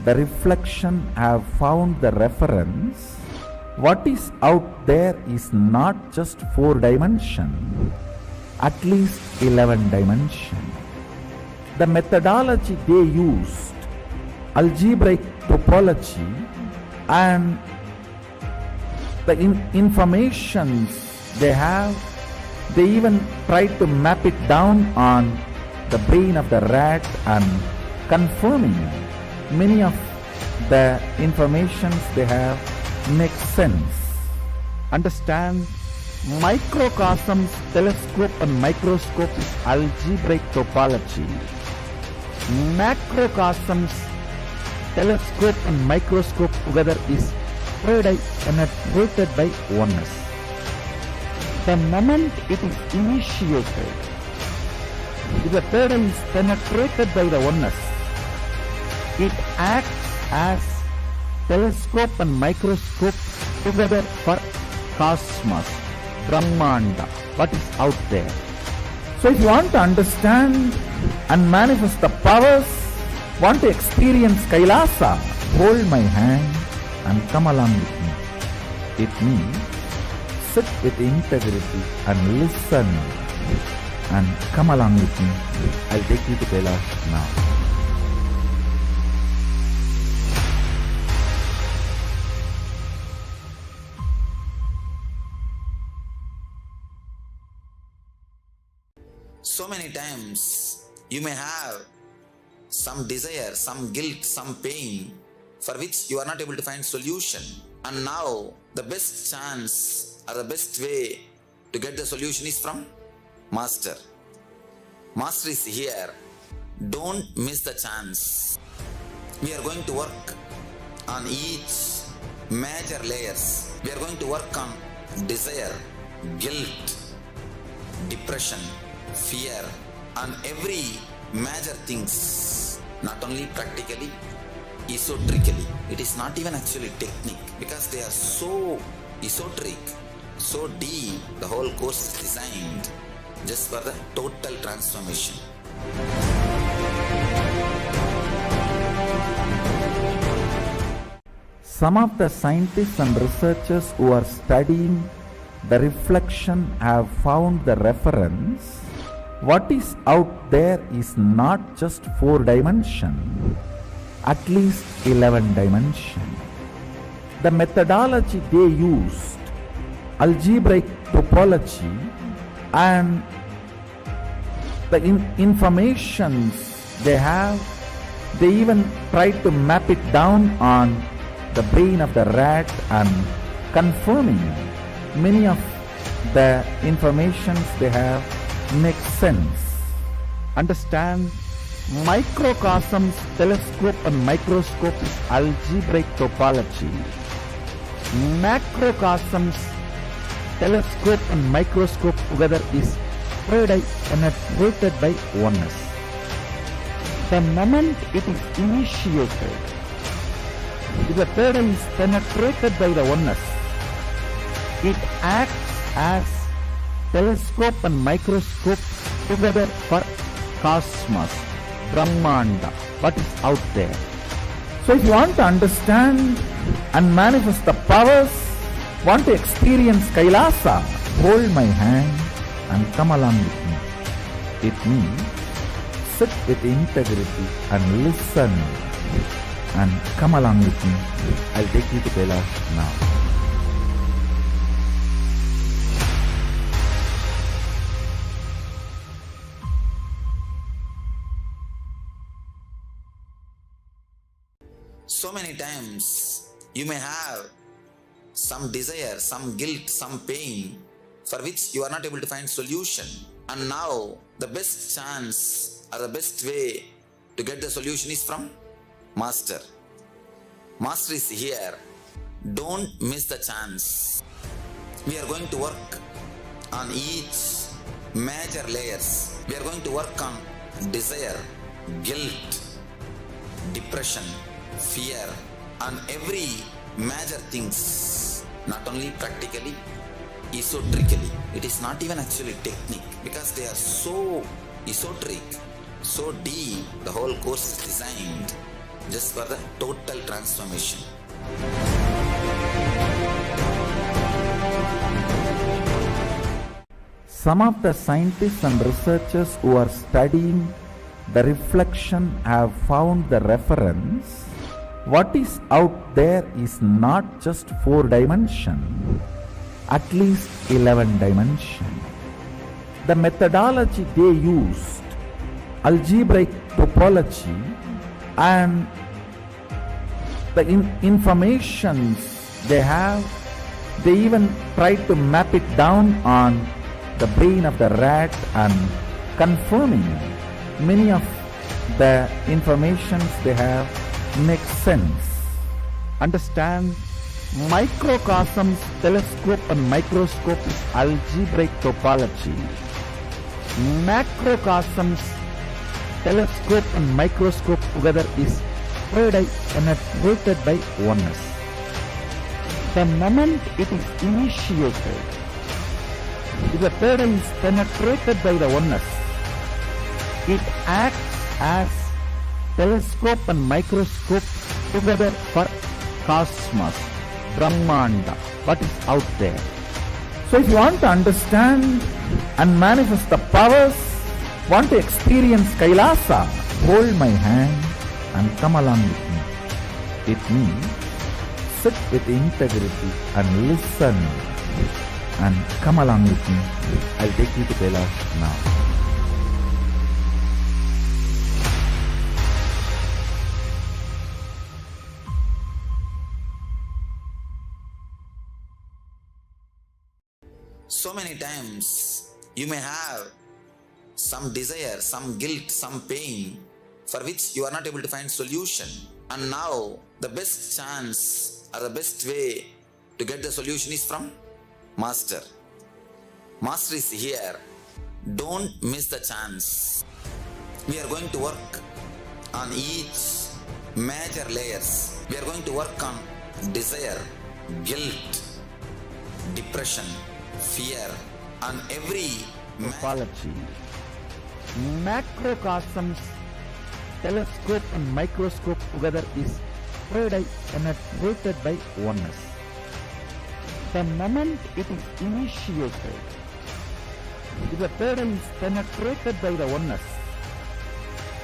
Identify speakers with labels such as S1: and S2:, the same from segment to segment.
S1: the reflection have found the reference. What is out there is not just 4 dimension, at least 11 dimension. The methodology they used, algebraic topology, and the informations they have, they even try to map it down on the brain of the rat and confirming many of the informations they have make sense. Understand, microcosms, telescope and microscope is algebraic topology. Macrocosms, telescope and microscope together is penetrated by oneness. The moment it is initiated, if the third eye is penetrated by the oneness, it acts as telescope and microscope together for cosmos, Brahmanda, what is out there. So if you want to understand and manifest the powers, want to experience Kailasa, hold my hand and come along with me. With me, sit with integrity and listen and come along with me. I'll take you to Kailash now.
S2: So many times you may have some desire, some guilt, some pain for which you are not able to find solution. And now the best chance or the best way to get the solution is from Master. Master is here. Don't miss the chance. We are going to work on each major layers. We are going to work on desire, guilt, depression, fear, and every major things, not only practically, esoterically. It is not even actually technique, because they are so esoteric, so deep. The whole course is designed just for the total transformation.
S1: Some of the scientists and researchers who are studying the reflection have found the reference. What is out there is not just 4 dimension, at least 11 dimension. The methodology they used, algebraic topology, and the informations they have, they even try to map it down on the brain of the rat and confirming many of the informations they have make sense. Understand, microcosms, telescope and microscope is algebraic topology. Macrocosms, telescope and microscope together is penetrated by oneness. The moment it is initiated, if the third eye is penetrated by the oneness, it acts as telescope and microscope together for cosmos, Brahmanda, what is out there. So if you want to understand and manifest the powers, want to experience Kailasa, hold my hand and come along with me. With me, sit with integrity and listen and come along with me. I'll take you to Kailash now.
S2: So many times you may have some desire, some guilt, some pain for which you are not able to find solution. And now the best chance or the best way to get the solution is from Master. Master is here. Don't miss the chance. We are going to work on each major layers. We are going to work on desire, guilt, depression, fear, and every major things, not only practically, esoterically. It is not even actually technique, because they are so esoteric, so deep. The whole course is designed just for the total transformation.
S1: Some of the scientists and researchers who are studying the reflection have found the reference. What is out there is not just 4 dimension, at least 11 dimension. The methodology they used, algebraic topology, and the informations they have, they even tried to map it down on the brain of the rat and confirming many of the informations they have makes sense. Understand, microcosms, telescope and microscope is algebraic topology. Macrocosms, telescope and microscope together is penetrated by oneness. The moment it is initiated, if the paradise is penetrated by the oneness, it acts as telescope and microscope together for cosmos, Brahmanda, what is out there. So if you want to understand and manifest the powers, want to experience Kailasa, hold my hand and come along with me. With me, sit with integrity and listen. And come along with me. I'll take you to Kailash now.
S2: So many times you may have some desire, some guilt, some pain for which you are not able to find solution. And now the best chance or the best way to get the solution is from Master. Master is here. Don't miss the chance. We are going to work on each major layers. We are going to work on desire, guilt, depression, fear, on every
S1: topology. Macrocosms, telescope and microscope together is penetrated by oneness. The moment it is initiated, if the paradise is penetrated by the oneness,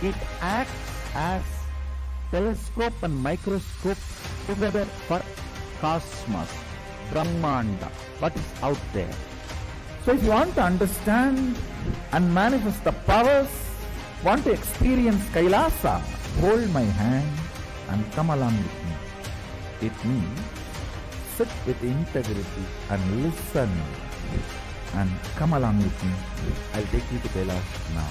S1: it acts as telescope and microscope together for cosmos, Brahmanda, what is out there. So if you want to understand and manifest the powers, want to experience Kailasa, hold my hand and come along with me. With me, sit with integrity and listen. And come along with me. I'll take you to Kailash now.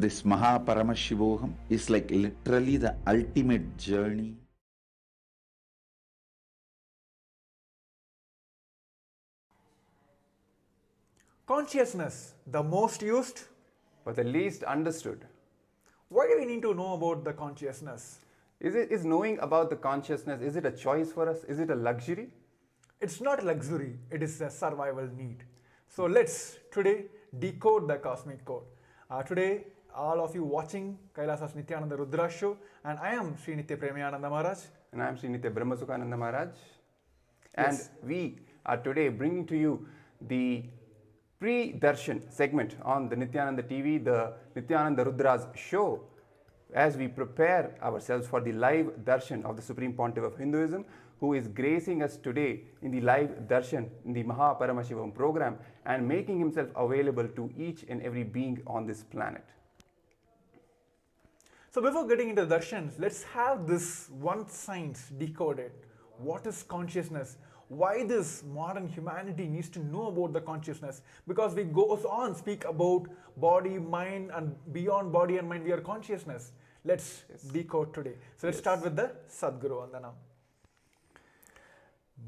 S1: This Paramashivam is like literally the ultimate journey.
S3: Consciousness, the most used,
S4: but the least understood.
S3: Why do we need to know about the consciousness?
S4: Is knowing about the consciousness, is it a choice for us? Is it a luxury?
S3: It's not a luxury, it is a survival need. So let's today decode the cosmic code. Today, all of you watching SPH Nithyananda Rudra show, and I am Sri Nithya Premayananda Maharaj.
S4: And I am Sri Nithya Brahmasukhananda Maharaj. And
S3: Yes.
S4: we are today bringing to you the pre-darshan segment on the Nithyananda TV, the Nithyananda Rudra's show, as we prepare ourselves for the live darshan of the Supreme Pontiff of Hinduism, who is gracing us today in the live darshan in the Paramashivam program and making himself available to each and every being on this planet.
S3: So before getting into the darshans, let's have this one science decoded. What is consciousness? Why this modern humanity needs to know about the consciousness? Because we goes on speak about body, mind, and beyond body and mind we are consciousness. Let's decode today. So let's start with the Sadguru Vandanam.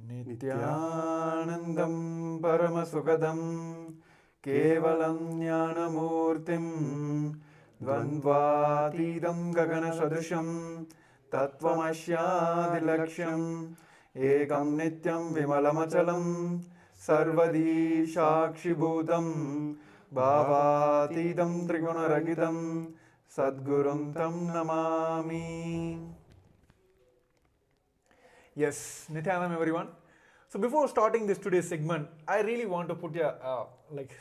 S3: Nithyanandam Paramasukadam Kevalam Jnanamurtim Dvandvatidam Gagana Sadrisham Tattvamashyaadilaksham Ekam Nityam Vimalamachalam Sarvadi Shakshibhutam Bhavatidam Trigunaragitam Sadgurum Tam Namami. Yes, Nithyanam everyone. So before starting this today's segment, I really want to put a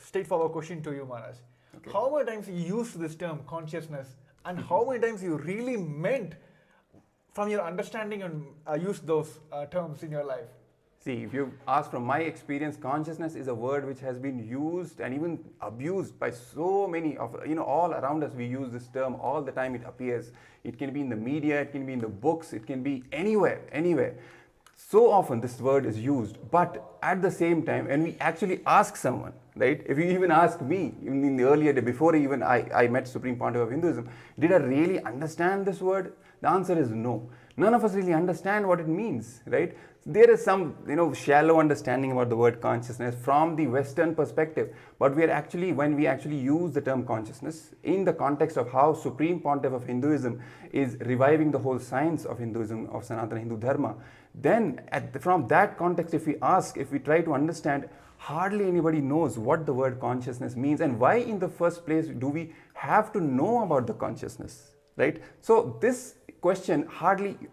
S3: straightforward question to you, Maharaj. Okay. How many times you used this term consciousness, and how many times you really meant from your understanding and used those terms in your life?
S4: See, if you ask from my experience, consciousness is a word which has been used and even abused by so many of, all around us. We use this term all the time. It appears. It can be in the media, it can be in the books, it can be anywhere. So often this word is used, but at the same time, when we actually ask someone, right? If you even ask me, even in the earlier day, before even I met Supreme Pontiff of Hinduism, did I really understand this word? The answer is no. None of us really understand what it means, right? There is some, shallow understanding about the word consciousness from the Western perspective, but when we actually use the term consciousness in the context of how Supreme Pontiff of Hinduism is reviving the whole science of Hinduism, of Sanatana Hindu Dharma, then from that context, if we try to understand, hardly anybody knows what the word consciousness means and why in the first place do we have to know about the consciousness, right? So this question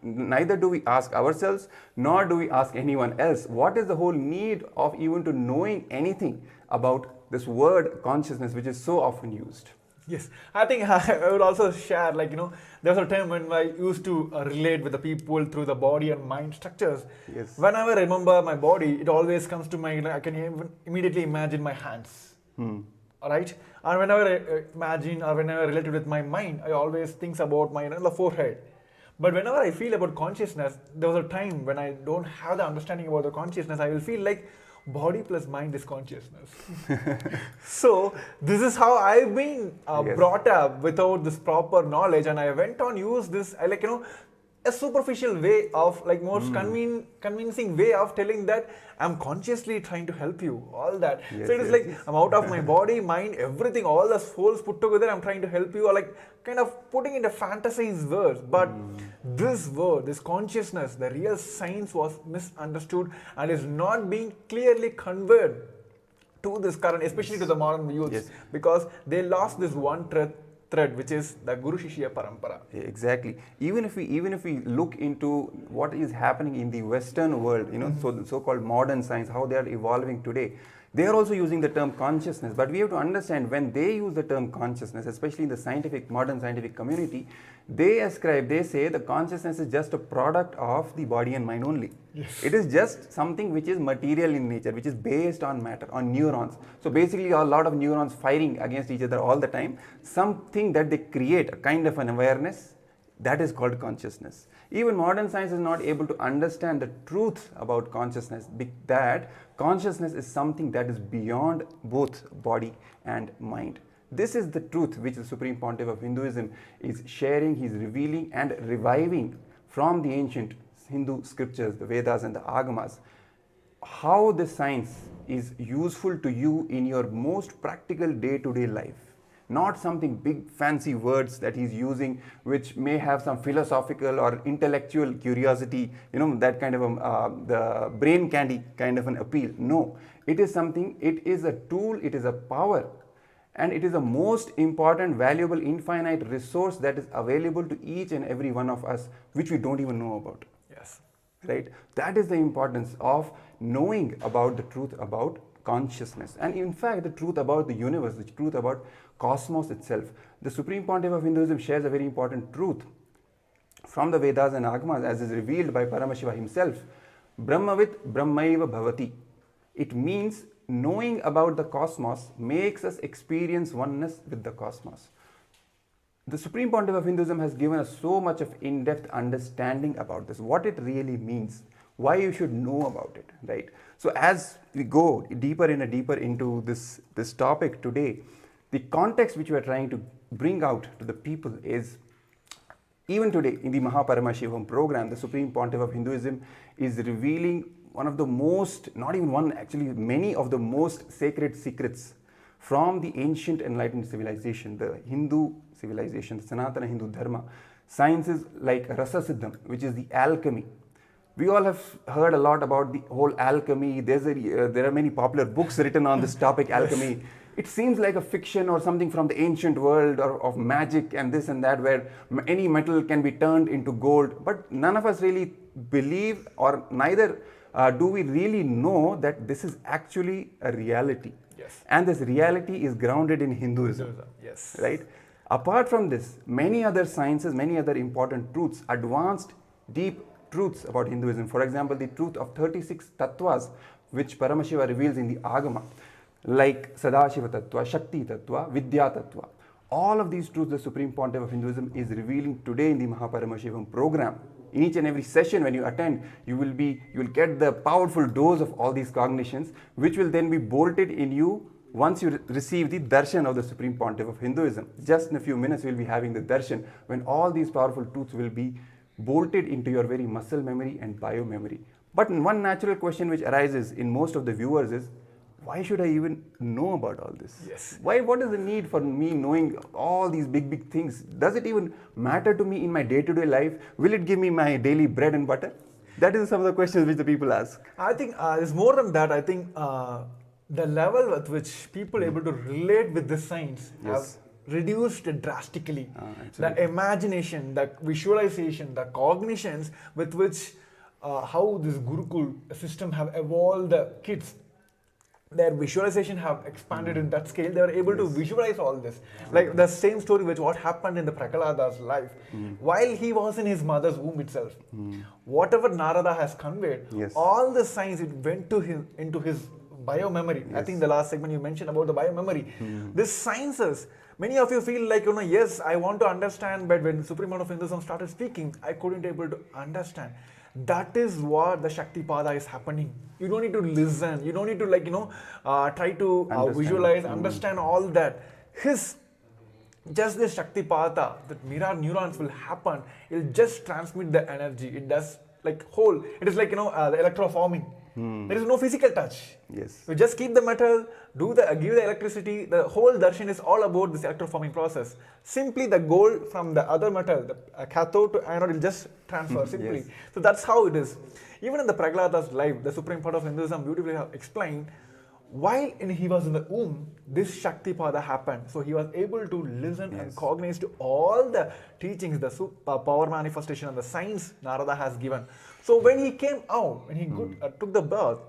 S4: neither do we ask ourselves nor do we ask anyone else. What is the whole need of even to knowing anything about this word consciousness, which is so often used?
S3: Yes, I think I would also share, there was a time when I used to relate with the people through the body and mind structures.
S4: Yes.
S3: Whenever I remember my body, it always comes to my, I can even immediately imagine my hands. Right? And whenever I imagine or whenever I relate with my mind, I always think about my the forehead. But whenever I feel about consciousness, there was a time when I don't have the understanding about the consciousness, I will feel like body plus mind is consciousness. So this is how I've been brought up without this proper knowledge, and I went on use this a superficial way of most convincing way of telling that I'm consciously trying to help you, all that. So it is I'm out of my body, mind, everything, all the souls put together, I'm trying to help you, or kind of putting in a fantasized words. But this word, this consciousness, the real science was misunderstood and is not being clearly conveyed to this current, especially to the modern youths, because they lost this one thread, which is the Guru Shishya Parampara.
S4: Exactly. Even if we look into what is happening in the Western world, so the so-called modern science, how they are evolving today, they are also using the term consciousness. But we have to understand, when they use the term consciousness, especially in the modern scientific community, they say the consciousness is just a product of the body and mind only. Yes. It is just something which is material in nature, which is based on matter, on neurons. So basically a lot of neurons firing against each other all the time, something that they create, a kind of an awareness, that is called consciousness. Even modern science is not able to understand the truth about consciousness, that consciousness is something that is beyond both body and mind. This is the truth which the Supreme Pontiff of Hinduism is sharing, he is revealing and reviving from the ancient Hindu scriptures, the Vedas and the Agamas. How this science is useful to you in your most practical day-to-day life. Not something big fancy words that he's using which may have some philosophical or intellectual curiosity, that kind of the brain candy kind of an appeal. No, it is something, it is a tool, it is a power, and it is the most important, valuable, infinite resource that is available to each and every one of us, which we don't even know about.
S3: Yes.
S4: Right? That is the importance of knowing about the truth about consciousness, and in fact the truth about the universe, the truth about cosmos itself. The Supreme Pontiff of Hinduism shares a very important truth from the Vedas and Agamas, as is revealed by Paramashiva himself. Brahmavit Brahmaiva Bhavati. It means knowing about the cosmos makes us experience oneness with the cosmos. The Supreme Pontiff of Hinduism has given us so much of in-depth understanding about this, what it really means, why you should know about it, right? So as we go deeper into this topic today, the context which we are trying to bring out to the people is, even today in the Mahaparamashivam program, the Supreme Pontiff of Hinduism is revealing one of the most, not even one, actually many of the most sacred secrets from the ancient enlightened civilization, the Hindu civilization, the Sanatana Hindu Dharma. Sciences like Rasa Siddham, which is the alchemy. We all have heard a lot about the whole alchemy. There are many popular books written on this topic, alchemy. It seems like a fiction or something from the ancient world or of magic and this and that, where any metal can be turned into gold. But none of us really believe, or neither do we really know that this is actually a reality.
S3: Yes.
S4: And this reality is grounded in Hinduism.
S3: Yes.
S4: Right? Apart from this, many other sciences, many other important truths, advanced, deep truths about Hinduism. For example, the truth of 36 tattvas, which Paramashiva reveals in the Agama, like Sadashiva Tattva, Shakti Tattva, Vidya Tattva. All of these truths the Supreme Pontiff of Hinduism is revealing today in the Mahaparamashivam program. In each and every session when you attend, you will get the powerful dose of all these cognitions, which will then be bolted in you once you receive the darshan of the Supreme Pontiff of Hinduism. Just in a few minutes, we'll be having the darshan, when all these powerful truths will be bolted into your very muscle memory and bio memory. But one natural question which arises in most of the viewers is, why should I even know about all this?
S3: Yes.
S4: What is the need for me knowing all these big things? Does it even matter to me in my day-to-day life? Will it give me my daily bread and butter? That is some of the questions which the people ask.
S3: I think it's more than that. I think the level at which people are able to relate with this science have reduced drastically. The imagination, the visualization, the cognitions with which how this Gurukul system have evolved the kids, their visualization have expanded in that scale. They are able to visualize all this. Like the same story which what happened in the Prahlada's life. While he was in his mother's womb itself, whatever Narada has conveyed, all the science, it went to him into his bio memory. I think the last segment you mentioned about the bio memory. These sciences, many of you feel like, yes, I want to understand, but when Supreme Lord of Hinduism started speaking, I couldn't able to understand. That is what the Shaktipada is happening. You don't need to listen. You don't need to try to visualize, understand all that. Just this Shaktipada, that mirror neurons will happen. It'll just transmit the energy. It does it is like, the electroforming. There is no physical touch.
S4: Yes.
S3: You just keep the metal, give the electricity. The whole darshan is all about this electroforming process. Simply the gold from the other metal, the cathode to anode, will just transfer simply. So that's how it is. Even in the Prahlada's life, the Supreme Part of Hinduism beautifully have explained, while he was in the womb, this Shaktipada happened. So he was able to listen and cognize to all the teachings, the power manifestation and the science Narada has given. So when he came out, when he took the birth,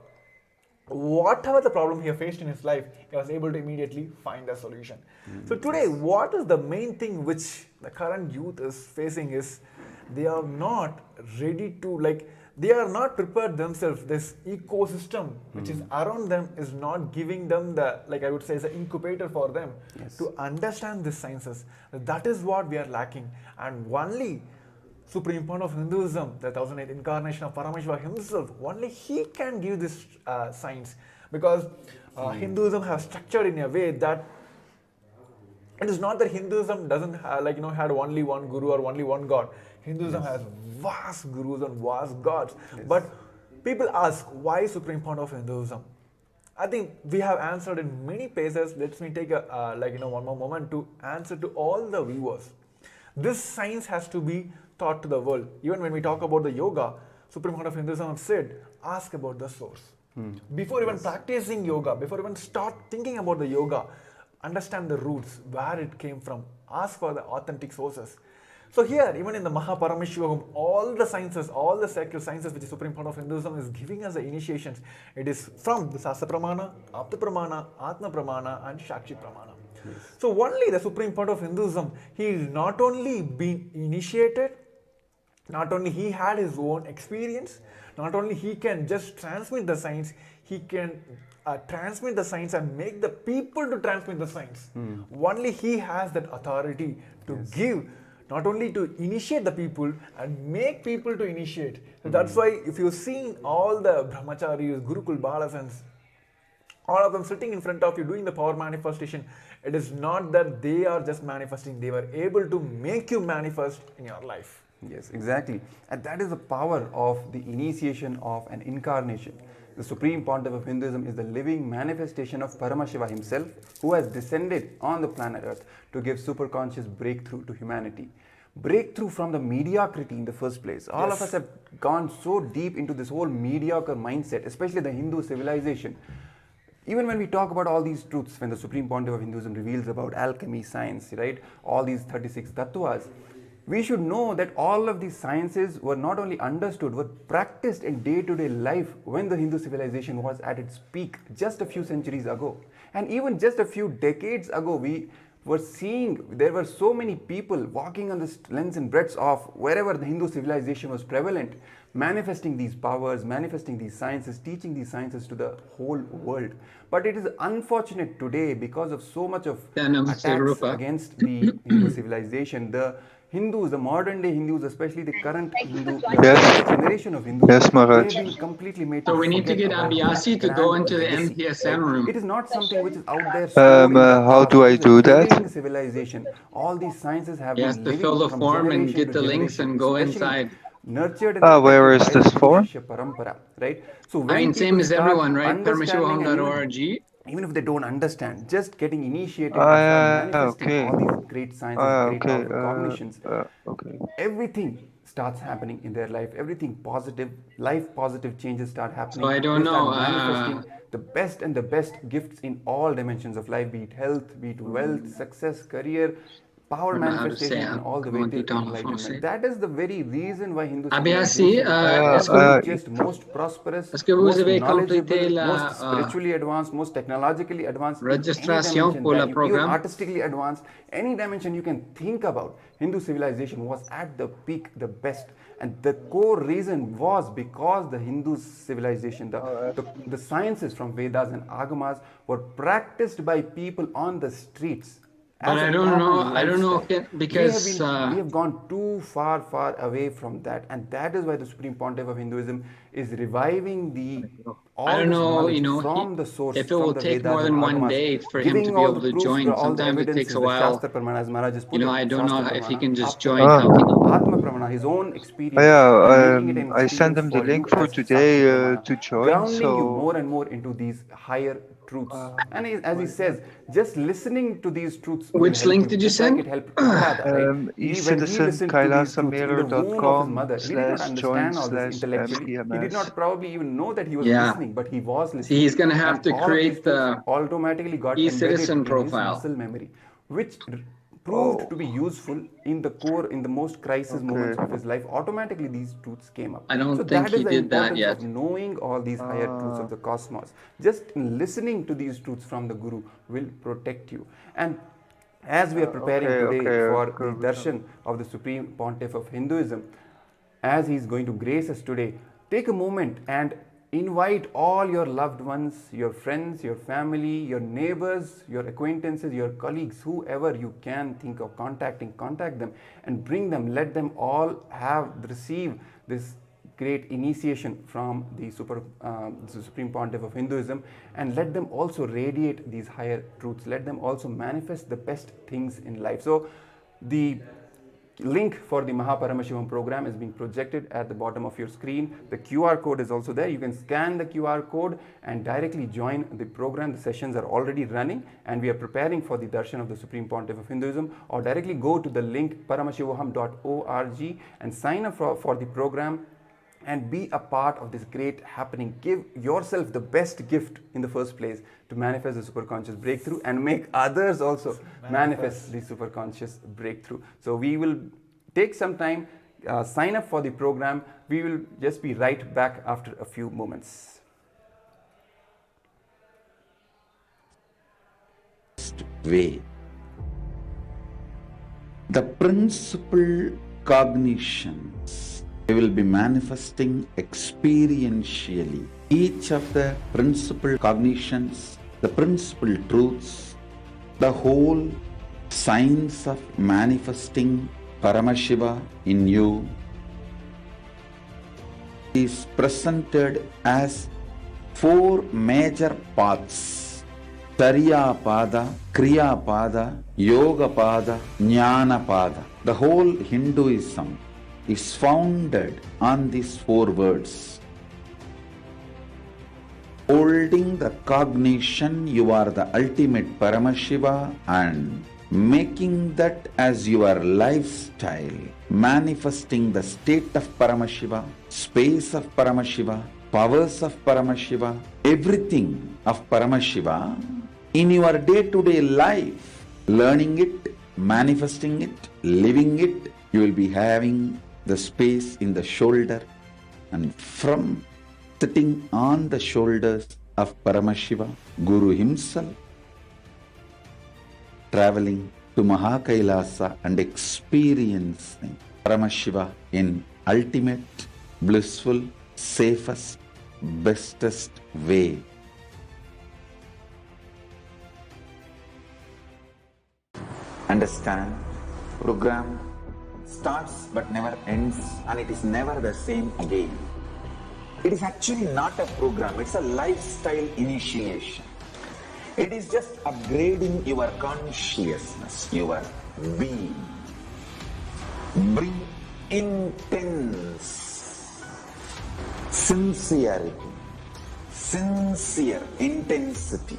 S3: whatever the problem he faced in his life, he was able to immediately find a solution. So today, what is the main thing which the current youth is facing is, they are not ready to, they are not prepared themselves. This ecosystem which is around them is not giving them the, I would say, is an incubator for them to understand these sciences. That is what we are lacking. And only Supreme Point of Hinduism, the 1008th incarnation of Paramashiva himself, only he can give this science. Because Hinduism has structured in a way that it is not that Hinduism doesn't have, had only one guru or only one god. Hinduism has vast gurus and vast gods. But people ask, why Supreme Point of Hinduism? I think we have answered in many places. Let me take one more moment to answer to all the viewers. This science has to be taught to the world. Even when we talk about the yoga, Supreme Point of Hinduism said, ask about the source. Before even practicing yoga, before even start thinking about the yoga, understand the roots, where it came from. Ask for the authentic sources. So here, even in the Mahaparamashivam, all the sciences, all the sacred sciences which the Supreme Point of Hinduism is giving us the initiations, it is from the Sasa Pramana, Apta Pramana, Atma Pramana and Shakshi Pramana. So only the Supreme Point of Hinduism, he is not only been initiated, not only he had his own experience, not only he can just transmit the science, he can transmit the science and make the people to transmit the science. Only he has that authority to give, not only to initiate the people and make people to initiate. So that's why if you've seen all the brahmacharis, Gurukul Balasans, all of them sitting in front of you doing the power manifestation, it is not that they are just manifesting, they were able to make you manifest in your life.
S4: Yes, exactly. And that is the power of the initiation of an incarnation. The Supreme Pontiff of Hinduism is the living manifestation of Paramashiva himself, who has descended on the planet Earth to give superconscious breakthrough to humanity. breakthrough from the mediocrity in the first place. All of us have gone so deep into this whole mediocre mindset, especially the Hindu civilization. Even when we talk about all these truths, when the Supreme Pontiff of Hinduism reveals about alchemy, science, right, all these 36 tattvas, we should know that all of these sciences were not only understood, were practiced in day-to-day life when the Hindu civilization was at its peak just a few centuries ago. And even just a few decades ago, we were seeing there were so many people walking on the lengths and breadths of wherever the Hindu civilization was prevalent, manifesting these powers, manifesting these sciences, teaching these sciences to the whole world. But it is unfortunate today, because of so much of attacks against the Hindu civilization, the Hindus, the modern day Hindus, especially the current Hindu, the generation of Hindus,
S5: Yes, Maharaj.
S4: they've been completely made
S6: So
S4: to
S6: we need to
S4: forget
S6: get
S4: about
S6: Abhyasi to
S4: that
S6: go
S4: grand
S6: into the
S4: legacy,
S6: MPSM
S4: right?
S6: room.
S4: It is not something which is out there stored in the
S5: How
S4: past.
S5: do I
S4: It is
S5: do
S4: a
S5: that?
S4: living civilization. All these sciences have
S6: He has
S4: been
S6: to
S4: living
S6: fill the
S4: from
S6: form and
S4: generation
S6: get
S4: to
S6: the links
S4: generation,
S6: and go
S4: especially
S6: inside.
S4: nurtured and
S5: Where
S4: protected
S5: is
S4: by the
S5: this
S4: Hindu
S5: for?
S4: Shishya Parampara, right? So
S6: I
S4: when
S6: mean,
S4: people
S6: same as
S4: start
S6: everyone, right?
S4: understanding, and
S6: Paramashivaham.org.
S4: even if they don't understand, just getting initiated and start
S5: Yeah,
S4: manifesting
S5: okay.
S4: all these great sciences, great
S5: Okay.
S4: powerful cognitions,
S5: Okay.
S4: everything starts happening in their life. Everything positive, life positive changes start happening.
S6: So I don't
S4: They start
S6: know,
S4: manifesting the best and the best gifts in all dimensions of life, be it health, be it wealth, success, career, power
S6: I don't know how to say
S4: manifestation,
S6: it.
S4: and all the way
S6: Comment
S4: till
S6: it down,
S4: enlightenment.
S6: français.
S4: That is the very reason why Hindu
S6: Abhyasi,
S4: civilization
S6: est-ce
S4: was
S6: que,
S4: the richest, most prosperous,
S6: est-ce que vous
S4: most
S6: avez
S4: knowledgeable,
S6: complété
S4: most
S6: la
S4: spiritually advanced, most technologically advanced in any
S6: registration
S4: dimension
S6: pour
S4: that
S6: le
S4: you, even
S6: programme?
S4: artistically advanced, any dimension you can think about, Hindu civilization was at the peak, the best. And the core reason was because the Hindu civilization, the sciences from Vedas and Agamas were practiced by people on the streets.
S6: But
S4: As
S6: I
S4: a
S6: don't know,
S4: common
S6: I don't know,
S4: lifestyle.
S6: because
S4: we have gone too far away from that, and that is why the Supreme Pontiff of Hinduism is reviving all
S6: I don't
S4: this
S6: know,
S4: knowledge
S6: you know,
S4: from the source,
S6: if it
S4: from
S6: will
S4: the
S6: take
S4: Vedas
S6: more
S4: and
S6: than one
S4: Agamas,
S6: day for him to
S4: giving
S6: be
S4: all
S6: able
S4: the
S6: to
S4: proofs,
S6: join.
S4: all the
S6: Sometimes it takes
S4: evidences,
S6: a
S4: the
S6: while.
S4: Shastra Pramana, as Maharaj has put
S6: You know,
S4: it,
S6: I don't know
S4: Shastra
S6: if he
S4: Pramana,
S6: can just
S4: Apta
S6: join.
S4: Pramana,
S6: How can he?
S4: Atma Pramana, his own experience,
S5: Yeah,
S4: and making it an
S5: I sent
S4: experience
S5: him the
S4: for you
S5: link for
S4: as
S5: today
S4: Sakshi Pramana,
S5: to join.
S4: grounding you
S5: So
S4: more and more into these higher truths. And as he says, just listening to these truths will
S6: Which
S4: help
S6: link
S4: you,
S6: did you
S4: just like
S6: send?
S4: it helped Prahlada, right? When he listened to these truths in the womb of his mother, he did not understand all this intellectually. He did not probably even know that he was
S6: Yeah.
S4: listening, but he was
S6: See,
S4: listening.
S6: he's going to have
S4: And
S6: to
S4: all of these
S6: create
S4: truths
S6: the
S4: automatically got
S6: e-citizen
S4: embedded in his
S6: profile.
S4: muscle memory, which proved to be useful in the core, in the most crisis moments of his life. Automatically these truths came up.
S6: I don't
S4: So
S6: think
S4: that is
S6: he
S4: the
S6: did that
S4: importance
S6: yet.
S4: of knowing all these higher truths of the cosmos. Just listening to these truths from the Guru will protect you. And as we are preparing today for the darshan of the Supreme Pontiff of Hinduism, as he is going to grace us today, take a moment and invite all your loved ones, your friends, your family, your neighbors, your acquaintances, your colleagues, whoever you can think of contacting, contact them and bring them. Let them all receive this great initiation from the Supreme Pontiff of Hinduism, and let them also radiate these higher truths. Let them also manifest the best things in life. So the link for the Paramashivam program is being projected at the bottom of your screen. The QR code is also there. You can scan the QR code and directly join the program. The sessions are already running and we are preparing for the darshan of the Supreme Pontiff of Hinduism, or directly go to the link paramashivaham.org and sign up for the program and be a part of this great happening. Give yourself the best gift in the first place to manifest the superconscious breakthrough and make others also manifest the superconscious breakthrough. So we will take some time, sign up for the program. We will just be right back after a few moments.
S1: Way. The principal cognitions we will be manifesting experientially. Each of the principal cognitions, the principal truths, the whole science of manifesting Paramashiva in you is presented as four major paths: Charya Pada, Kriya Pada, Yoga Pada, Jnana Pada. The whole Hinduism is founded on these four words. Holding the cognition you are the ultimate Paramashiva, and making that as your lifestyle, manifesting the state of Paramashiva, space of Paramashiva, powers of Paramashiva, everything of Paramashiva in your day-to-day life, learning it, manifesting it, living it. You will be having the space in the shoulder, and from sitting on the shoulders of Paramashiva, Guru himself, traveling to Mahakailasa and experiencing Paramashiva in ultimate, blissful, safest, bestest way. Understand, program starts but never ends, and it is never the same again. It is actually not a program, it's a lifestyle initiation. It is just upgrading your consciousness, your being. Bring intense sincerity, sincere intensity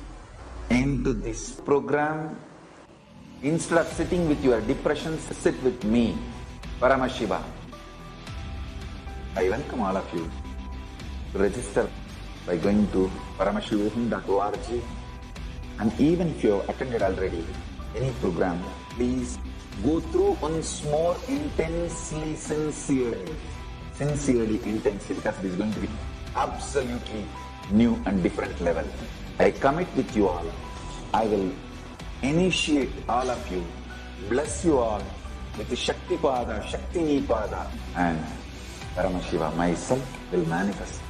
S1: into this program. Instead of sitting with your depressions, sit with me, Paramashiva. I welcome all of you to register by going to paramashivam.org. And even if you have attended already any program, please go through once more intensely, sincerely, because it is going to be absolutely new and different level. I commit with you all. I will initiate all of you, bless you all with the Shakti Pada, Shakti Pada, and Paramashiva myself will manifest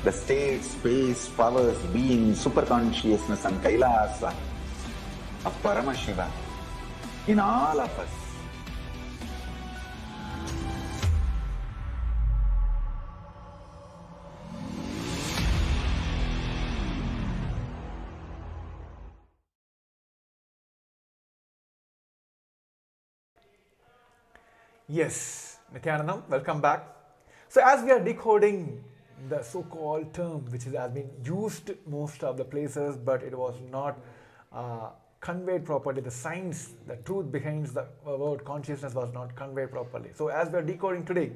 S1: the state, space, powers, being, superconsciousness and Kailasa of Paramashiva in all of us.
S3: Yes, Nithyanandam, welcome back. So as we are decoding the so-called term which has been used most of the places, but it was not conveyed properly, the science, the truth behind the word consciousness was not conveyed properly. So as we are decoding today,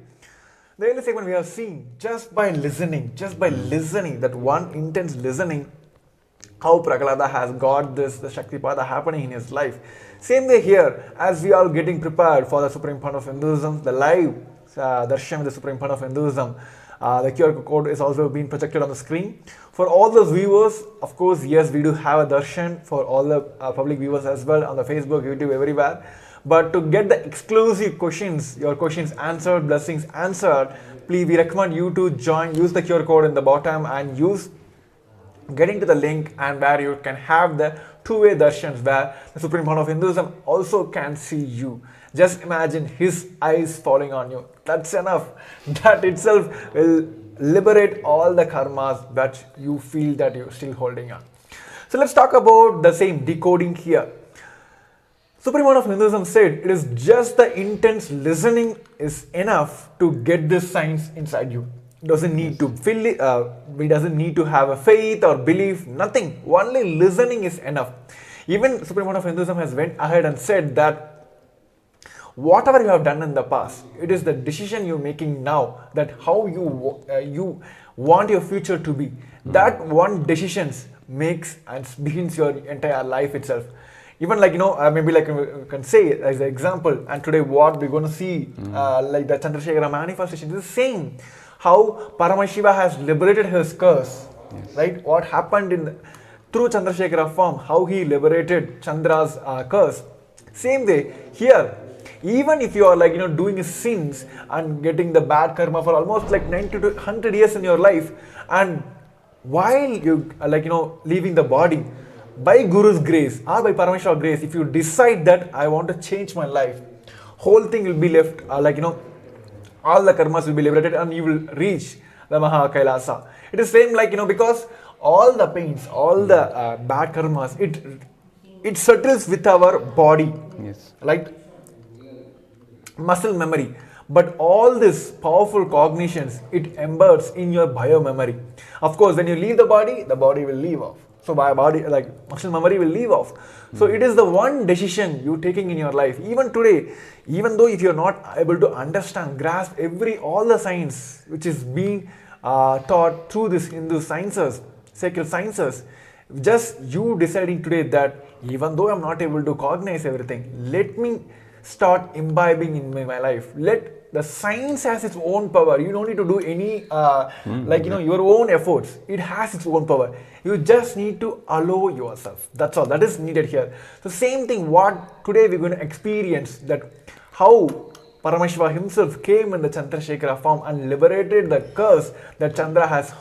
S3: the early segment we have seen, just by listening, that one intense listening, how Prahlada has got this, the Shaktipada happening in his life. Same way here, as we are getting prepared for the Supreme Fund of Hinduism, the live darshan with the Supreme Fund of Hinduism, the QR code is also being projected on the screen. For all those viewers, of course, yes, we do have a darshan for all the public viewers as well on the Facebook, YouTube, everywhere. But to get the exclusive questions, your questions answered, blessings answered, please, we recommend you to join, use the QR code in the bottom and getting to the link, and where you can have the two-way darshans where the Supreme Fund of Hinduism also can see you. Just imagine his eyes falling on you. That's enough. That itself will liberate all the karmas that you feel that you're still holding on. So let's talk about the same decoding here. Supreme Fund of Hinduism said it is just the intense listening is enough to get this science inside you. Doesn't need to feel it, we doesn't need to have a faith or belief, nothing. Only listening is enough. Even Supreme Fund of Hinduism has went ahead and said that whatever you have done in the past, it is the decision you're making now, that how you want your future to be. That one decision makes and begins your entire life itself. Even like, maybe like you can say as an example, and today what we're going to see, like the Chandrashekara manifestation is the same. How Paramashiva has liberated his curse, right? What happened through Chandrashekara form, how he liberated Chandra's curse. Same way here, even if you are like doing sins and getting the bad karma for almost like 90 to 100 years in your life, and while you leaving the body, by Guru's grace or by Paramashiva's grace, if you decide that I want to change my life, whole thing will be left all the karmas will be liberated and you will reach the Maha Kailasa. It is same like, because all the pains, all the bad karmas, it settles with our body.
S4: Yes.
S3: Like muscle memory. But all this powerful cognitions, it embeds in your bio memory. Of course, when you leave the body will leave off. So my body, like muscle memory will leave off. So it is the one decision you're taking in your life. Even today, even though if you're not able to understand, grasp all the science which is being taught through this Hindu sciences, sacred sciences, just you deciding today that even though I'm not able to cognize everything, let me start imbibing in my life. Let the science has its own power. You don't need to do any your own efforts. It has its own power. You just need to allow yourself. That's all that is needed here. So same thing what today we're going to experience, that how Paramashiva himself came in the Chandrashekara form and liberated the curse that Chandra has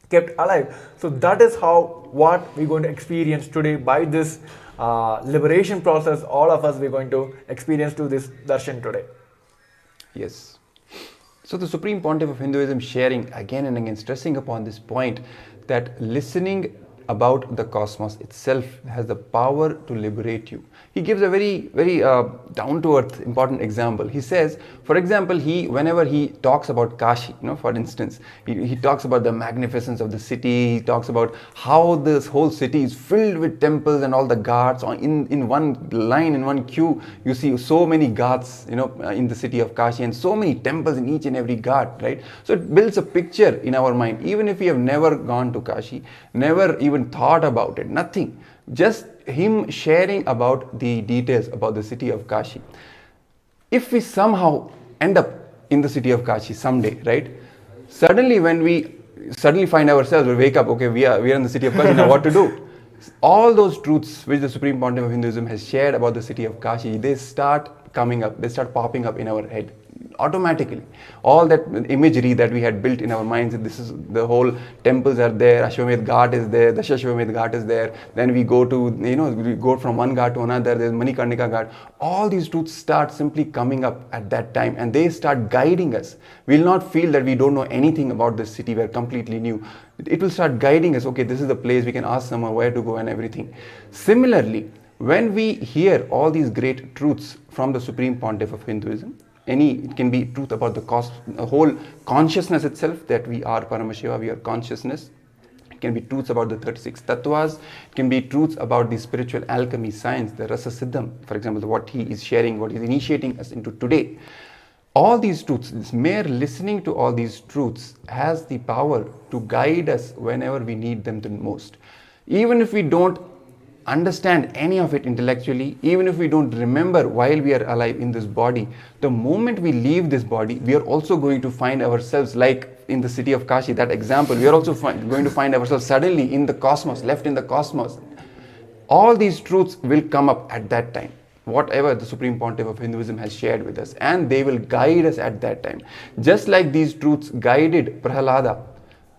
S3: kept alive. So that is how what we're going to experience today by this liberation process. All of us we're going to experience to this darshan today.
S4: Yes. So the Supreme Pontiff of Hinduism sharing again and again, stressing upon this point that listening about the cosmos itself has the power to liberate you. He gives a very down-to-earth important example. He says, for example, whenever he talks about Kashi, for instance, he talks about the magnificence of the city. He talks about how this whole city is filled with temples and all the ghats. In one line, in one queue, you see so many ghats, in the city of Kashi, and so many temples in each and every ghat, right? So it builds a picture in our mind, even if we have never gone to Kashi, never even thought about it, nothing. Just him sharing about the details about the city of Kashi. If we somehow end up in the city of Kashi someday, right? Suddenly when we find ourselves, we wake up, okay, we are in the city of Kashi, now what to do? All those truths which the Supreme Pontiff of Hinduism has shared about the city of Kashi, they start coming up, they start popping up in our head automatically. All that imagery that we had built in our minds, this is the whole temples are there, Ashwamedh Ghat is there, Dashashwamedh Ghat is there, then we go to, we go from one ghat to another, there's Manikarnika Ghat. All these truths start simply coming up at that time, and they start guiding us. We'll not feel that we don't know anything about this city, we're completely new. It will start guiding us, okay, this is the place, we can ask someone where to go and everything. Similarly, when we hear all these great truths from the Supreme Pontiff of Hinduism, it can be truth about the whole consciousness itself, that we are Paramashiva, we are consciousness. It can be truths about the 36 tattvas. It can be truths about the spiritual alchemy science, the Rasa Siddham, for example, what he is sharing, what he is initiating us into today. All these truths, this mere listening to all these truths has the power to guide us whenever we need them the most. Even if we don't understand any of it intellectually, even if we don't remember while we are alive in this body, the moment we leave this body, we are also going to find ourselves, like in the city of Kashi, that example, we are also going to find ourselves suddenly in the cosmos, left in the cosmos. All these truths will come up at that time, whatever the Supreme Pontiff of Hinduism has shared with us, and they will guide us at that time. Just like these truths guided Prahalada,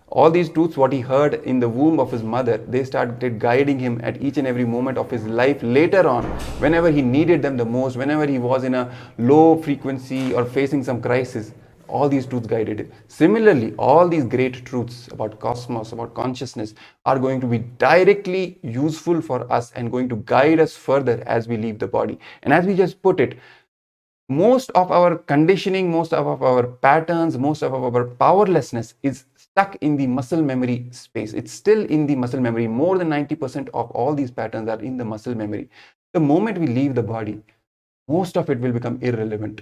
S4: all these truths, what he heard in the womb of his mother, they started guiding him at each and every moment of his life later on, whenever he needed them the most, whenever he was in a low frequency or facing some crisis. All these truths guided him. Similarly, all these great truths about cosmos, about consciousness, are going to be directly useful for us and going to guide us further as we leave the body. And as we just put it, most of our conditioning, most of our patterns, most of our powerlessness is stuck in the muscle memory space. It's still in the muscle memory. More than 90% of all these patterns are in the muscle memory. The moment we leave the body, most of it will become irrelevant.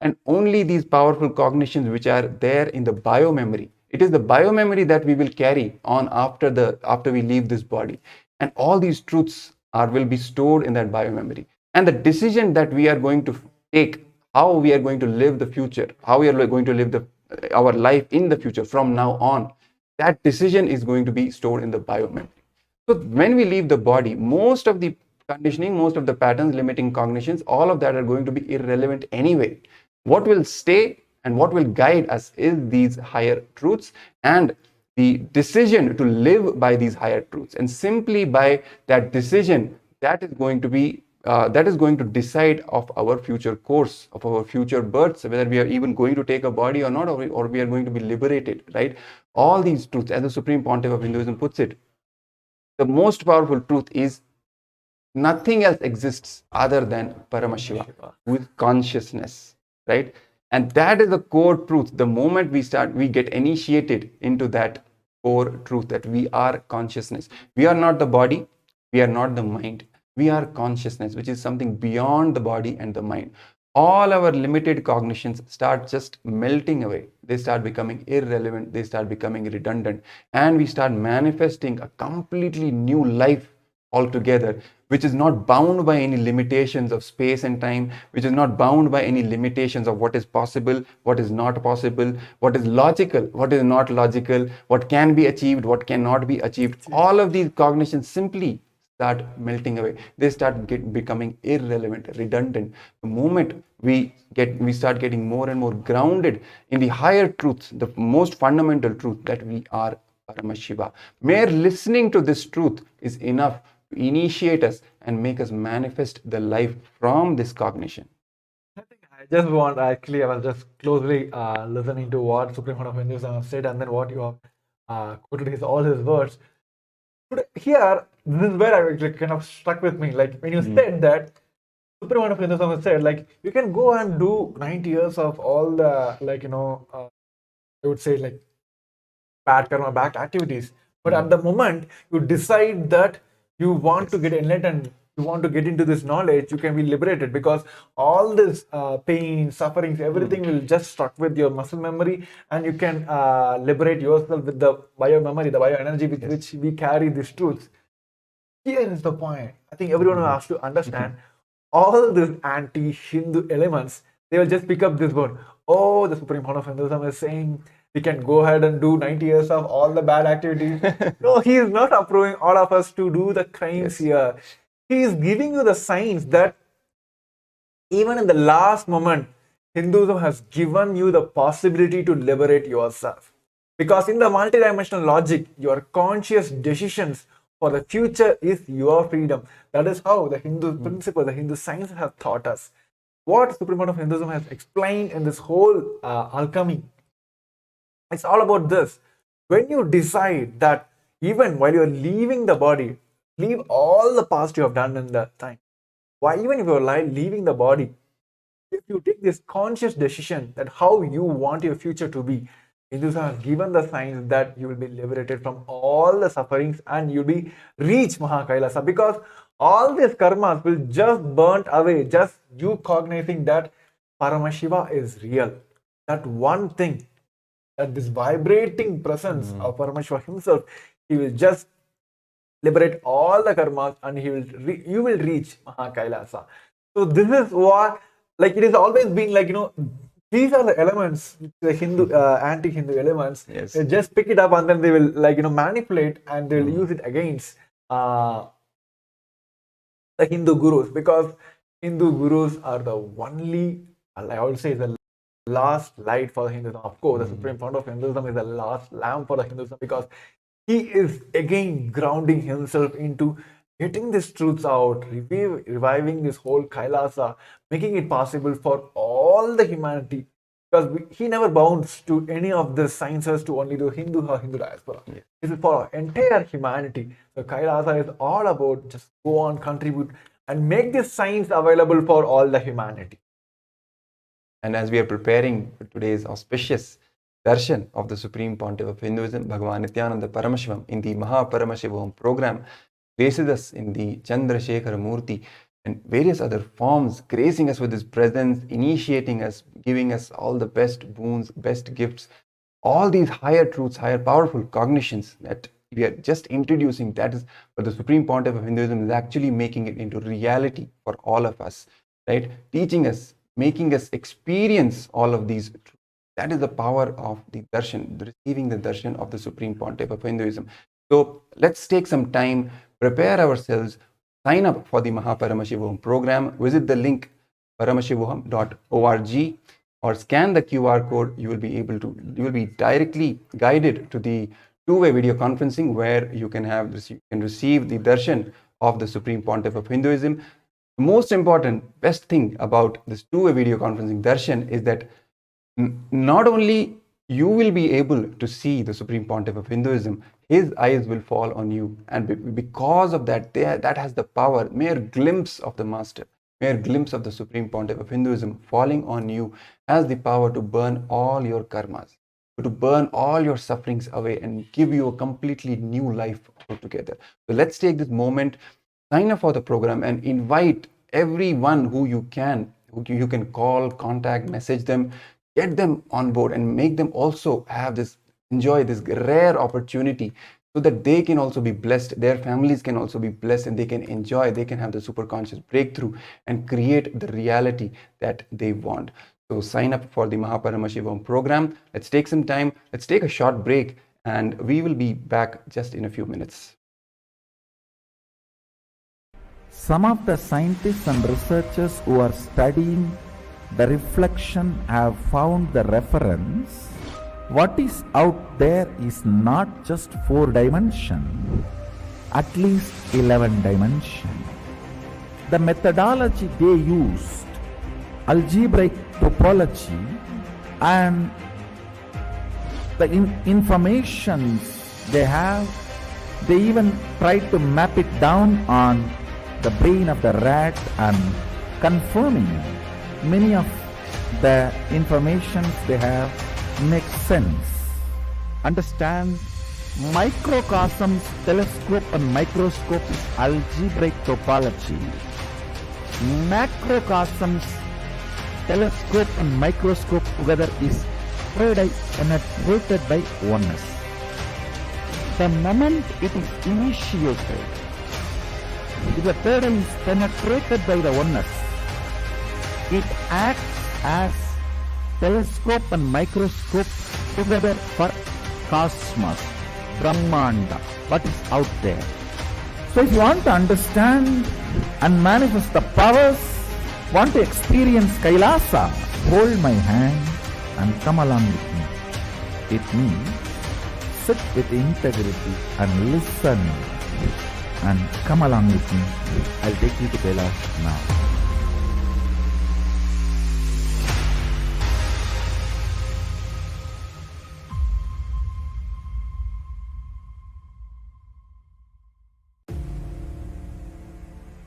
S4: And only these powerful cognitions which are there in the biomemory, it is the biomemory that we will carry on after we leave this body. And all these truths will be stored in that biomemory. And the decision that we are going to take, how we are going to live the future, how we are going to live our life in the future from now on, that decision is going to be stored in the biomemory. So when we leave the body, most of the conditioning, most of the patterns, limiting cognitions, all of that are going to be irrelevant anyway. What will stay and what will guide us is these higher truths and the decision to live by these higher truths. And simply by that decision, that is going to decide of our future course, of our future births, whether we are even going to take a body or not, or we are going to be liberated, right? All these truths, as the Supreme Pontiff of Hinduism puts it, the most powerful truth is nothing else exists other than Paramashiva with consciousness, right? And that is the core truth. The moment we get initiated into that core truth that we are consciousness. We are not the body, we are not the mind. We are consciousness, which is something beyond the body and the mind. All our limited cognitions start just melting away. They start becoming irrelevant, they start becoming redundant, and we start manifesting a completely new life altogether, which is not bound by any limitations of space and time, which is not bound by any limitations of what is possible, what is not possible, what is logical, what is not logical, what can be achieved, what cannot be achieved. All of these cognitions simply start melting away. They start becoming irrelevant, redundant. The moment we start getting more and more grounded in the higher truths, the most fundamental truth that we are Paramashiva. Mere listening to this truth is enough to initiate us and make us manifest the life from this cognition.
S3: I think I just want, actually, I was just closely listening to what Supreme Court of Hinduism have said, and then what you have quoted his all his words. But here, this is where I actually kind of stuck with me. Like when you said that Supreme Court of Hinduism has said, like you can go and do 90 years of all the, like, I would say, like bad karma, bad activities. But at the moment you decide that you want to get enlightened, you want to get into this knowledge, you can be liberated, because all this pain, sufferings, everything will just stuck with your muscle memory, and you can liberate yourself with the bio memory, the bio energy with which we carry these truths. Here is the point. I think everyone has to understand. All these anti-Hindu elements, they will just pick up this word. Oh, the Supreme Court of Hinduism is saying we can go ahead and do 90 years of all the bad activities. No, he is not approving all of us to do the crimes here. He is giving you the signs that even in the last moment, Hinduism has given you the possibility to liberate yourself. Because in the multidimensional logic, your conscious decisions for the future is your freedom. That is how the Hindu principle, the Hindu science has taught us. What Supreme Court of Hinduism has explained in this whole alchemy, it's all about this. When you decide that even while you're leaving the body, leave all the past you have done in the time. Why, even if you're leaving the body, if you take this conscious decision that how you want your future to be, Hindus have given the signs that you will be liberated from all the sufferings and you'll be reach Mahakailasa, because all these karmas will just burnt away, just you cognizing that Paramashiva is real. That one thing, that this vibrating presence of Paramashiva himself, he will just liberate all the karmas and you will reach Mahakailasa. So this is what, like, it has always been like, these are the elements, the Hindu, anti-Hindu elements.
S4: Yes.
S3: They just pick it up and then they will, like, manipulate and they will use it against the Hindu gurus, because Hindu gurus are the only, I would say, the last light for Hinduism. Of course, the Supreme Founder of Hinduism is the last lamp for the Hinduism, because he is again grounding himself into getting these truths out, reviving this whole Kailasa, making it possible for all the humanity. Because he never bounds to any of the sciences to only the Hindu or Hindu diaspora. Yeah. It is for entire humanity. So Kailasa is all about just go on, contribute, and make this science available for all the humanity.
S4: And as we are preparing for today's auspicious darshan of the Supreme Pontiff of Hinduism, Bhagavan Nithyananda Paramashivam, in the Paramashivam program, graces us in the Chandrashekara Murti and various other forms, gracing us with his presence, initiating us, giving us all the best boons, best gifts, all these higher truths, higher powerful cognitions that we are just introducing. That is what the Supreme Pontiff of Hinduism is actually making it into reality for all of us, right? Teaching us, making us experience all of these truths. That is the power of the darshan, receiving the darshan of the Supreme Pontiff of Hinduism. So let's take some time, prepare ourselves, sign up for the Paramashivam program, visit the link paramashivam.org or scan the QR code. You will be directly guided to the two-way video conferencing where you can receive the darshan of the Supreme Pontiff of Hinduism. The most important, best thing about this two-way video conferencing darshan is that not only you will be able to see the Supreme Pontiff of Hinduism, his eyes will fall on you, and because of that, that has the power, mere glimpse of the Master, mere glimpse of the Supreme Pontiff of Hinduism falling on you has the power to burn all your karmas. to burn all your sufferings away and give you a completely new life altogether. So let's take this moment, sign up for the program, and invite everyone who you can call, contact, message them, get them on board, and make them also enjoy this rare opportunity, so that they can also be blessed, their families can also be blessed, and they can have the super conscious breakthrough and create the reality that they want. So sign up for the Mahaparamashivam program. Let's take some time, let's take a short break, and we will be back just in a few minutes.
S1: Some of the scientists and researchers who are studying the reflection have found the reference. What is out there is not just 4 dimensions, at least 11 dimensions. The methodology they used, algebraic topology, and the information they have, they even tried to map it down on the brain of the rat and confirming many of the information they have makes sense. Understand, microcosms, telescope and microscope is algebraic topology. Macrocosms, telescope and microscope together is penetrated by oneness. The moment it is initiated, if the third eye is penetrated by the oneness, it acts as telescope and microscope together for cosmos, Brahmanda, what is out there. So if you want to understand and manifest the powers, want to experience Kailasa, hold my hand and come along with me. It means sit with integrity and listen and come along with me. I'll take you to Kailash now.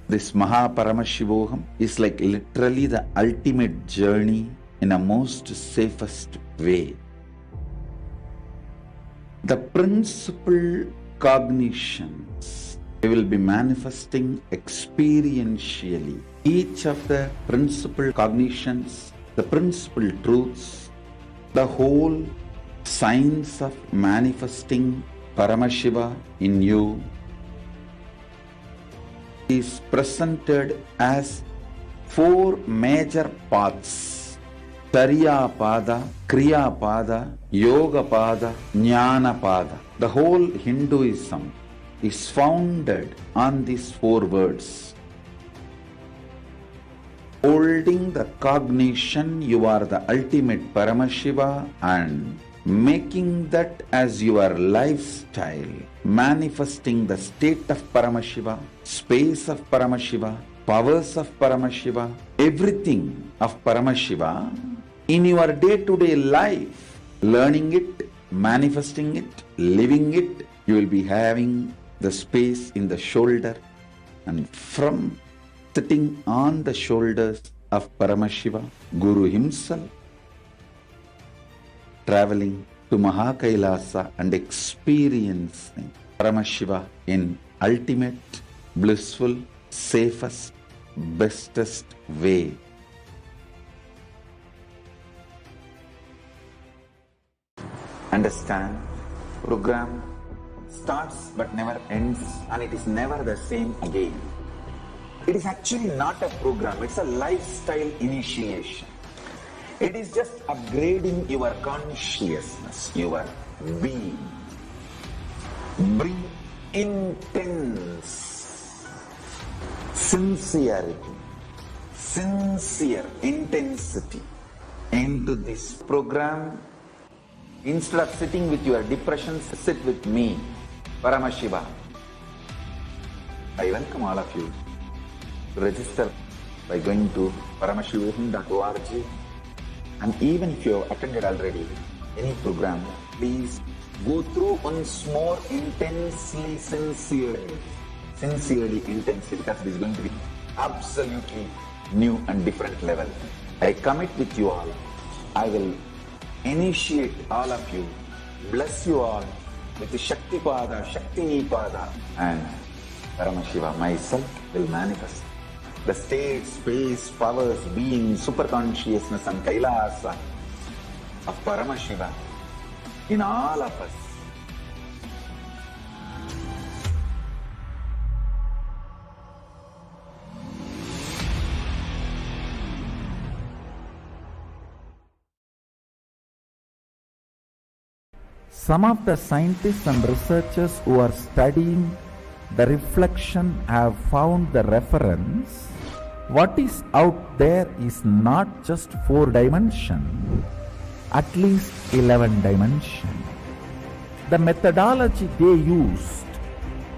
S2: This Mahaparamashivoham is like literally the ultimate journey in a most safest way. The principal cognitions we will be manifesting experientially. Each of the principal cognitions, the principal truths, the whole science of manifesting Paramashiva in you is presented as 4 major paths: Tariya Pada, Kriya Pada, Yoga Pada, Jnana Pada. The whole Hinduism is founded on these 4 words. Holding the cognition you are the ultimate Paramashiva and making that as your lifestyle, manifesting the state of Paramashiva, space of Paramashiva, powers of Paramashiva, everything of Paramashiva in your day-to-day life, learning it, manifesting it, living it. You will be having the space in the shoulder, and from sitting on the shoulders of Paramashiva, Guru himself, traveling to Mahakailasa and experiencing Paramashiva in ultimate, blissful, safest, bestest way. Understand, program starts but never ends, and it is never the same again. It is actually not a program, it's a lifestyle initiation. It is just upgrading your consciousness, your being. Bring intense sincerity, sincere intensity into this program. Instead of sitting with your depressions, sit with me, Paramashiva. I welcome all of you to register by going to paramashivoham.org. And even if you have attended already any program, please go through once more intensely, sincerely, because it is going to be absolutely new and different level. I commit with you all. I will initiate all of you, bless you all with the Shakti Pada, Shakti Nipada, and Paramashiva myself will manifest the state, space, powers, being, superconsciousness and Kailasa of Paramashiva in all of us.
S1: Some of the scientists and researchers who are studying the reflection have found the reference. What is out there is not just 4 dimension, at least 11 dimension. The methodology they used,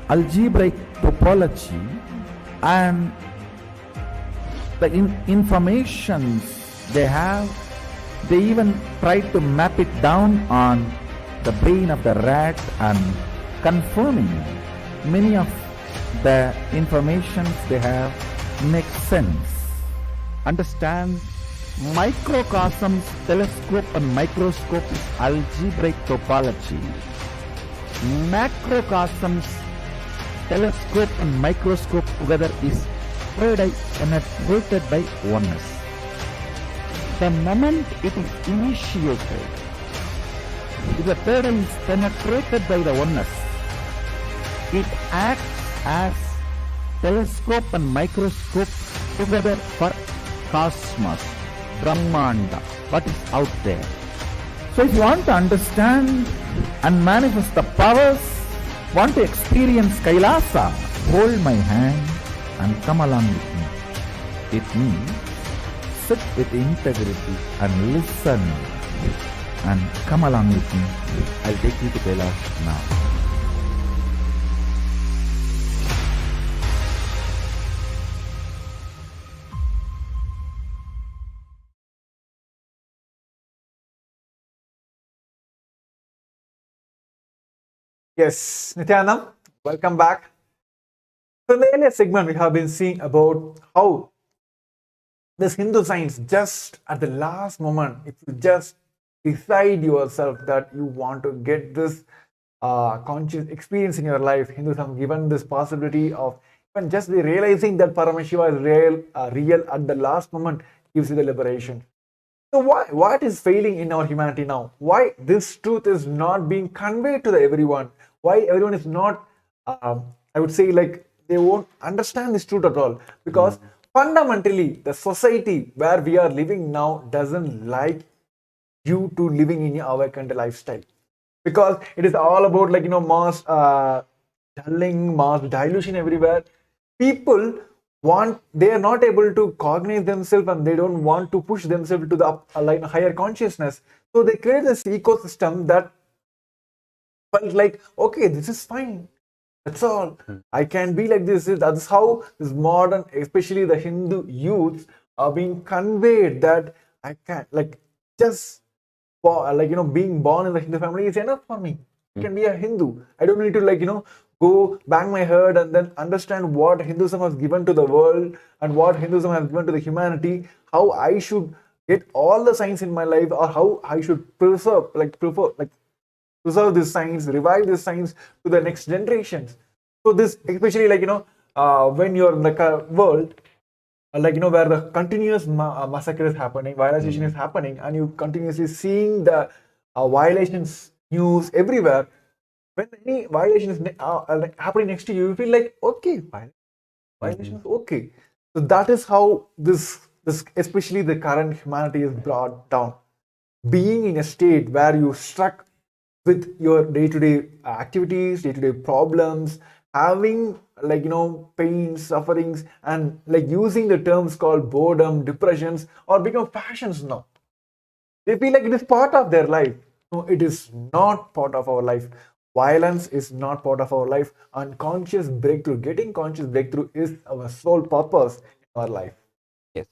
S1: algebraic topology, and the informations they have, they even tried to map it down on the brain of the rat and confirming many of the informations they have makes sense. Understand, microcosms, telescope and microscope is algebraic topology. Macrocosms, telescope and microscope together is penetrated by oneness. The moment it is initiated, if the pattern is penetrated by the oneness, it acts as telescope and microscope together for cosmos, Brahmanda, what is out there. So if you want to understand and manifest the powers, want to experience Kailasa, hold my hand and come along with me. It means sit with integrity and listen. And come along with me. I'll take you to Kailash now.
S3: Yes, Nithyanam, welcome back. So in the earlier segment, we have been seeing about how this Hindu science, just at the last moment, if you just decide yourself that you want to get this conscious experience in your life, Hindus have given this possibility of even just realizing that Paramashiva is real at the last moment gives you the liberation. So what is failing in our humanity now? Why this truth is not being conveyed to everyone? Why everyone is not, I would say, like they won't understand this truth at all? Because fundamentally, the society where we are living now doesn't like you to living in your awakened lifestyle, because it is all about like mass dulling, mass dilution everywhere. People they are not able to cognize themselves and they don't want to push themselves to the like higher consciousness. So they create this ecosystem that felt like, okay, this is fine. That's all. I can be like this. That's how this modern, especially the Hindu youths, are being conveyed that I can like just being born in the Hindu family is enough for me. I can be a Hindu. I don't need to go bang my head and then understand what Hinduism has given to the world and what Hinduism has given to the humanity, how I should get all the science in my life, or how I should preserve this science, revive this science to the next generations. So this, especially when you're in the world, where the continuous massacre is happening, violation is happening, and you continuously seeing the violations news everywhere. When any violation is happening next to you, you feel like, okay, violation is okay. So that is how this especially the current humanity is brought down. Being in a state where you struck with your day-to-day activities, day-to-day problems, having pain, sufferings, and using the terms called boredom, depressions, or become fashions now. They feel like it is part of their life. No, it is not part of our life. Violence is not part of our life. Unconscious breakthrough, getting conscious breakthrough is our sole purpose in our life.
S4: Yes.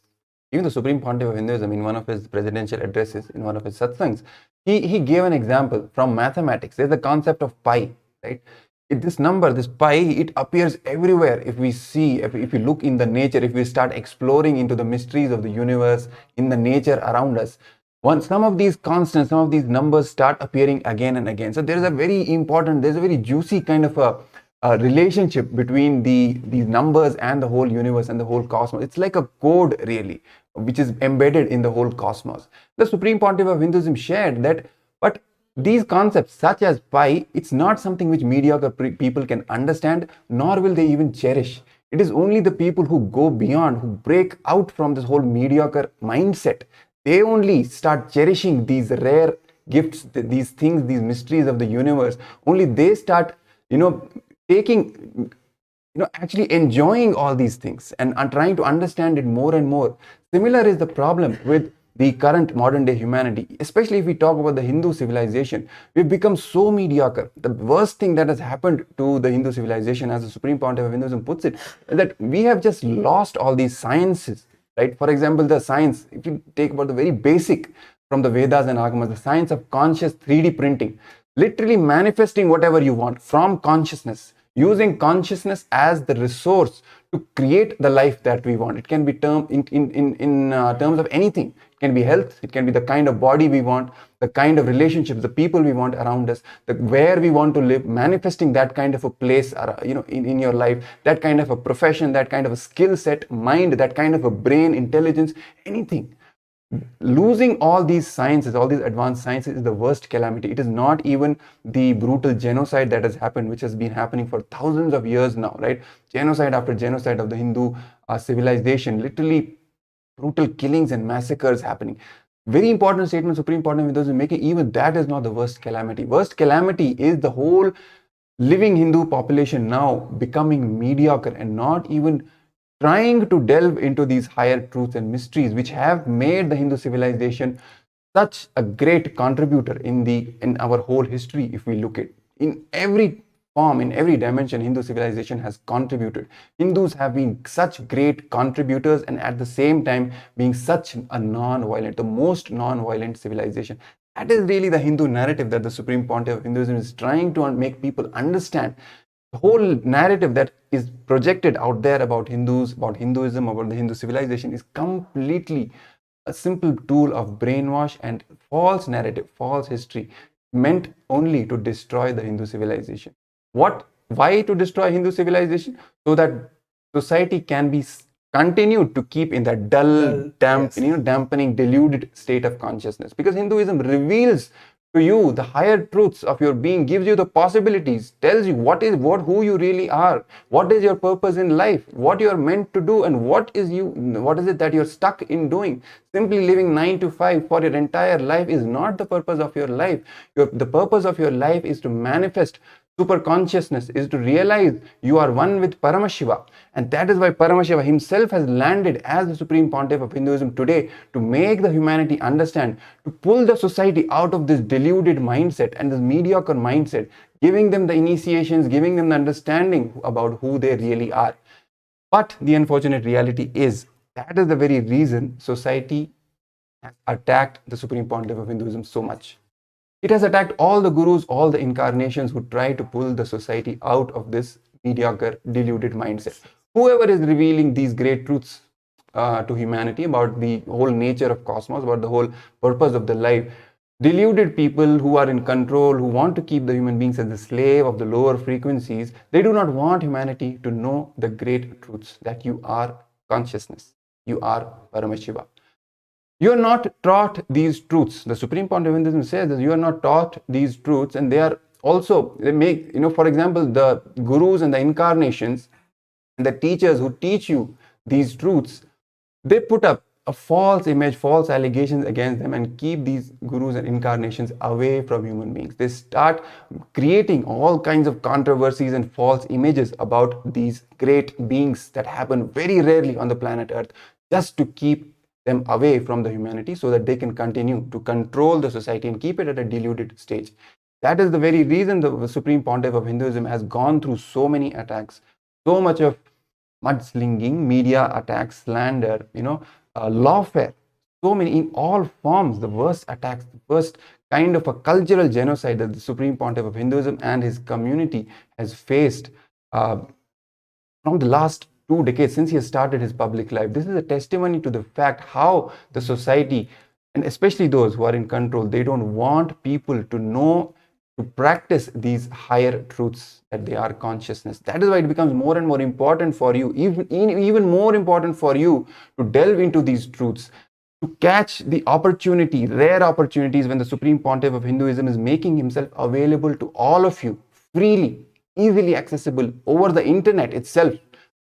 S4: Even the Supreme Pontiff of Hinduism, in one of his presidential addresses, in one of his satsangs, he gave an example from mathematics. There's the concept of pi, right? This number, this pi, it appears everywhere. If we see, if we look in the nature, if we start exploring into the mysteries of the universe, in the nature around us, Once some of these constants, some of these numbers start appearing again and again. So there's a very juicy kind of a relationship between these numbers and the whole universe and the whole cosmos. It's like a code really, which is embedded in the whole cosmos. The Supreme Pontiff of Hinduism shared that, but these concepts such as pi, it's not something which mediocre people can understand, nor will they even cherish. It is only the people who go beyond, who break out from this whole mediocre mindset, they only start cherishing these rare gifts, these things, these mysteries of the universe. Only they start, taking, actually enjoying all these things and trying to understand it more and more. Similar is the problem with the current modern day humanity, especially if we talk about the Hindu civilization. We've become so mediocre. The worst thing that has happened to the Hindu civilization, as the Supreme Pontiff of Hinduism puts it, is that we have just lost all these sciences, right? For example, the science, if you take about the very basic from the Vedas and Agamas, the science of conscious 3D printing, literally manifesting whatever you want from consciousness, using consciousness as the resource to create the life that we want. It can be termed in terms of anything. It can be health, it can be the kind of body we want, the kind of relationships, the people we want around us, where we want to live, manifesting that kind of a place in your life, that kind of a profession, that kind of a skill set, mind, that kind of a brain, intelligence, anything. Losing all these sciences, all these advanced sciences, is the worst calamity. It is not even the brutal genocide that has happened, which has been happening for thousands of years now, right? Genocide after genocide of the Hindu civilization, literally brutal killings and massacres happening. Very important statement Supreme Pontiff of Hinduism making. Even that is not the worst calamity. Worst calamity is the whole living Hindu population now becoming mediocre and not even trying to delve into these higher truths and mysteries which have made the Hindu civilization such a great contributor in our whole history. If we look at in every form, in every dimension, Hindu civilization has contributed. Hindus have been such great contributors, and at the same time being such a non-violent, the most non-violent civilization. That is really the Hindu narrative that the Supreme Pontiff of Hinduism is trying to make people understand. The whole narrative that is projected out there about Hindus, about Hinduism, about the Hindu civilization is completely a simple tool of brainwash and false narrative, false history, meant only to destroy the Hindu civilization. Why to destroy Hindu civilization? So that society can be continued to keep in that dull, dampening, deluded state of consciousness. Because Hinduism reveals to you the higher truths of your being, gives you the possibilities, tells you who you really are, what is your purpose in life, what you are meant to do, and what is it that you're stuck in doing. Simply living 9 to 5 for your entire life is not the purpose of your life. The purpose of your life is to manifest super consciousness, is to realize you are one with Paramashiva. And that is why Paramashiva himself has landed as the Supreme Pontiff of Hinduism today, to make the humanity understand, to pull the society out of this deluded mindset and this mediocre mindset, giving them the initiations, giving them the understanding about who they really are. But the unfortunate reality is that is the very reason society has attacked the Supreme Pontiff of Hinduism so much. It has attacked all the gurus, all the incarnations who try to pull the society out of this mediocre, deluded mindset. Whoever is revealing these great truths to humanity about the whole nature of cosmos, about the whole purpose of the life, deluded people who are in control, who want to keep the human beings as the slave of the lower frequencies, they do not want humanity to know the great truths, that you are consciousness, you are Paramashiva. You are not taught these truths. The Supreme Pontiff of Hinduism says that you are not taught these truths, and they make, for example, the gurus and the incarnations and the teachers who teach you these truths, they put up a false image, false allegations against them, and keep these gurus and incarnations away from human beings. They start creating all kinds of controversies and false images about these great beings that happen very rarely on the planet Earth, just to keep them away from the humanity, so that they can continue to control the society and keep it at a deluded stage. That is the very reason the Supreme Pontiff of Hinduism has gone through so many attacks, so much of mudslinging, media attacks, slander, lawfare, so many in all forms, the worst attacks, the worst kind of a cultural genocide that the Supreme Pontiff of Hinduism and his community has faced from the last 2 decades since he has started his public life. This is a testimony to the fact how the society And especially those who are in control, they don't want people to know, to practice these higher truths, that they are consciousness. That is why it becomes more and more important for you, even more important for you to delve into these truths, to catch the opportunity, rare opportunities, when the Supreme Pontiff of Hinduism is making himself available to all of you freely, easily accessible over the internet itself,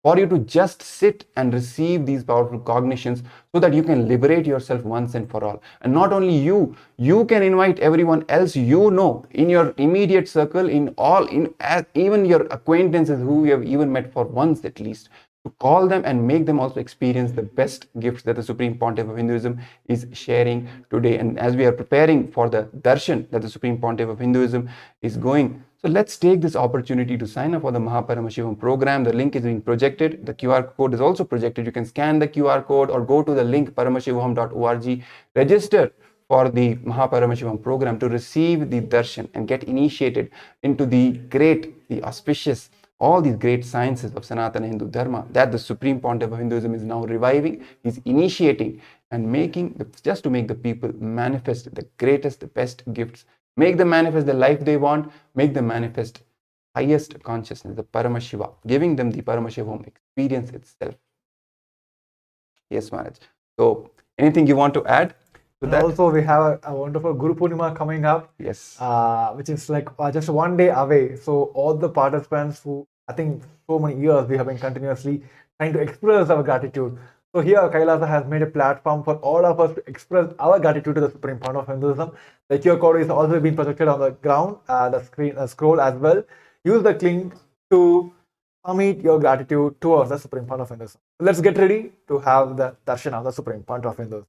S4: for you to just sit and receive these powerful cognitions, so that you can liberate yourself once and for all. And not only you, you can invite everyone else you know in your immediate circle, even your acquaintances who you have even met for once at least, to call them and make them also experience the best gifts that the Supreme Pontiff of Hinduism is sharing today. And as we are preparing for the darshan that the Supreme Pontiff of Hinduism is going, so let's take this opportunity to sign up for the Mahaparamashivam program. The link is being projected. The QR code is also projected. You can scan the QR code or go to the link paramashivam.org, register for the Mahaparamashivam program to receive the darshan and get initiated into the great, the auspicious, all these great sciences of Sanatana Hindu Dharma that the Supreme Pontiff of Hinduism is now reviving, is initiating, and just to make the people manifest the greatest, the best gifts, make them manifest the life they want, make them manifest highest consciousness, the Paramashiva, giving them the Paramashivam experience itself. Yes, Maharaj. So, anything you want to add to that?
S3: Also, we have a wonderful Guru Purnima coming up.
S4: Yes.
S3: Which is like just one day away. So all the participants who, I think so many years we have been continuously trying to express our gratitude. So here Kailasa has made a platform for all of us to express our gratitude to the Supreme Pontiff of Hinduism. The QR code is also being projected on the ground, the screen, scroll as well. Use the link to submit your gratitude towards the Supreme Pontiff of Hinduism. Let's get ready to have the darshan of the Supreme Pontiff of Hinduism.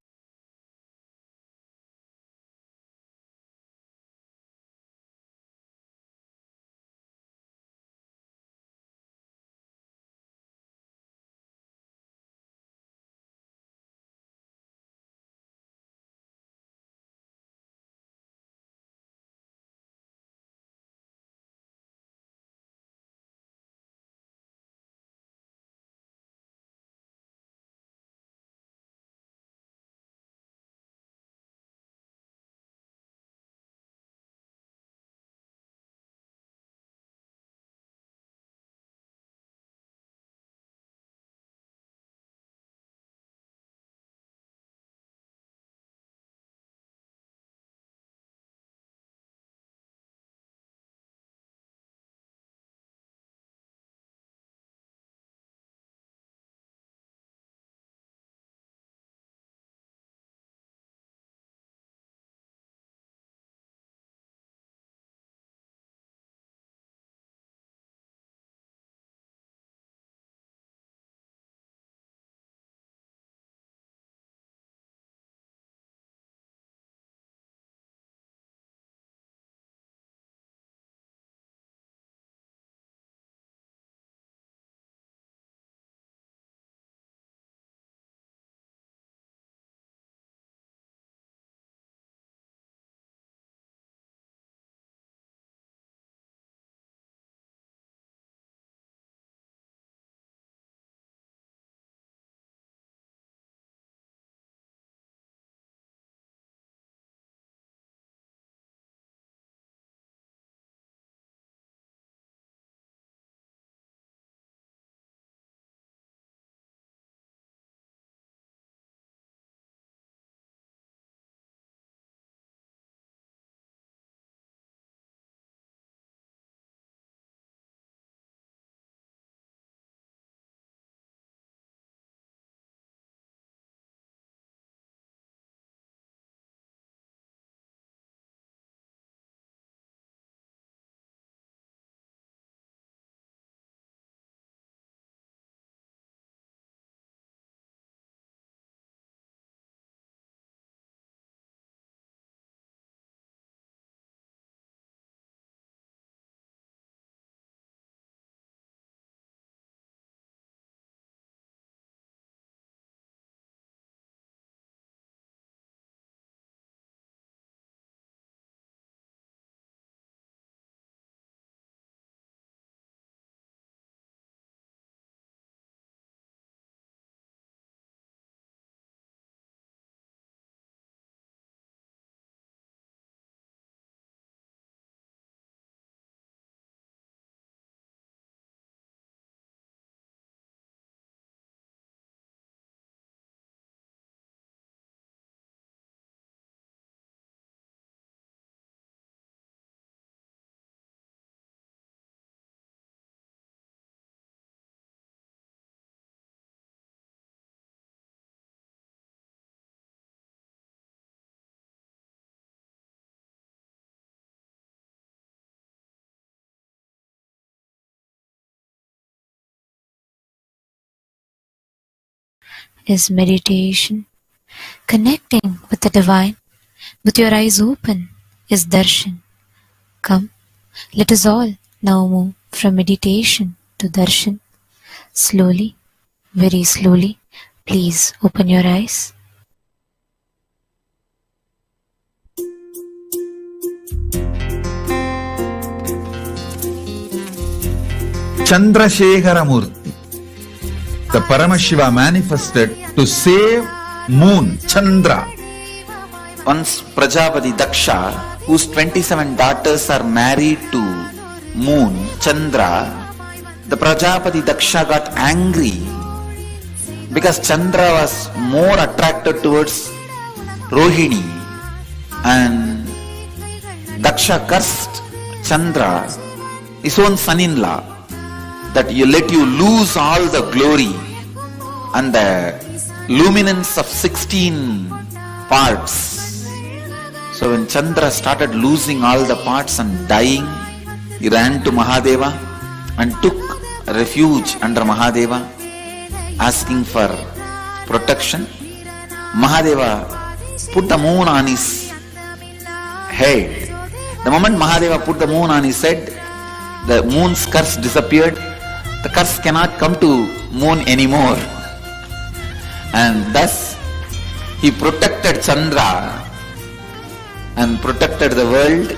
S5: is meditation. Connecting with the divine with your eyes open is darshan. Come, let us all now move from meditation to darshan. Slowly, very slowly, please open your eyes.
S1: Chandrashekara Murti, the Paramashiva manifested to save moon, Chandra.
S2: Once Prajapati Daksha, whose 27 daughters are married to moon, Chandra, the Prajapati Daksha got angry because Chandra was more attracted towards Rohini, and Daksha cursed Chandra, his own son-in-law, that you let you lose all the glory and the luminance of 16 parts. So when Chandra started losing all the parts and dying, he ran to Mahadeva and took refuge under Mahadeva, asking for protection. Mahadeva put the moon on his head. The moment Mahadeva put the moon on his head, the moon's curse disappeared. The curse cannot come to moon anymore. And thus he protected Chandra and protected the world.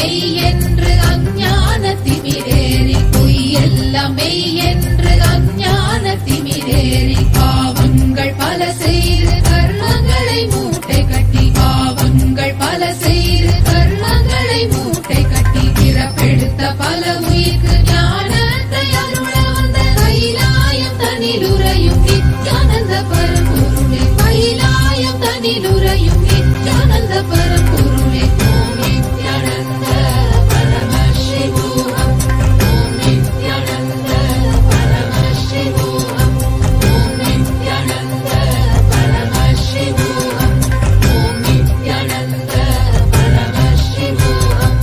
S6: மெய் என்று அஞ்ஞான திமிரேறி பொய்யெல்லாம் மெய் என்று அஞ்ஞான திமிரேறி பாவங்கள் பல செய்து கர்மங்களை மூட்டை கட்டி பாவங்கள் பல செய்து கர்மங்களை மூட்டை கட்டி பிறப்பெடுத்த பல உயிர்க்கு ஞானத்தை அருள வந்த கைலாயம் தனிலுறையும் நித்யானந்த பரம்பொருளே கைலாயம் தனிலுறையும் நித்யானந்த பரம்பொருளே ஓம் நித்யானந்த பரமசிவோகம் ஓம் நித்யானந்த பரமசிவோகம் ஓம் நித்யானந்த பரமசிவோகம் ஓம் நித்யானந்த பரமசிவோகம்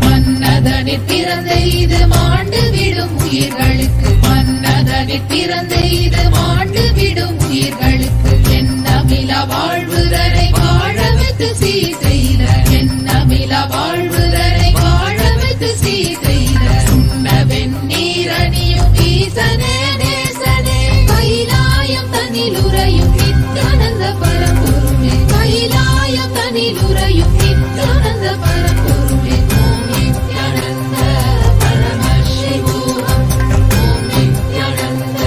S6: மன்னதனில் பிறந்த இது மாண்டு விடும் உயிர்களுக்கு மன்னதனில் பிறந்த இது மாண்டு விடும் உயிர்களுக்கு எண்ணமிலா வாழ்வுதனை வாழவைத்து சீர் செய்த எண்ணமிலா வாழ்வுதனை வாழவைத்து சீர் செய்த சுண்ண வெந்நீரணியும் ஈசனே நேசனே கைலாயம் தனிலுறையும் நித்யானந்த பரம்பொருளே கைலாயம் தனிலுறையும் நித்யானந்த பரம்பொருளே ஓம் நித்யானந்த பரமசிவோகம் ஓம் நித்யானந்த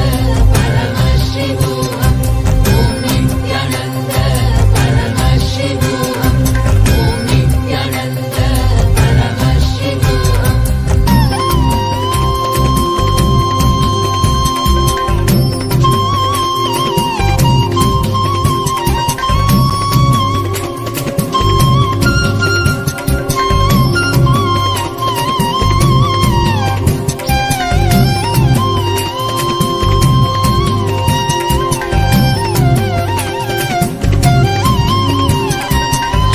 S6: பரமசிவோகம் ஓம் நித்யானந்த பரமசிவோகம் ஓம் நித்யானந்த பரமசிவோகம்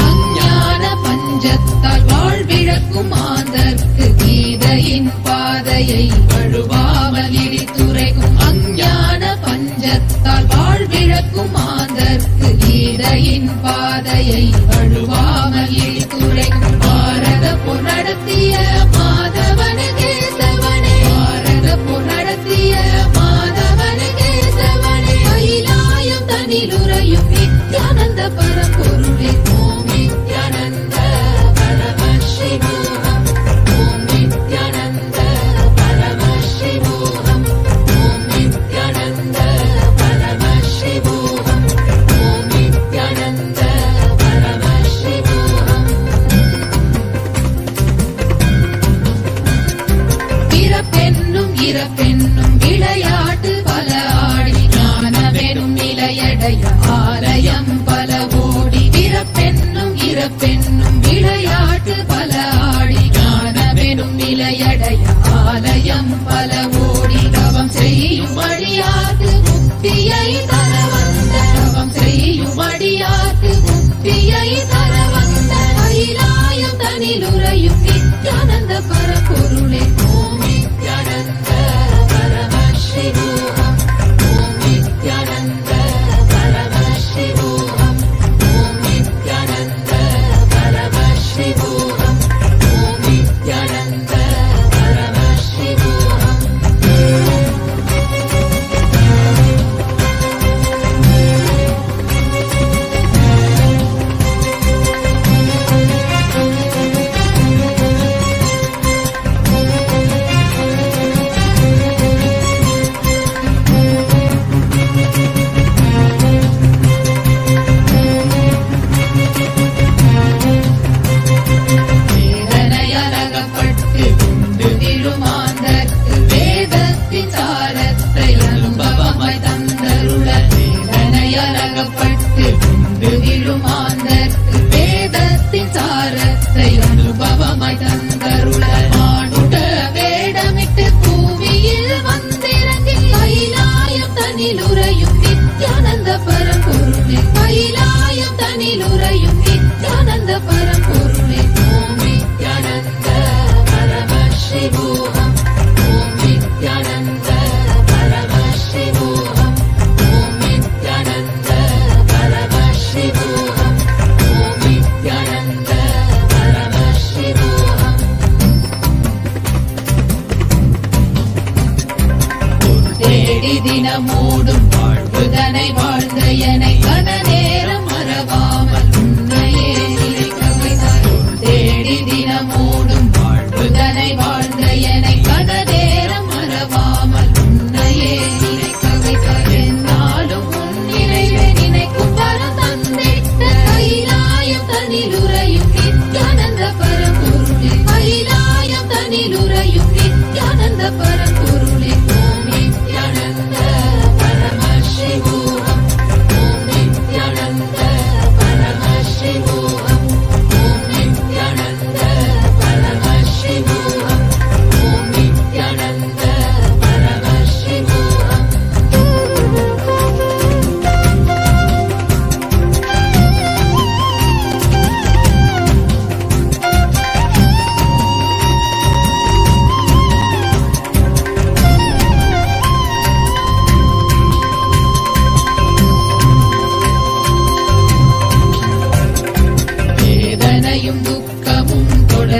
S6: அஞ்ஞான பஞ்சத்தால் வாழ்விழக்கும் மாந்தர்க்கு கீதையின் பாதையை வழுவாமல் இடித்துரைக்கும் அஞ்ஞான பஞ்சத்தால் வாழ்விழக்கும் மாந்தர்க்கு கீதையின் பாதையை வழுவாமல் இடித்துரைக்கும் பாரத போர் நடத்திய மாதவன கேசவனே பாரத போர் நடத்திய மாதவன கேசவனே கைலாயம் தனிலுறையும் நித்யானந்த பரம்பொருளே ஓம் நித்யானந்த பரமசிவோகம் ஓம் நித்யானந்த பரமசிவோகம் ஓம் நித்யானந்த பரமசிவோகம் ஓம் நித்யானந்த பரமசிவோகம் பிறப்பென்னும் இறப்பென்னும் விளையாட்டு பல ஆடி ஞானமெனும் நிலையடைய ஆலயம் பல ஓடி பிறப்பென்னும் இறப்பென்னும் விளையாட்டு பல ஆடி ஞானமெனும் நிலையடைய ஆலயம் பல ஓடி தவம் செய்யும் அடியார்க்கு முக்தியை தர வந்த தவம் செய்யும் அடியார்க்கு முக்தியை தர வந்த கைலாயம் தனிலுறையும் நித்யானந்த பரம்பொருளே ஓம் நித்யானந்த பரமசிவோகம் ஓம் நித்யானந்த பரமசிவோகம் ஓம் நித்யானந்த பரமசிவோகம் ஓம் நித்யானந்த பரமசிவோகம் வேதனையலகப்பட்டு குண்டு விழுமாந்தற்கு வேதத்தின் சாரத்தை அனுபவமாய் தந்தருள வேதனையலகப்பட்டு குண்டு விழுமாந்தற்கு வேதத்தின் சாரத்தை அனுபவமாய் தந்தருள மானுட வேடமிட்டு பூமியில் வந்திறங்கி கைலாயம் தனிலுறையும் நித்யானந்த பரம்பொருளே கைலாயம் தனிலுறையும் நித்யானந்த பரம்பொருளே ஓம் நித்யானந்த பரமசிவோகம் ஓம் நித்யானந்த பரமசிவோகம் ஓம் நித்யானந்த பரமசிவோகம் ஓம் நித்யானந்த பரமசிவோகம் தேடி தினமோடும் வாழ்வுதனை வாழ்ந்த எனை கன நேரம் மறவாமல்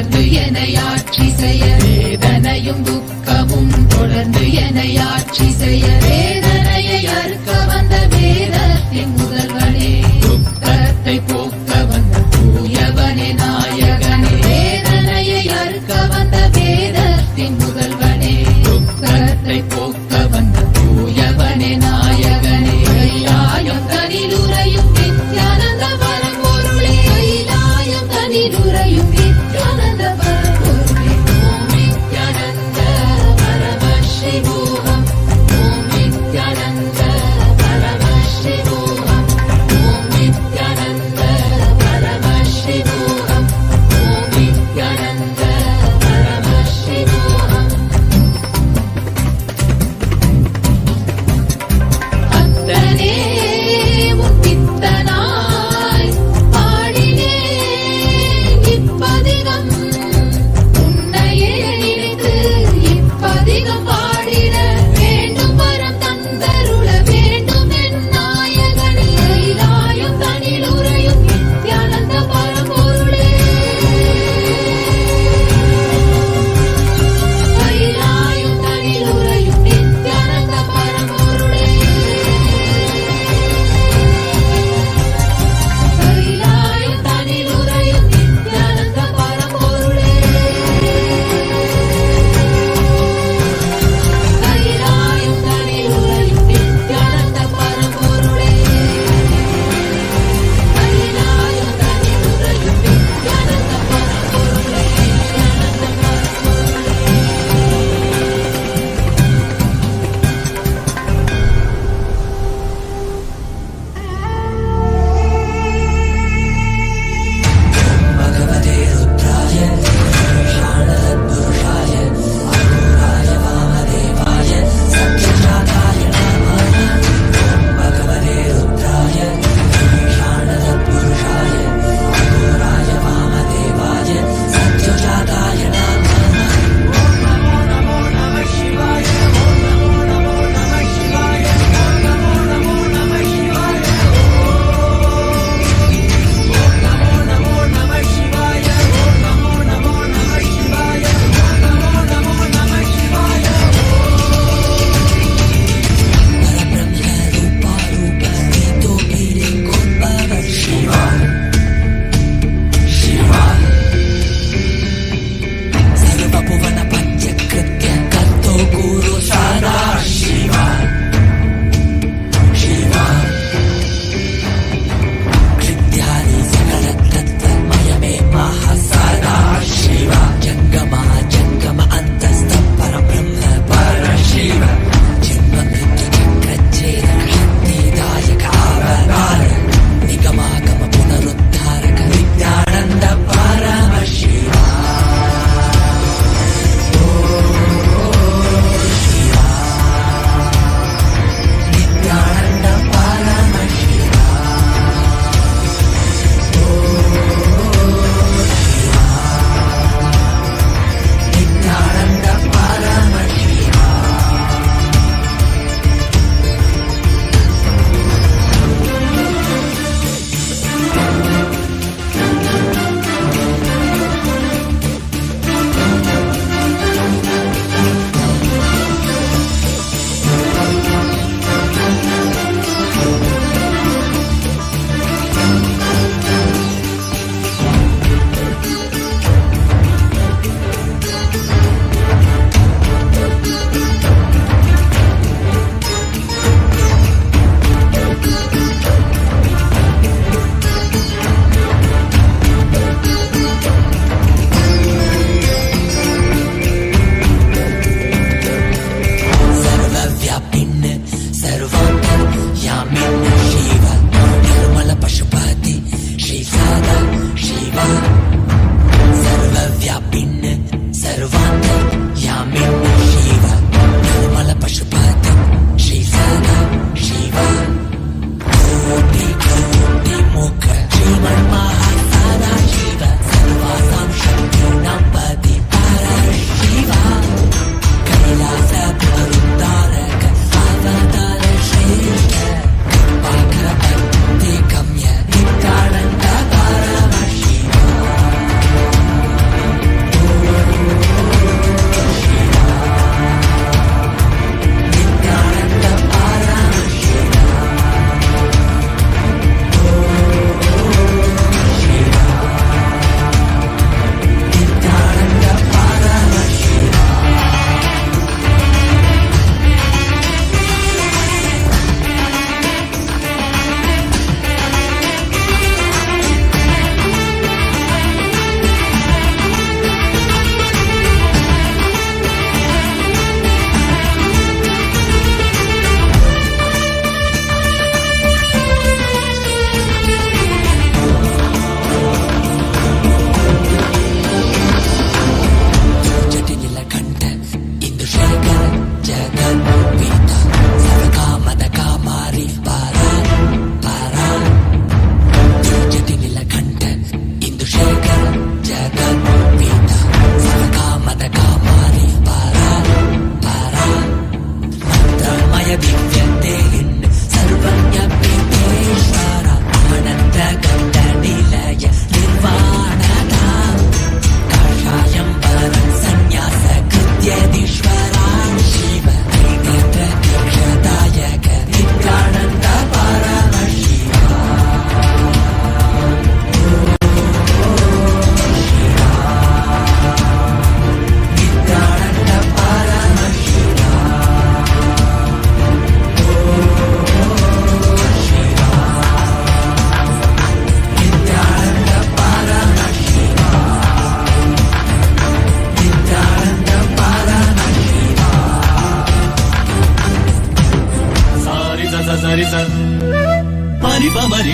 S6: தொடர்ந்து என்னை ஆட்சி செய்ய வேதனையும் துக்கமும் தொடர்ந்து என்னை ஆட்சி செய்ய வேதனையை அறுக்க வந்த வேதத்தின் முதல்வனே துக்கத்தை போக்க வந்த தூயவனே நாயகனே வேதனையை அறுக்க வந்த வேதத்தின் முதல்வனே துக்கத்தை போக்க வந்த தூயவனே நாயகனே கைலாயம் தனிலுரையும் நித்யானந்த பரம்பொருளே கைலாயம் தனிலுரையும் நித்யானந்த பரம்பொருளே ஓம் நித்யானந்த பரமசிவோகம் ஓம் Nityananda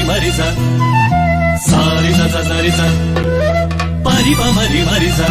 S7: mariza sariza zazariza paripa mari mariza.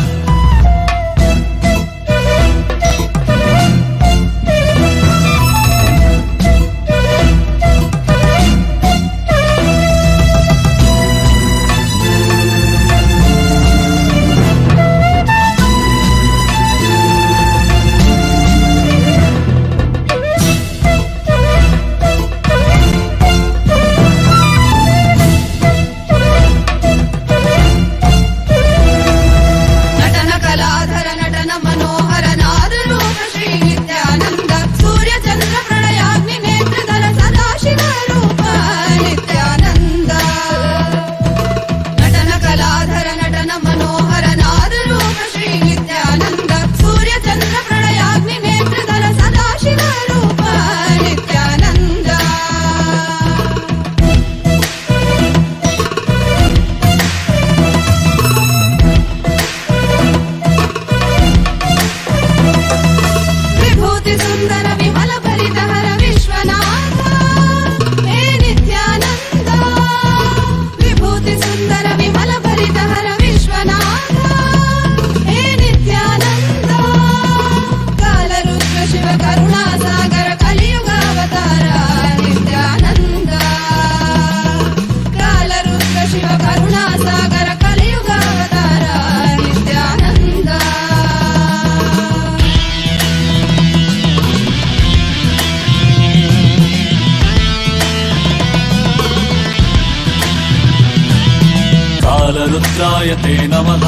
S7: कालरुद्राय ते नमः,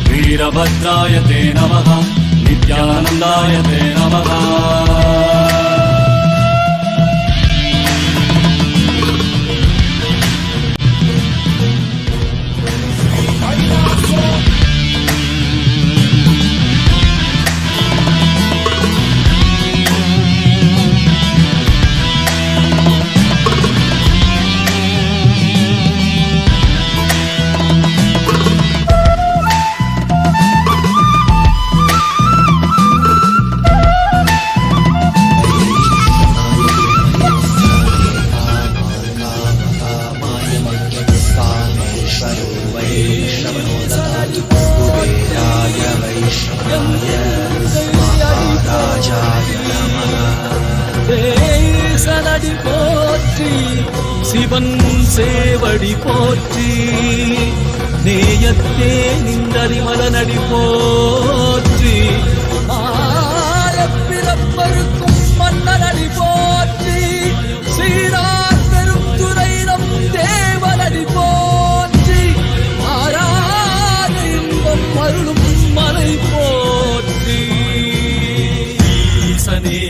S7: वीरभद्राय ते नमः, नित्यानन्दाय ते नमः। சிவன் சேவடி போற்றி, நேயத்தே நின்றறிமலனடி போற்றி, ஆரப்பிறப்பருக்கும் மன்னனடி போற்றி, சீரார் பெருந்துரை நம் தேவனடி போற்றி, ஆராத இன்பம் அருளும் மலை போற்றி. ஈசனே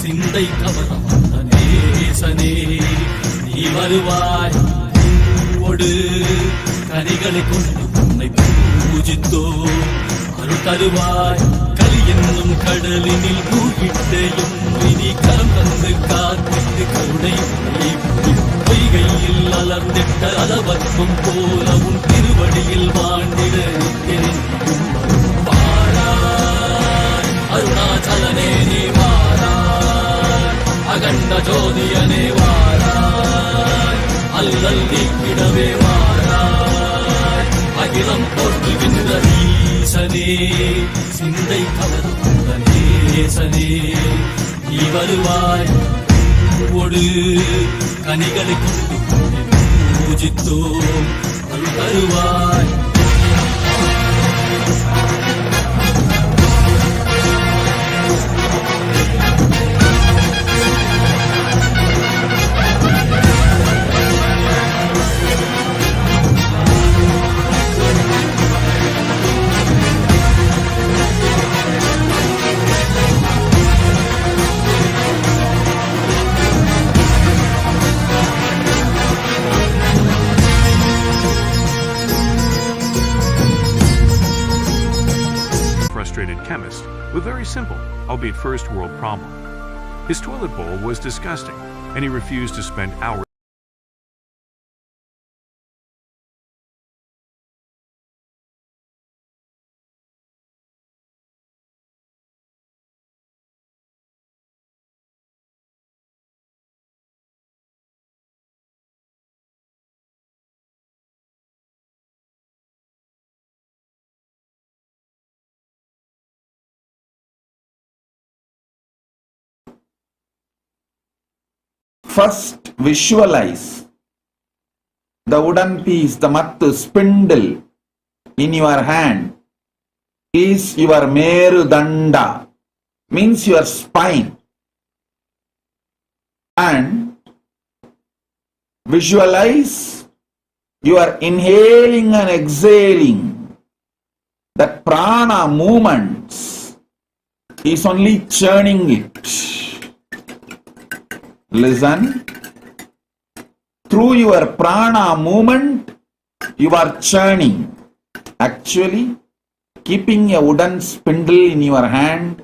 S7: சிந்தை கவனம் நேசனே நீ வருவாய், பூவோடு கனிகளை கொண்டு உன்னை பூஜித்தோ அருள் தருவாய். கலி என்னும் கடலினில் மூழ்கிட்டேயும் இனி கரம் தந்து காத்திட்டு கருணை பொய்கையில் அலர்ந்திட்ட அளவற்கும் போல உன் திருவடியில் வாழ்ந்திட வாராய் அருணாச்சலனே நீ வாராய், அகண்ட ஜோதியனே வாராய், அல்லல் நீக்கிடவே வாராய், அகிலம் போற்றுகின்ற ஈசனே சிந்தை கவர்ந்த நேசனே நீ வருவாய், பூவோடு கனிகளை கொண்டு பூஜித்தோம் அருள் தருவாய்.
S8: Chemist with very simple, albeit first world problem. His toilet bowl was disgusting, and he refused to spend hours
S1: First, visualize the wooden piece, the mattu, spindle in your hand is your Merudanda, means your spine. And visualize you are inhaling and exhaling. That prana movements is only churning it. Listen. Through your prana movement, you are churning. Actually, keeping a wooden spindle in your hand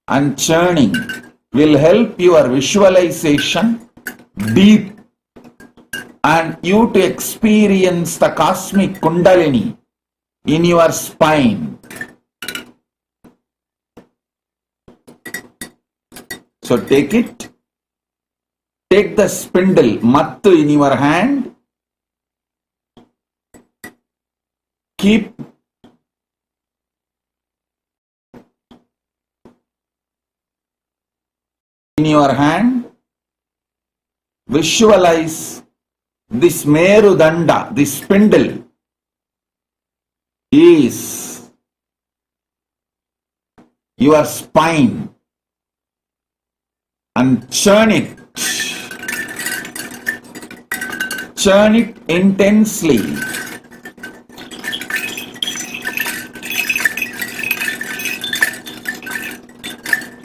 S1: and churning will help your visualization deep and you to experience the cosmic kundalini in your spine. So take it. Take the spindle, mattu, in your hand. Keep in your hand. Visualize this Merudanda, this spindle is your spine, and churn it. Churn it intensely.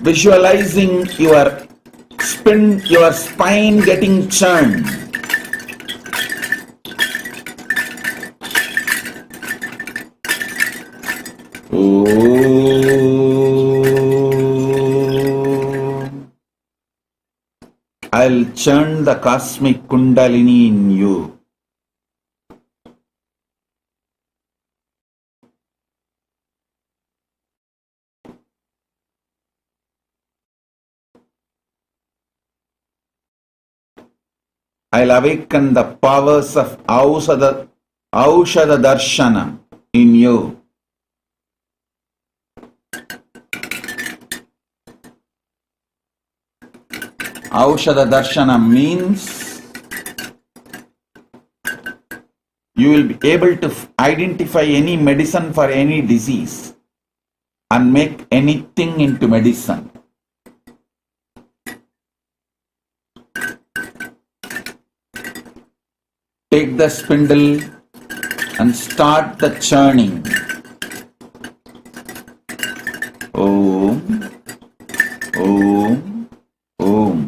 S1: Visualizing your spine getting churned. I'll churn the cosmic kundalini in you. I'll awaken the powers of Aushadha Darshana in you. Aushadha Darshana means you will be able to identify any medicine for any disease and make anything into medicine. Take the spindle and start the churning. Om, Om, Om.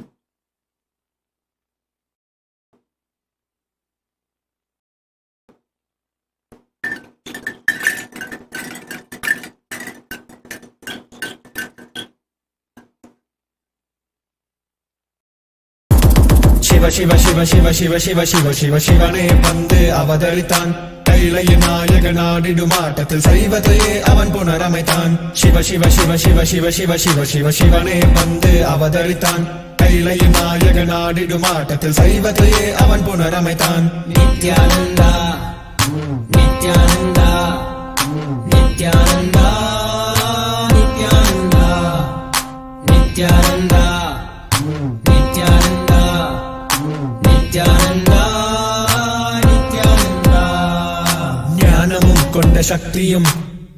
S9: Shiva Shiva Shiva Shiva Shiva Shiva Shiva ಶಿವನೇ ಬಂದು அவதரித்தான் கைலைய நாயக நாடிடும் ஆட்டத்தில் சைவத்தையே அவன் புனரமைத்தான் ಶಿವ ಶಿವ ಶಿವ ಶಿವ ಶಿವ ಶಿವ ಶಿವ ಶಿವ ಶಿವನೇ ಬಂದು அவதரித்தான் கைலைய நாயக நாடிடும் ஆட்டத்தில் சைவத்தையே அவன் புனரமைத்தான் நித்யானந்தா நித்யானந்தா நித்யானந்தா நித்யானந்தா நித்யானந்தா நித்யானந்தா நித்யானந்தா நித்யானந்தா ஞானமும் கொண்ட சக்தியும்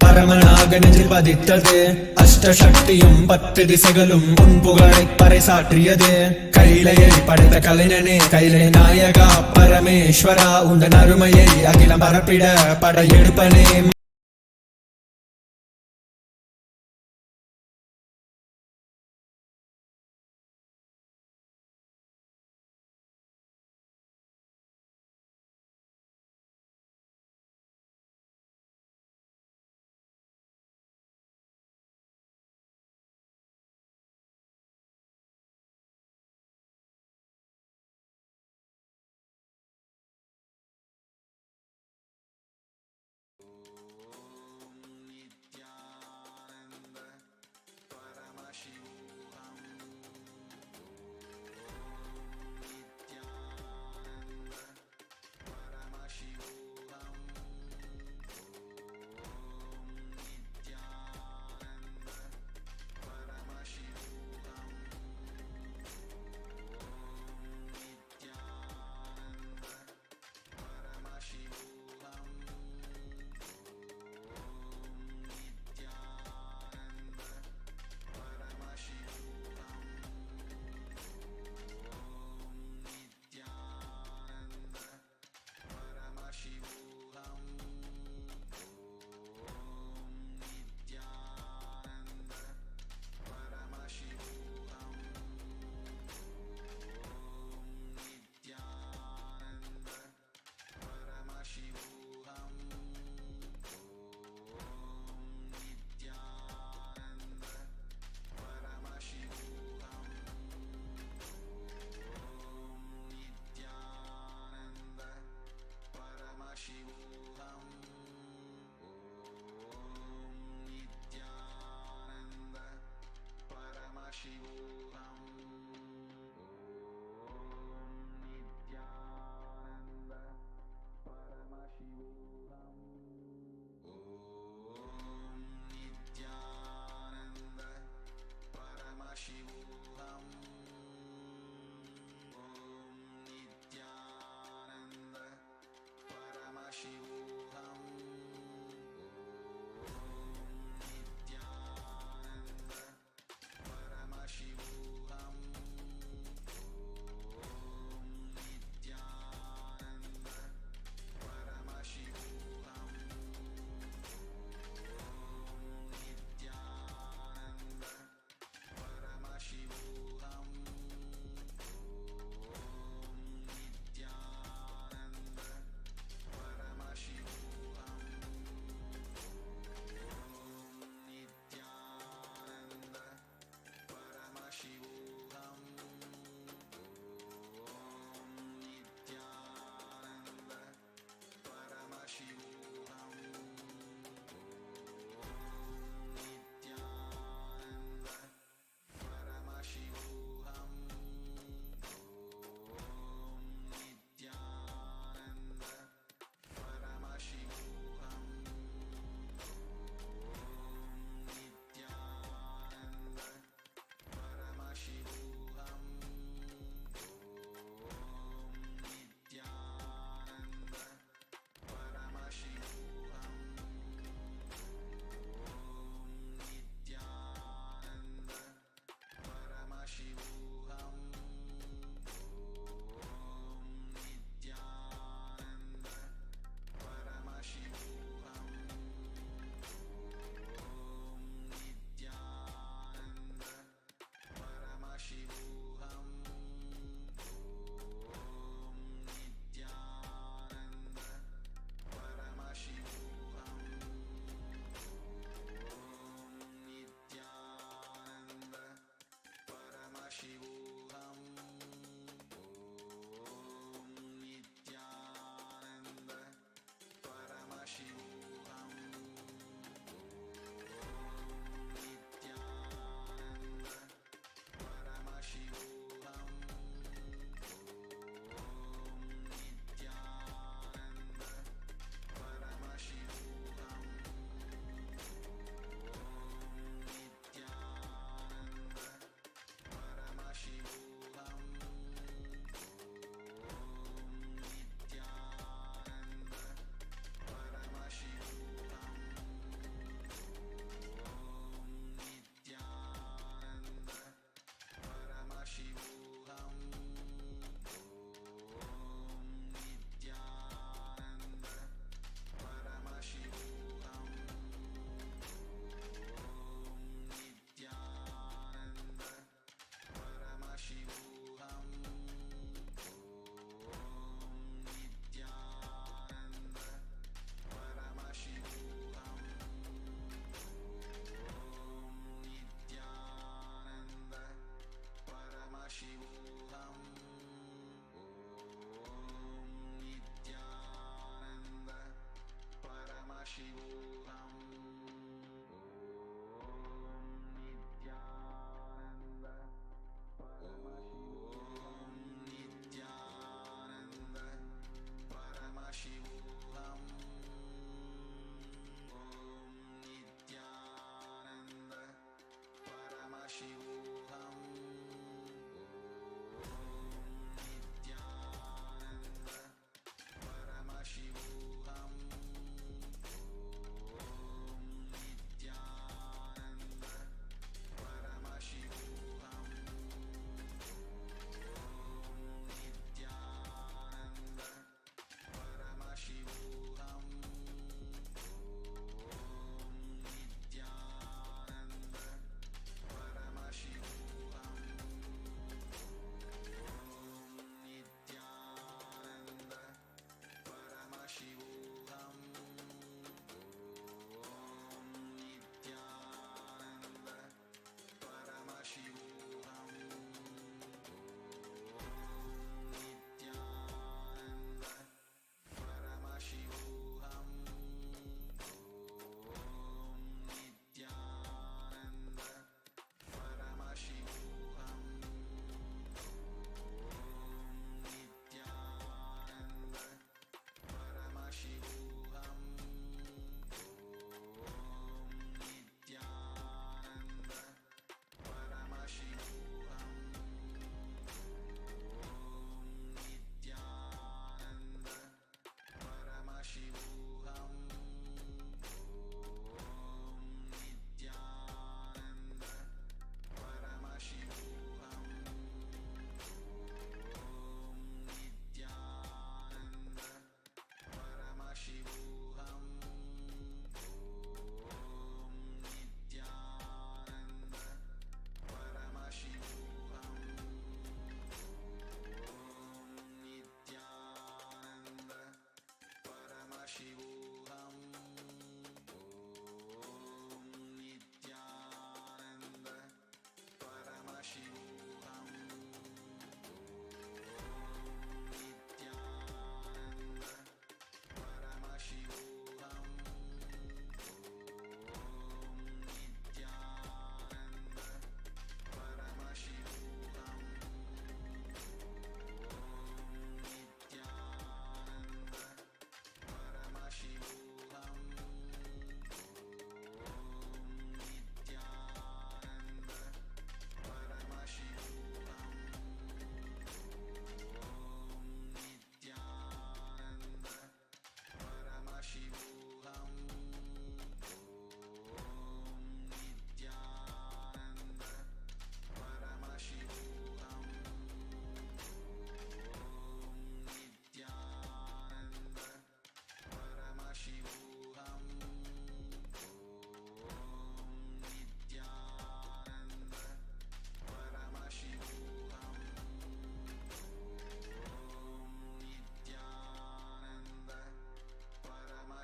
S9: பரமனாக நெஞ்சில் பதித்தது அஷ்டசக்தியும் 10 திசைகளும் உன் புகழை பறைசாற்றியது கைலையை படைத்த கலைஞனே கைலை நாயகா பரமேஸ்வரா உந்தன் அருமையை அகிலம் பரப்பிட படையெடுப்பனே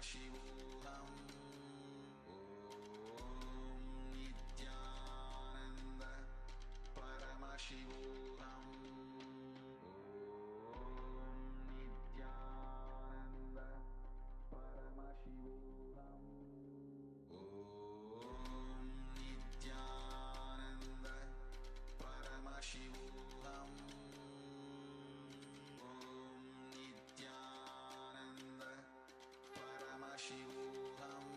S2: Paramashivam. Om Nithyananda Paramashivam. Om Nithyananda Paramashivam. Om Nithyananda Paramashivam. Om Nithyananda Paramashivam.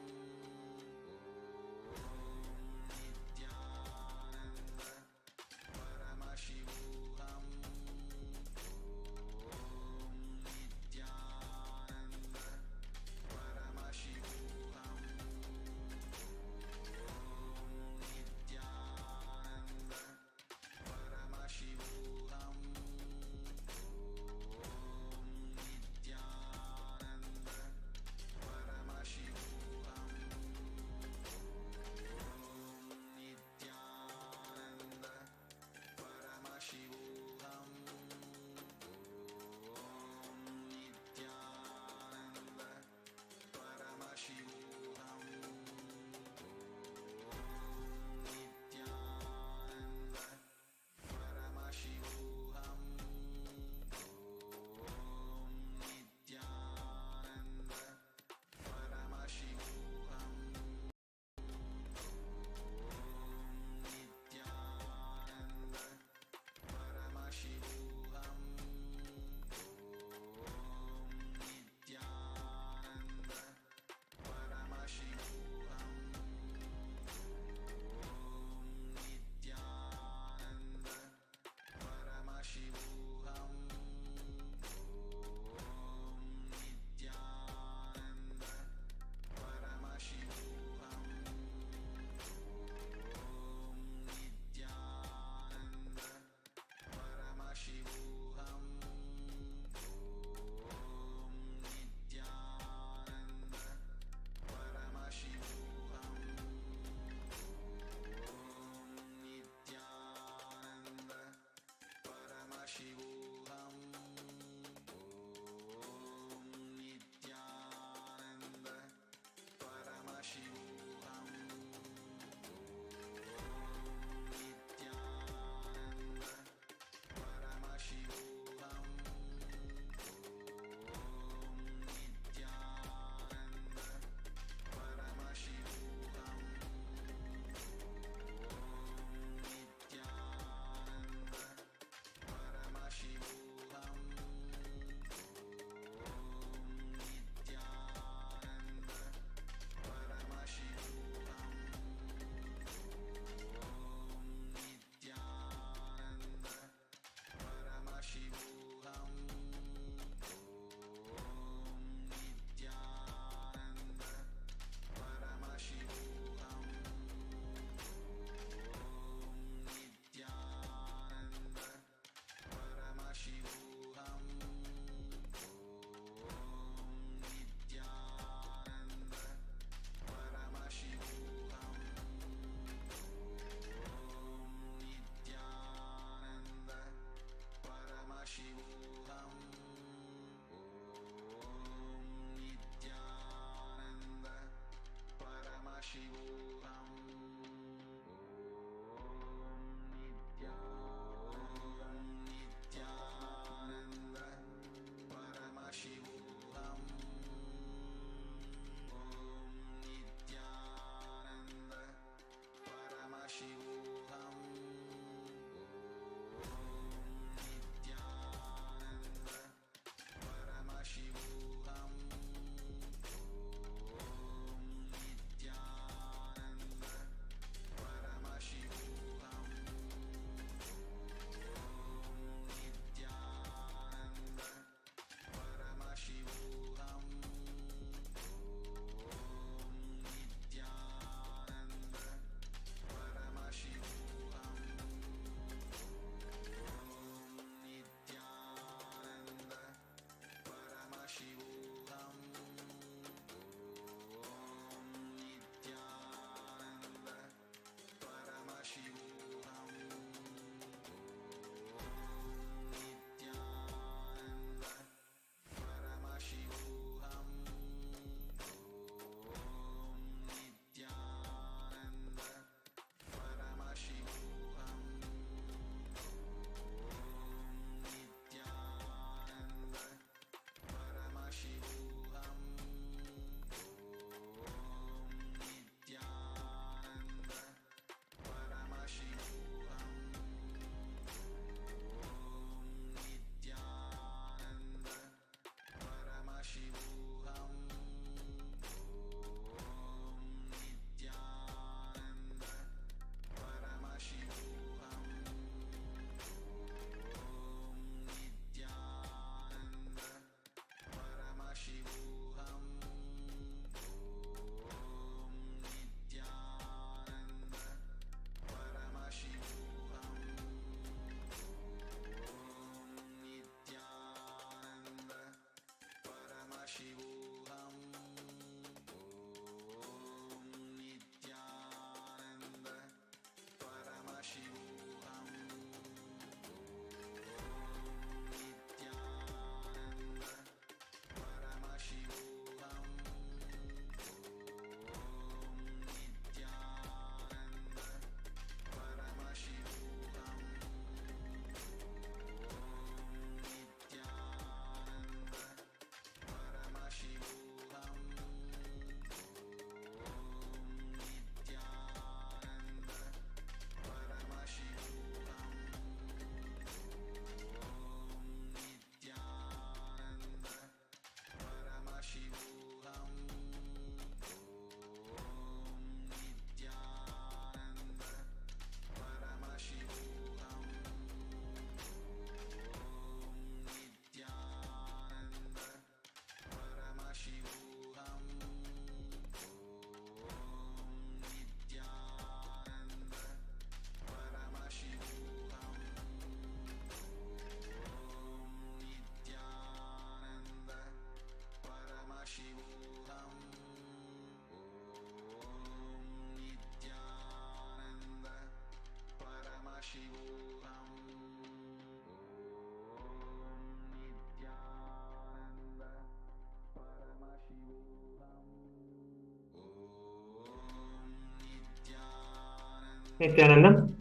S10: Nithyanandam,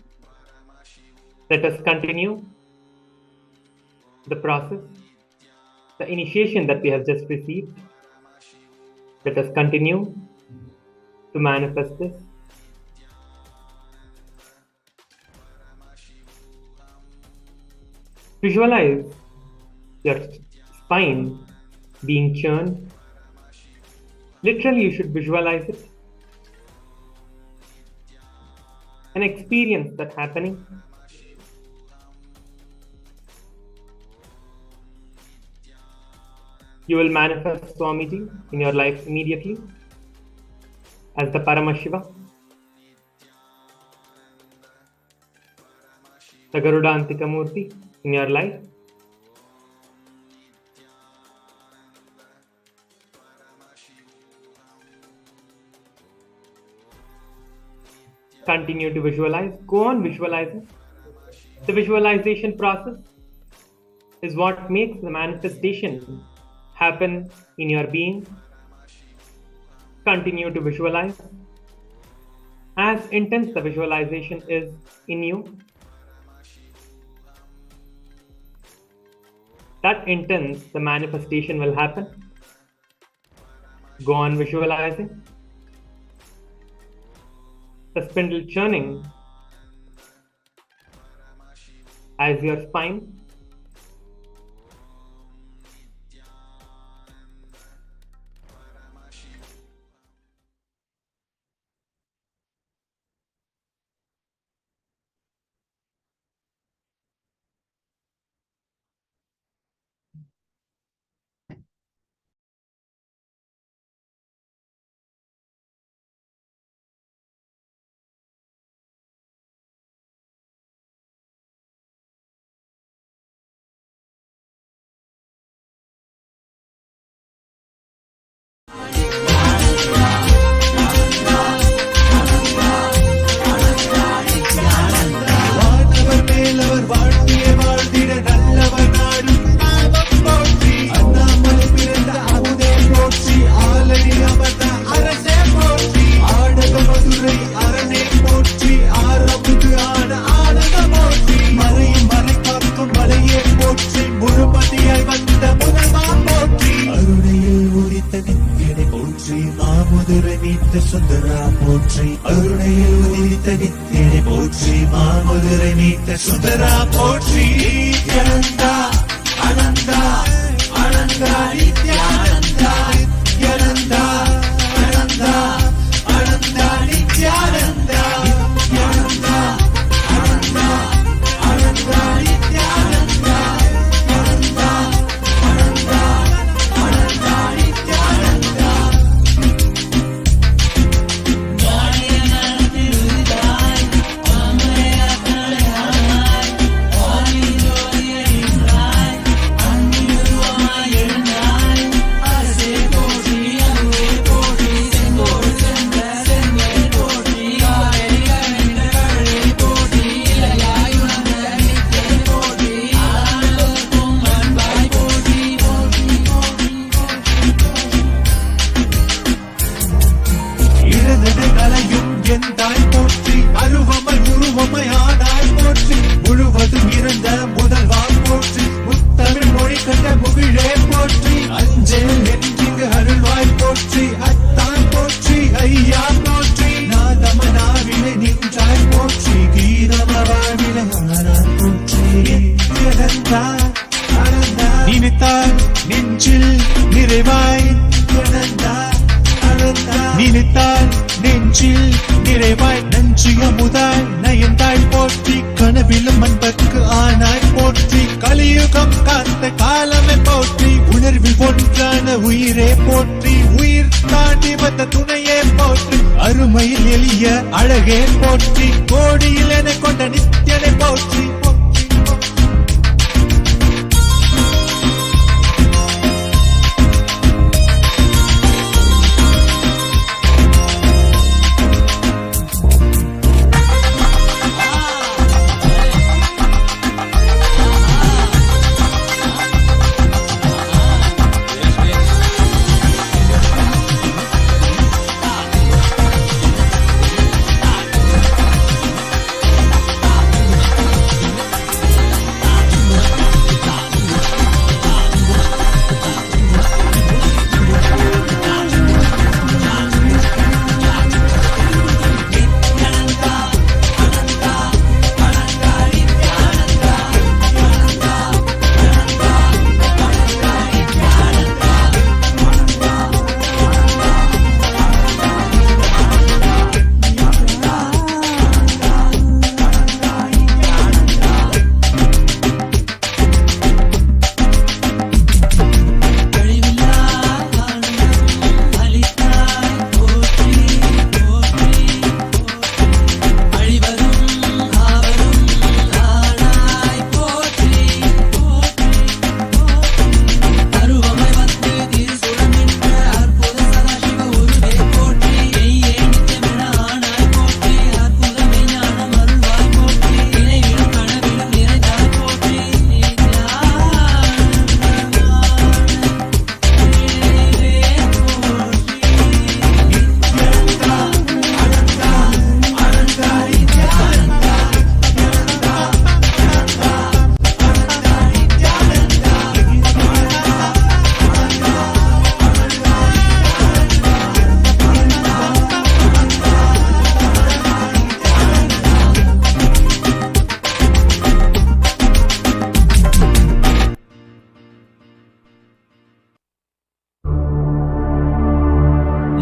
S10: let us continue the process, the initiation that we have just received. Let us continue to manifest this. Visualize your spine being churned. Literally, you should visualize it. And experience that happening. You will manifest Swamiji in your life immediately as the Paramashiva, the Garudantika Murti in your life. Continue to visualize. Go on visualizing. The visualization process is what makes the manifestation happen in your being. Continue to visualize. As intense the visualization is in you, that intense the manifestation will happen. Go on visualizing. The spindle churning as your spine.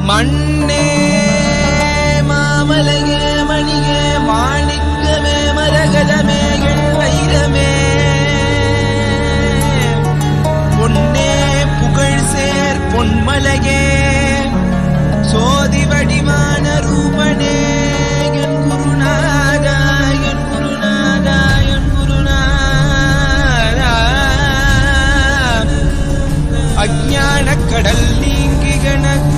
S11: மண்ணே மாமலையே மணியே மாணிக்கமே மரகதமே வைரமே பொன்னே புகழ் சேர் பொன்மலையே சோதி வடிவான ரூபனே என் குருநாதா என் குருநாதா என் குருநாதா அஞ்ஞான கடல் நீங்கி கணக்கு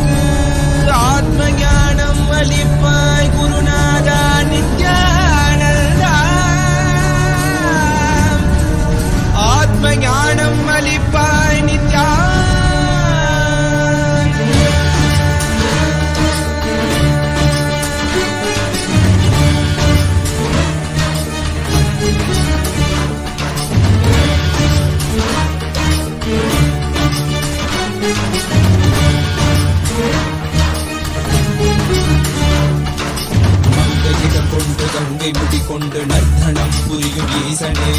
S11: ஆத்ம ஞானம் அளிப்பாய் குருநாதா நித்யானந்தா ஆத்ம ஞானம் அளிப்பாய் நித்யா கங்கை முடிக்கொண்டு நர்த்தனம் புரியும் ஈசனே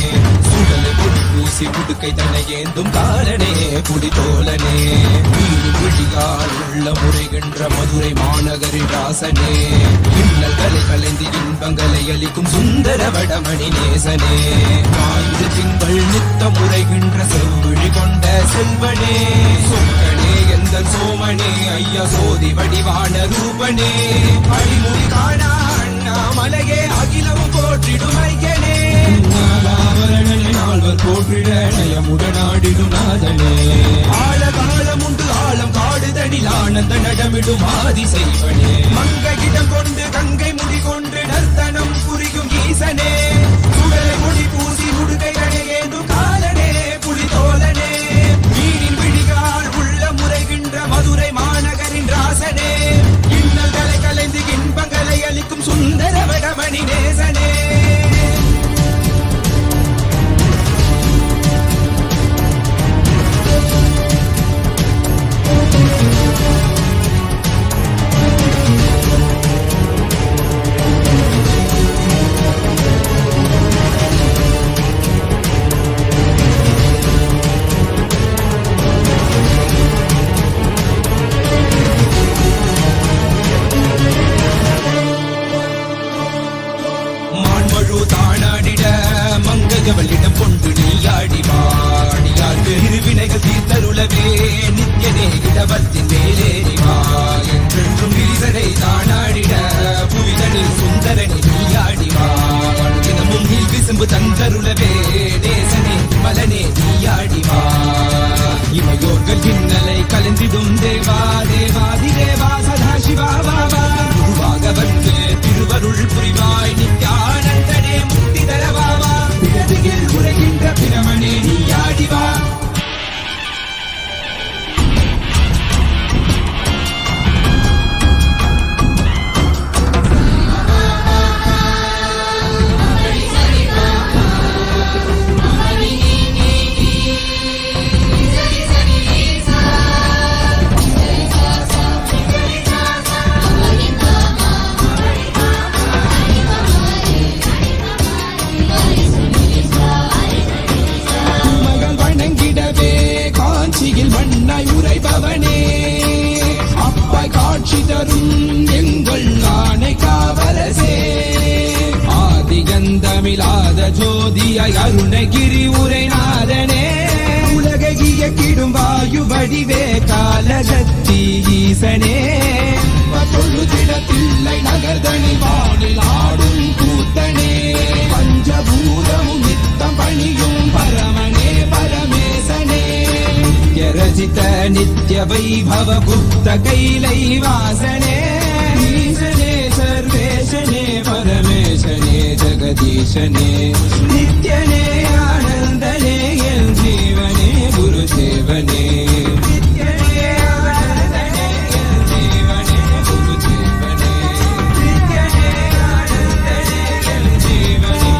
S11: சுடலை பூசி புடுக்கை தன்னை ஏந்தும் காலனே புடித்தோலனே வீடு விழியால் உள்ள முறைகின்ற மதுரை மாநகரின் ராசனே இன்னல்களை கலைந்து இன்பங்களை அளிக்கும் சுந்தர வடமணி நேசனே ஆயுத திங்கள் நித்த முறைகின்ற செவ்விழி கொண்ட செல்வனே சொக்கனே எந்த சோமனே ஐயா சோதி வடிவான ரூபனே அடிமுடி காணா மலையே அகிலமும் போற்றிடும் ஐயனே நாலாவரணனை நால்வர் போற்றிட நயமுடனாடிடும் நாதனே ஆழ காலம் உண்டு ஆழம் காடுதனில் ஆனந்த நடமிடும் ஆதி செய்வனே மங்கையிடம் கொண்டு கங்கை முடி கொண்டு நர்த்தனம் புரியும் ஈசனே சுடலை முடி பூசி உடுகை அடையேந்தும் காலனே புலிதோலனே மீனின் விழிகால் உள்ள முறைகின்ற மதுரை மாநகரின் ராசனே இன்னல்களை கலைந்து இன்பங்களை அளிக்கும் சுந்தர வடமணி நேசனே மங்கையவளிடம் கொண்டு நீயாடி வாடியார் பெருவினைகள் தீர்த்தருளவே நித்யனே இடவத்தின் மேலேறிவா என்றென்றும் ஈசனை தானாடிட புவிதனில் சுந்தரனை நீயாடிவா தினமும் நீ விசும்பு தந்தருளவே நேசனே மலனே நீயாடிவா இமையோர்கள் இன்னலை கலந்திடும் தேவா தேவாதி தேவா சதா சிவா பாபா குருவாக வந்து திருவருள் புரிவாய் நித்யானந்தனே முக்தி தரவாவா பிறதியில் உரைகின்ற பிரமனே நீயாடிவா மண்ணாய் உரைபவனே அப்பாய் காட்சி தரும் எங்கள் ஆணை காவலசே ஆதிகந்தமிழாத ஜோதியாய் அருணகிரி உரைநாதனே உலகை இயக்கிடும் வாயு வடிவே காலசக்தி ஈசனே தொழுதிடத்தில்லை நகர்தனி வானில் ஆடும் கூத்தனே பஞ்சபூதமும் நித்தம் பணியும் பரமனே பரமேசனே ரசித நித்ய வைபவ குப்த கைலை வாசனே ஈசனே சர்வேசனே பரமேசனே ஜகதீசனே நித்யனே ஆனந்தனே என் ஜீவனே குரு சேவனே நித்யனே ஆனந்தனே என் ஜீவனே குரு சேவனே நித்யனே ஆனந்தனே என் ஜீவனே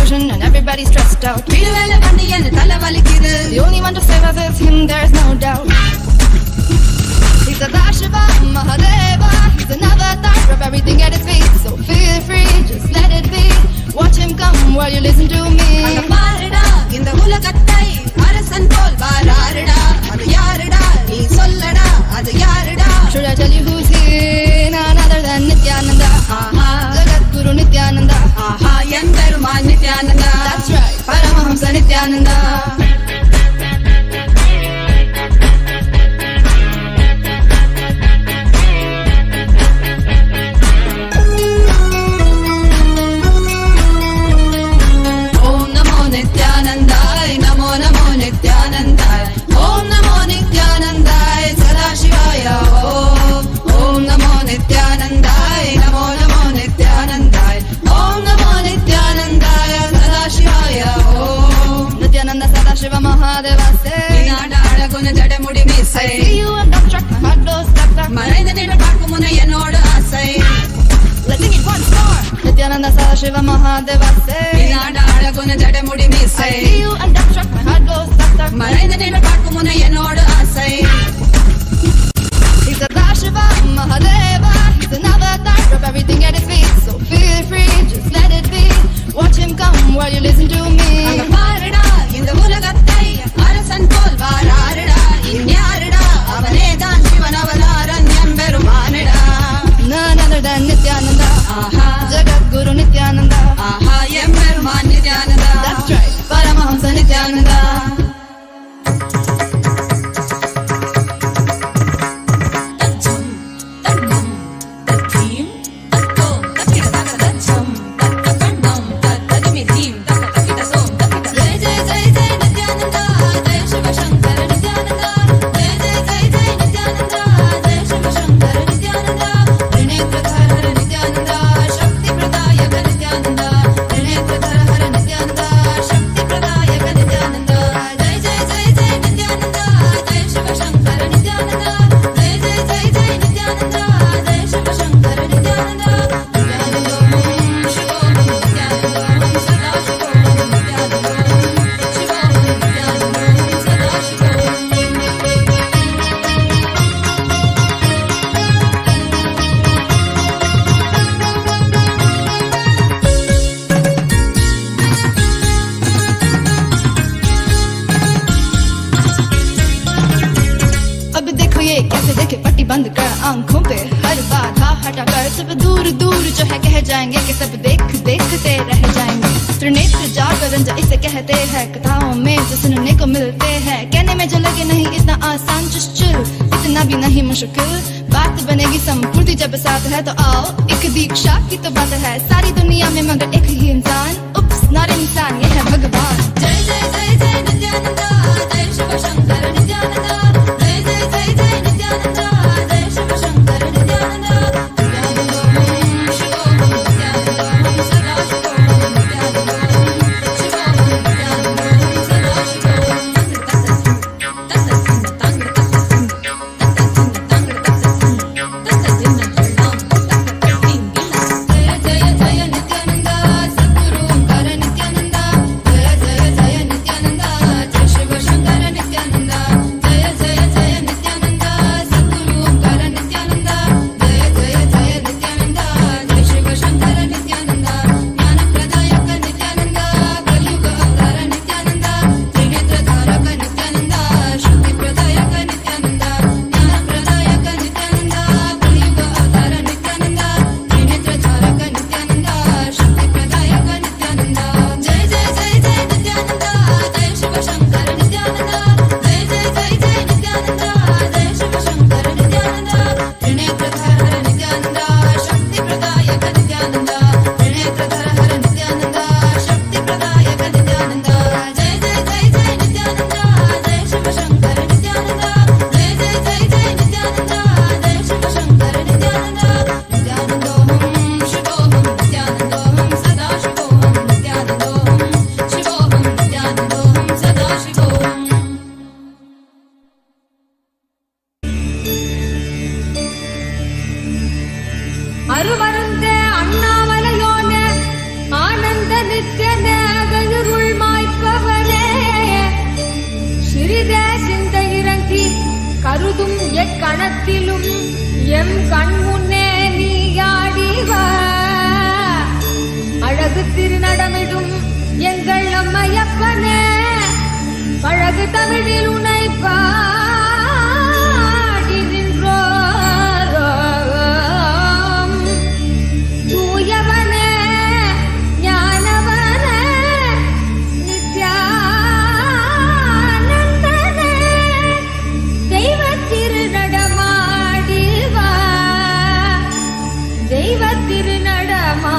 S6: confusion and everybody's stressed out. The only one to save us is him, there's no doubt. He's a Dashiva Mahadeva. He's an avatar of everything at his feet. So feel free, just let it be. Watch him come while you listen to me. In the Hulakatai, Arasan Pol Bararada, Adayarada, he Solada, Adayarada. Should I tell you who's here? None other than Nithyananda. Jagat Guru Nithyananda. Yemperuman Nithyananda. That's right, Paramahamsa Nithyananda. Shiva Mahadeva say, I see you and don't track my heart goes stuck. Let's sing it once more. Nithyananda Sadashiva Mahadeva say, I see you and don't track my heart goes stuck. He's a Dashiva Mahadeva. He's an avatar of everything at his feet. So feel free, just let it be. Watch him come while you listen to me. In the Hulagatai, Arasan Pol Vararada, Inyarada, Avanedan Shivanavaran Yamberumanada. None other than Nithyananda. Jagat Guru Nithyananda. Yemperuman Nithyananda. That's right, Paramahamsa Nithyananda. आंखों पे हर बाधा हटा कर सब दूर दूर जो है कह जाएंगे कि सब देखते रह जाएंगे। त्रिनेत्र जागरण जो इसे कहते हैं, कथाओं में जो सुनने को मिलते हैं, कहने में जो लगे नहीं इतना आसान चुश्चुल, इतना भी नहीं मुश्किल, बात बनेगी संपूर्ति जब साथ है। तो आओ एक दीक्षा की तो बात है, सारी दुनिया में मगर एक ही इंसान, उप्स नॉट इंसान ये है भगवान। जय जय जय जय नित्यानंदा, जय शिव शंकर नित्यानंदा, जय जय जय जय नित्यानंदा, जय शिव शंकर नित्यानंदा।
S12: ಅರುವರಂತೆ ಅಣ್ಣಾಮಲಯೋನೆ ಆನಂದ ನಿತ್ಯನೆ காலத்திலும் எம் கண் முன்னே நீயாடிவா அழகு திருநடமிடும் எங்கள் அம்மையப்பனே பழகு தமிழில் உனை பாடி நின்றோம் தூயவனே ஞானவனே நித்யானந்தனே தெய்வ திருநடமாடிவா தெய்வ திருநடமாடிவா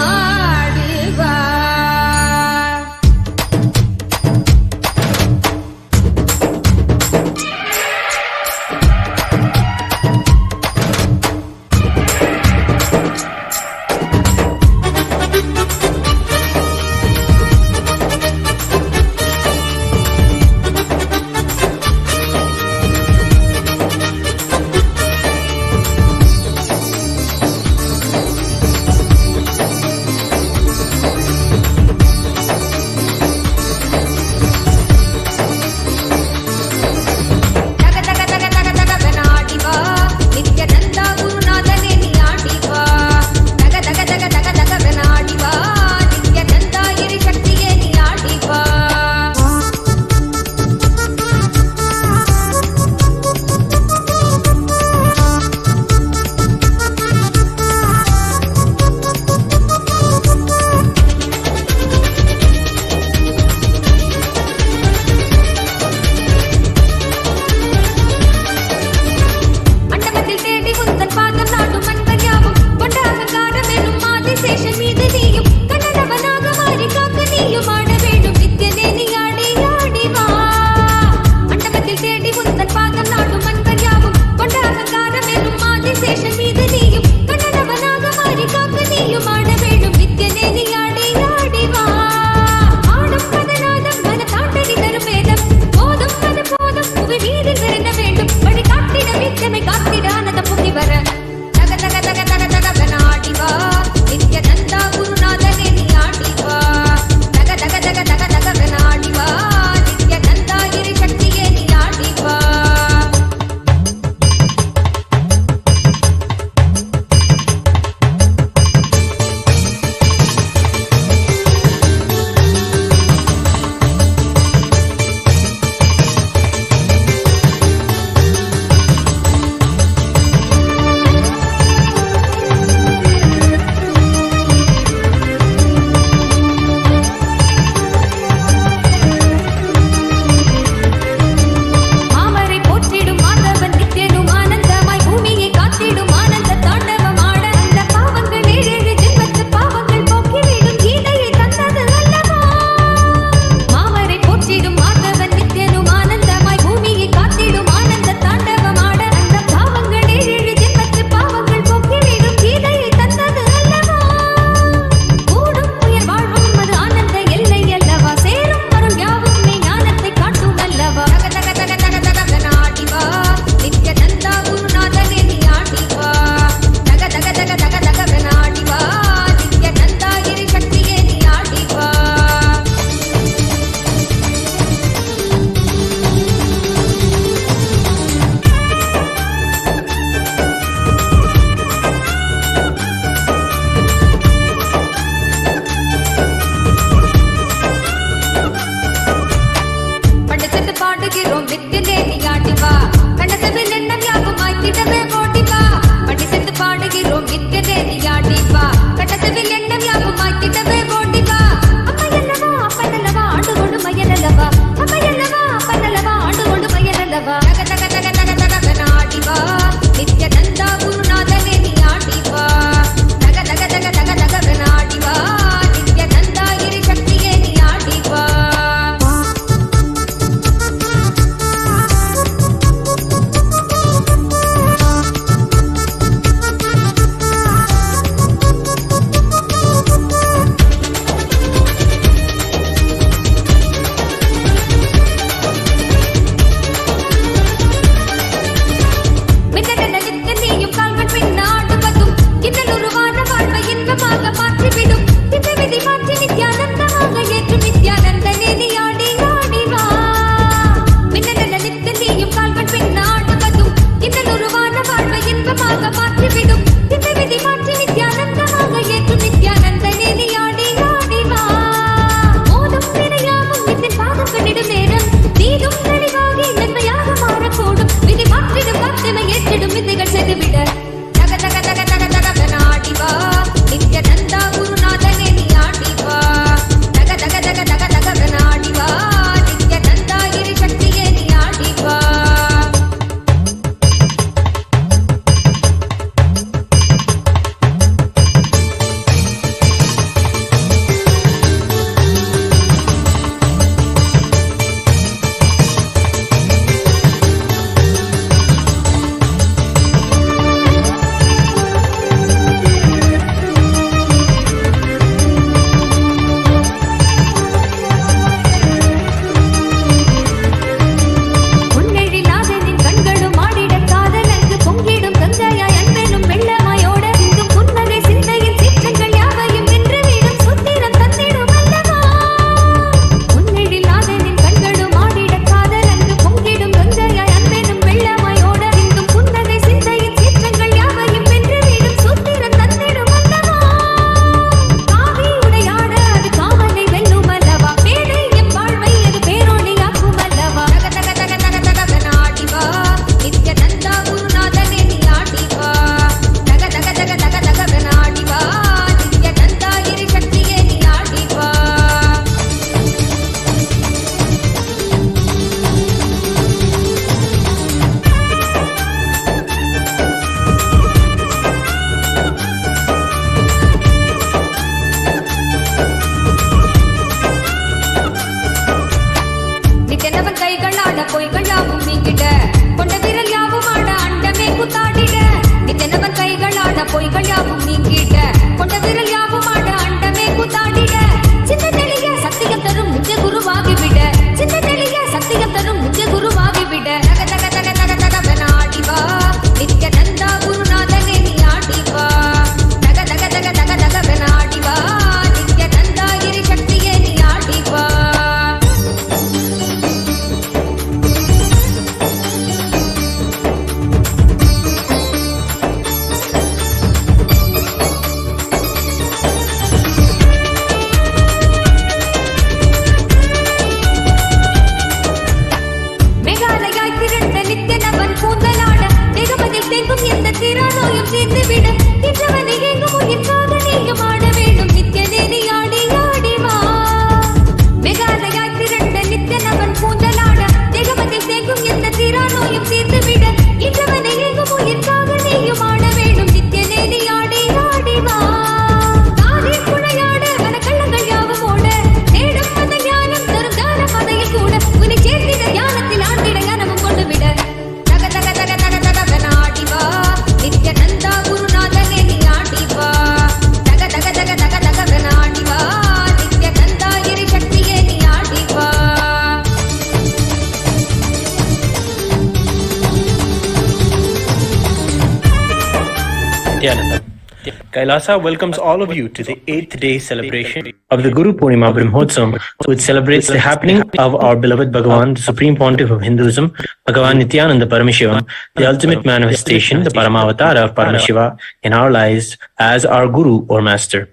S13: Kailasa welcomes all of you to the 8th day celebration of the Guru Purnima Brahmotsavam, which celebrates the happening of our beloved Bhagavan, the Supreme Pontiff of Hinduism, Bhagavan Nithyananda Paramashivam, the ultimate manifestation, the Paramavatara of Paramashiva in our lives as our Guru or Master.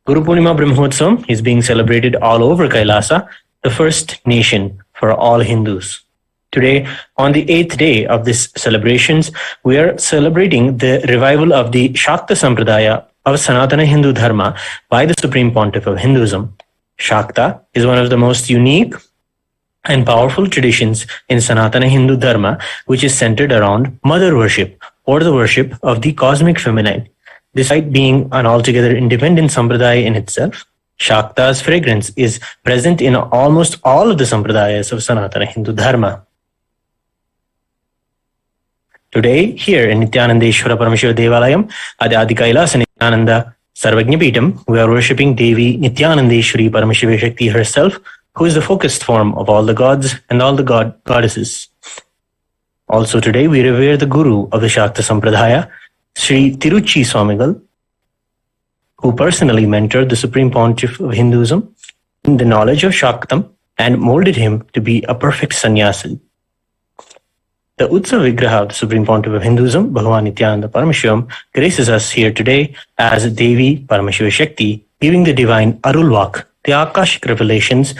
S13: Guru Purnima Brahmotsavam is being celebrated all over Kailasa, the first nation for all Hindus. Today, on the 8th day of these celebrations, we are celebrating the revival of the Shakta Sampradaya of Sanatana Hindu Dharma by the Supreme Pontiff of Hinduism. Shakta is one of the most unique and powerful traditions in Sanatana Hindu Dharma, which is centered around mother worship or the worship of the cosmic feminine. Despite being an altogether independent sampradaya in itself, Shakta's fragrance is present in almost all of the sampradayas of Sanatana Hindu Dharma. Today, here in Nithyanandeshwara Paramashiva Devalayam at the Adi Kailasa Nithyananda Sarvajnapeetam, we are worshipping Devi Nithyanandeshwari Paramashiva Shakti herself, who is the focused form of all the gods and all the goddesses. Also today, we revere the Guru of the Shakta Sampradaya, Sri Tiruchi Swamigal, who personally mentored the Supreme Pontiff of Hinduism in the knowledge of Shaktam and molded him to be a perfect sannyasi. The Utsav Vigraha of the Supreme Pontiff of Hinduism, Bhagavan Nithyananda Paramashivam, graces us here today as Devi Paramashiva Shakti, giving the divine Arulvak, the Akashic revelations,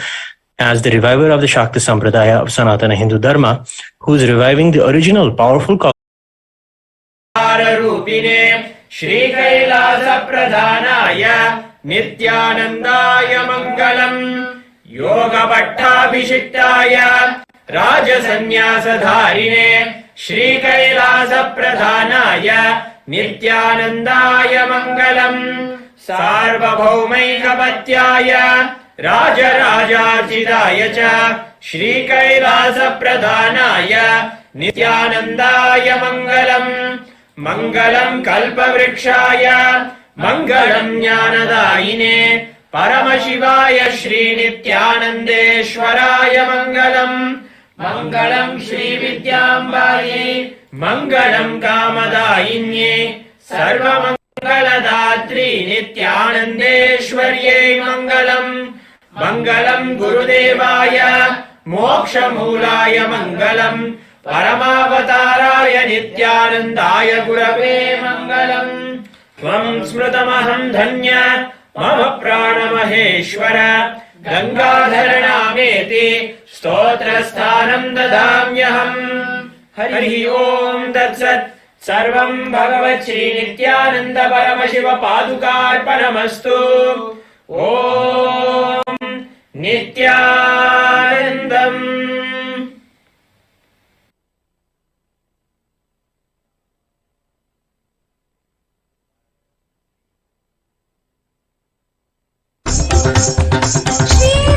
S13: as the reviver of the Shakta Sampradaya of Sanatana Hindu Dharma, who is reviving the original powerful
S14: Rupine Shri Kailasa Pradhanaya Nithyanandaya Mangalam Yoga Pattabhishiktaya Raja Sannyasa Dharine Shri Kailasa Pradhanaya Nithyanandaya Mangalam Sarvabhaumaikapatyaya Raja Rajarchidaya Cha Shri Kailasa Pradhanaya Nithyanandaya Mangalam Mangalam Kalpavrikshaya Mangalam Jnanadayine Paramashivaya Shri Nithyanandeshwaraya Mangalam Mangalam Shri Vidyambaye Mangalam Kamadayinye Sarva Mangaladhatri Nithyanandeshwarye Mangalam Mangalam Gurudevaya Moksha Mulaya Mangalam Paramavatārāya Nithyanandāya Gurave Mangalam Tvam Smrutamaham Dhanya Mama Pranamaheshwara Gangadharanameti Stotrasthanam Dadamyaham Hari Om Tatsat Sarvam Bhagavat Shri Nithyananda Paramashiva Padukar Paramastu Om Nithyanandam.
S12: Shri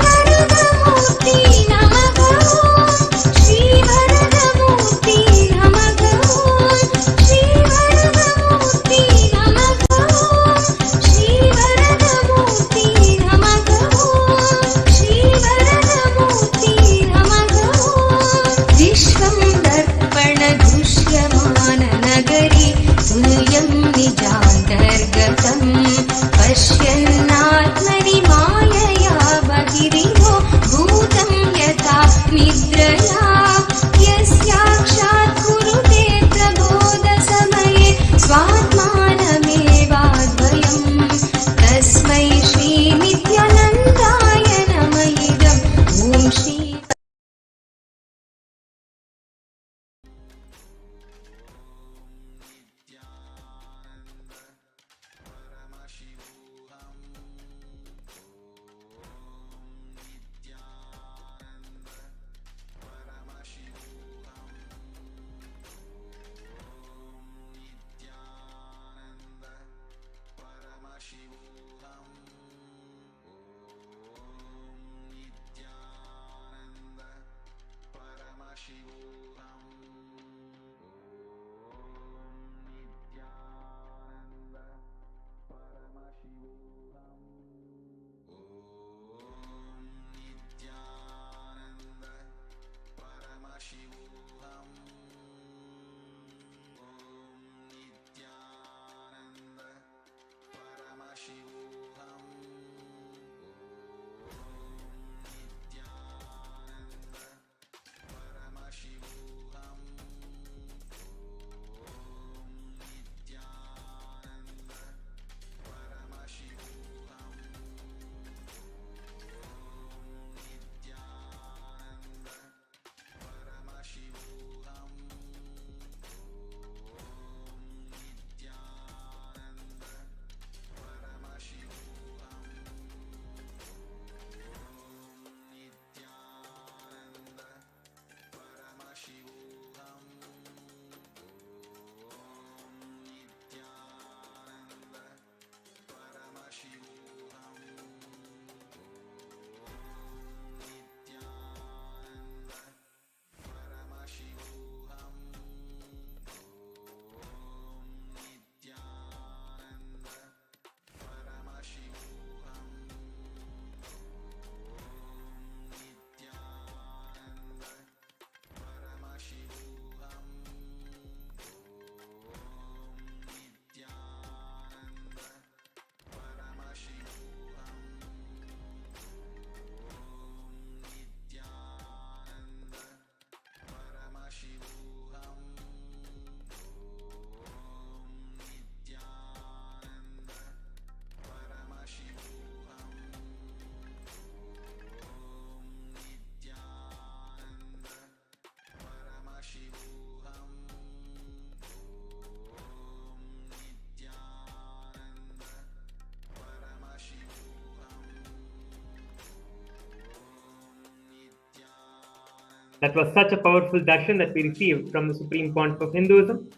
S10: That was such a powerful darshan that we received from the Supreme Pontiff of Hinduism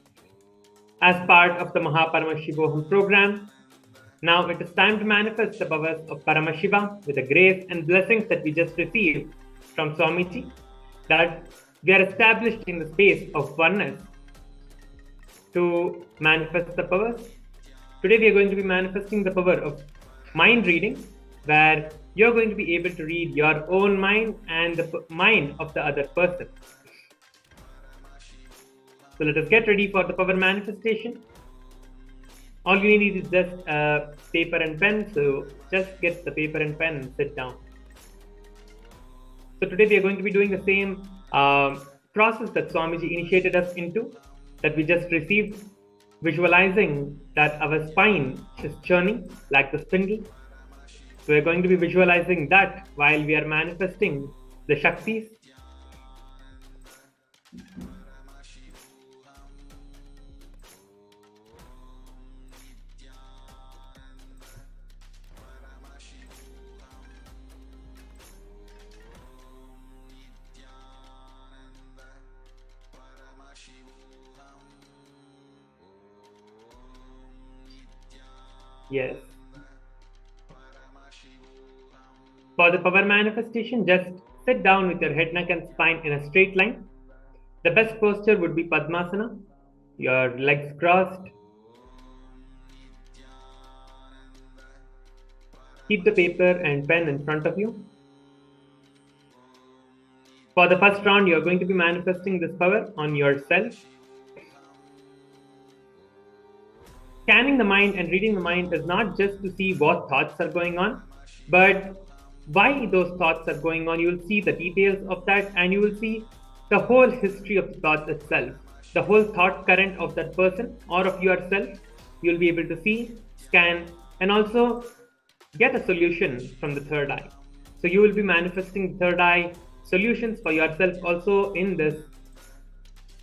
S10: as part of the Paramashivoham program. Now it is time to manifest the powers of Paramashiva with the grace and blessings that we just received from Swamiji, that we are established in the space of oneness to manifest the powers. Today we are going to be manifesting the power of mind reading, where you're going to be able to read your own mind and the mind of the other person. So let us get ready for the power manifestation. All you need is just a paper and pen, so just get the paper and pen and sit down. So today we are going to be doing the same process that Swamiji initiated us into, that we just received, visualizing that our spine is churning like the spindle. So we are going to be visualizing that while we are manifesting the Shaktis. Yes. For the power manifestation, just sit down with your head, neck and spine in a straight line. The best posture would be Padmasana, your legs crossed. Keep the paper and pen in front of you. For the first round, you are going to be manifesting this power on yourself. Scanning the mind and reading the mind is not just to see what thoughts are going on, but why those thoughts are going on. You will see the details of that, and you will see the whole history of the thoughts itself, the whole thought current of that person or of yourself. You will be able to see, scan, and also get a solution from the third eye. So you will be manifesting third eye solutions for yourself also in this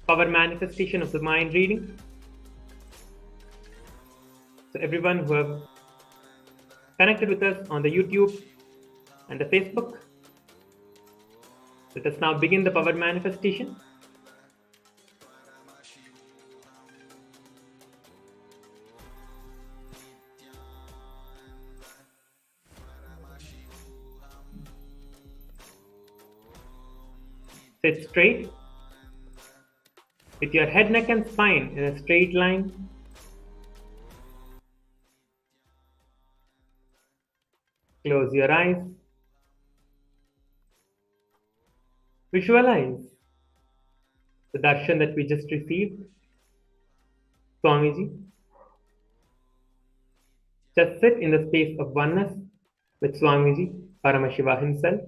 S10: power manifestation of the mind reading. So everyone who have connected with us on the YouTube and the Facebook, let us now begin the power manifestation. Sit straight with your head, neck and spine in a straight line. Close your eyes. Visualize the darshan that we just received. Swamiji. Just sit in the space of oneness with Swamiji, Paramashiva himself.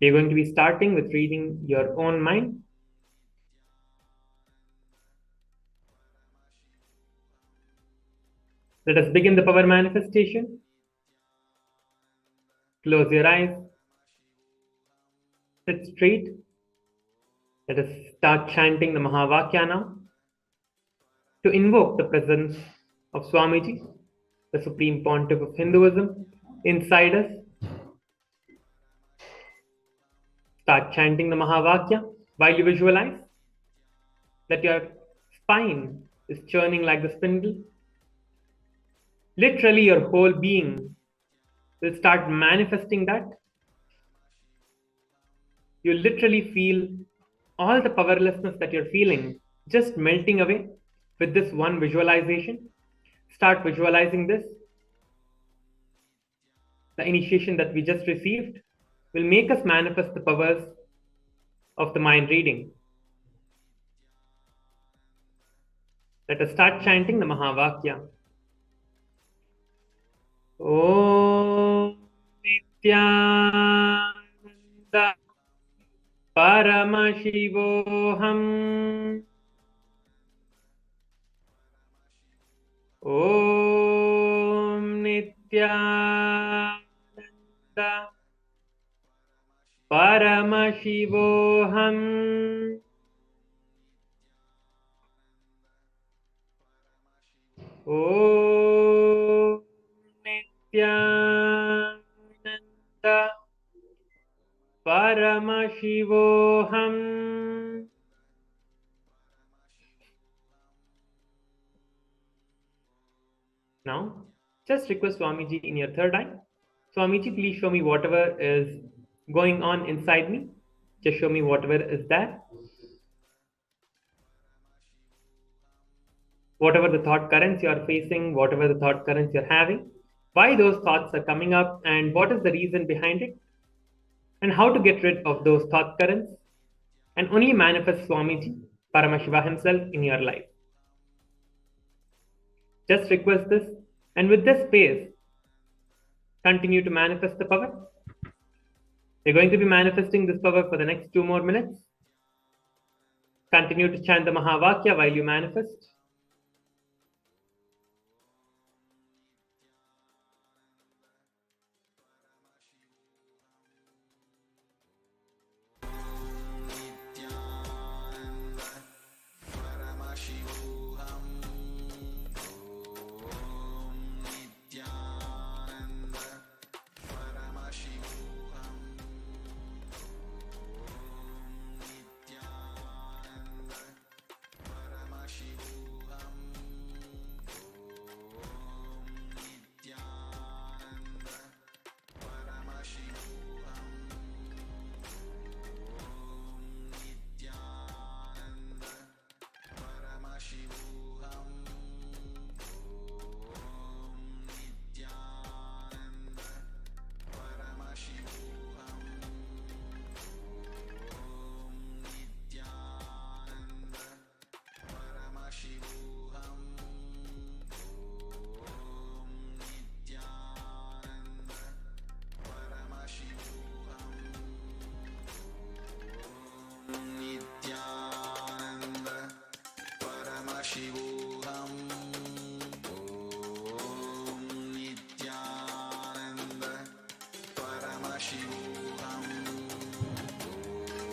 S10: We're going to be starting with reading your own mind. Let us begin the power manifestation. Close your eyes. Sit straight. Let us start chanting the Mahavakya now to invoke the presence of Swamiji, the Supreme Pontiff of Hinduism, inside us. Start chanting the Mahavakya while you visualize that your spine is churning like the spindle. Literally, your whole being will start manifesting that. You literally feel all the powerlessness that you're feeling just melting away with this one visualization. Start visualizing this. The initiation that we just received will make us manifest the powers of the mind reading. Let us start chanting the Mahavakya. Om Nithyananda Paramashivoham. Om Nithyananda Paramashivoham. Om Nithyananda Paramashivoham. Now, just request Swamiji in your third eye. Swamiji, please show me whatever is going on inside me. Just show me whatever is there. Whatever the thought currents you are facing, whatever the thought currents you're having, why those thoughts are coming up, and what is the reason behind it, and how to get rid of those thought currents, and only manifest Swamiji, Paramashiva himself in your life. Just request this, and with this space, continue to manifest the power. We're going to be manifesting this power for the next 2 more minutes. Continue to chant the Mahavakya while you manifest.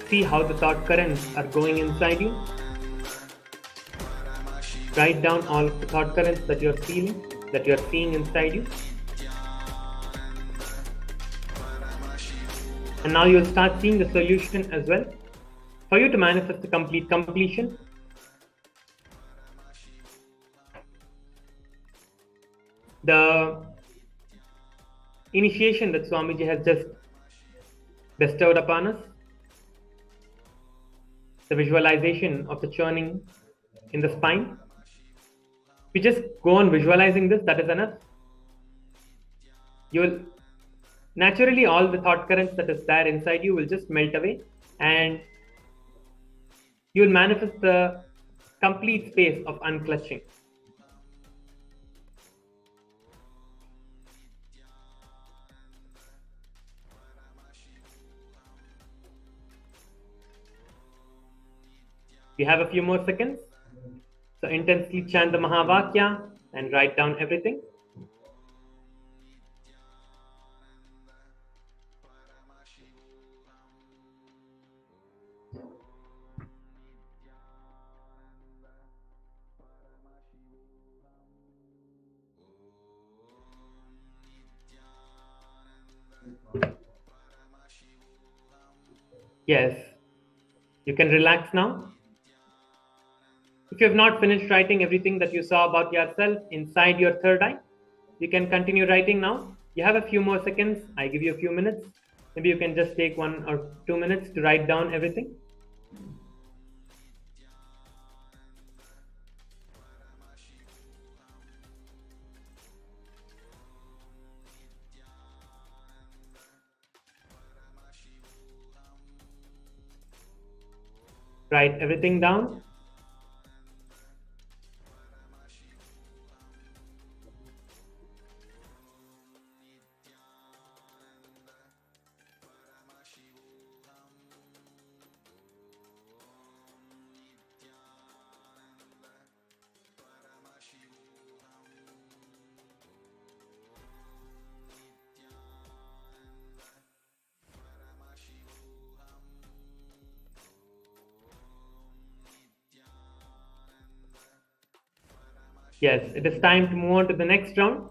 S10: See how the thought currents are going inside you. Write down all of the thought currents that you're feeling, that you're seeing inside you. And now you'll start seeing the solution as well. For you to manifest the complete completion, the initiation that Swamiji has just bestowed upon us, the visualization of the churning in the spine. We just go on visualizing this, that is enough. You will naturally, all the thought currents that is there inside you will just melt away, and you will manifest the complete space of unclutching. We have a few more seconds. So intensely chant the Mahavakya and write down everything. Yes, you can relax now. If you have not finished writing everything that you saw about yourself inside your third eye, you can continue writing now. You have a few more seconds. I give you a few minutes. Maybe you can just take 1 or 2 minutes to write down everything. Write everything down. Yes, it is time to move on to the next round.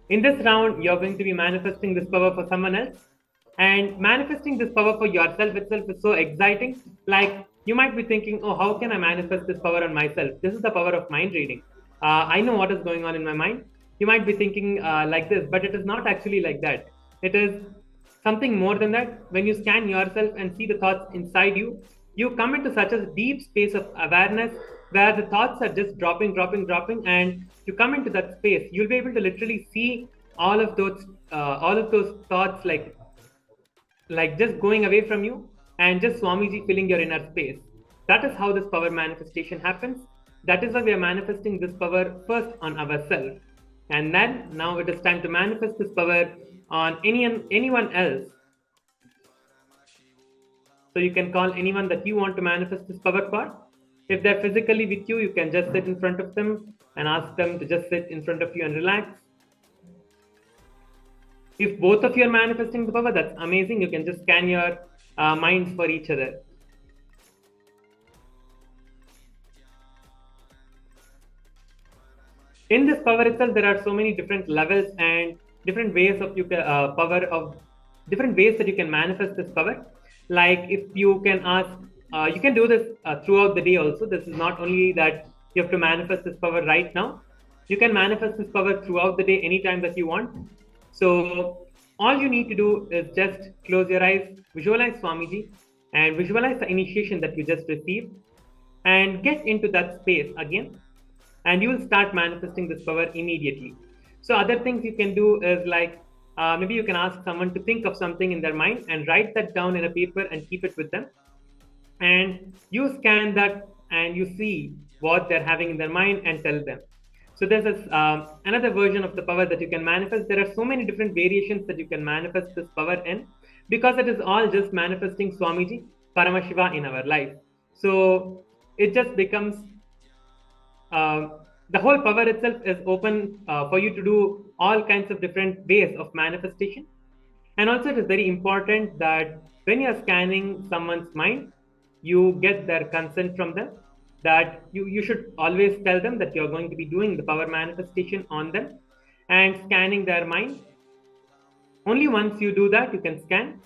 S10: In this round, you're going to be manifesting this power for someone else. And manifesting this power for yourself itself is so exciting. Like, you might be thinking, oh, how can I manifest this power on myself? This is the power of mind reading. I know what is going on in my mind. You might be thinking like this, but it is not actually like that. It is something more than that. When you scan yourself and see the thoughts inside you, you come into such a deep space of awareness where the thoughts are just dropping, and you come into that space. You'll be able to literally see all of those thoughts like just going away from you, and just Swamiji filling your inner space. That is how this power manifestation happens. That is why we are manifesting this power first on ourselves. And then now it is time to manifest this power on anyone else. So you can call anyone that you want to manifest this power for. If they're physically with you, you can just sit in front of them and ask them to just sit in front of you and relax. If both of you are manifesting the power, that's amazing. You can just scan your minds for each other. In this power itself, there are so many different levels and different ways of different ways that you can manifest this power. Like, if you can ask, you can do this throughout the day also. This is not only that you have to manifest this power right now. You can manifest this power throughout the day, anytime that you want. So all you need to do is just close your eyes, visualize Swamiji, and visualize the initiation that you just received, and get into that space again, and you will start manifesting this power immediately. So other things you can do is like, maybe you can ask someone to think of something in their mind and write that down in a paper and keep it with them. And you scan that and you see what they're having in their mind and tell them. So there's another version of the power that you can manifest. There are so many different variations that you can manifest this power in, because it is all just manifesting Swamiji, Paramashiva in our life. So it just becomes, the whole power itself is open for you to do all kinds of different ways of manifestation. And also it is very important that when you're scanning someone's mind, you get their consent from them, that you should always tell them that you're going to be doing the power manifestation on them and scanning their mind. Only once you do that, you can scan.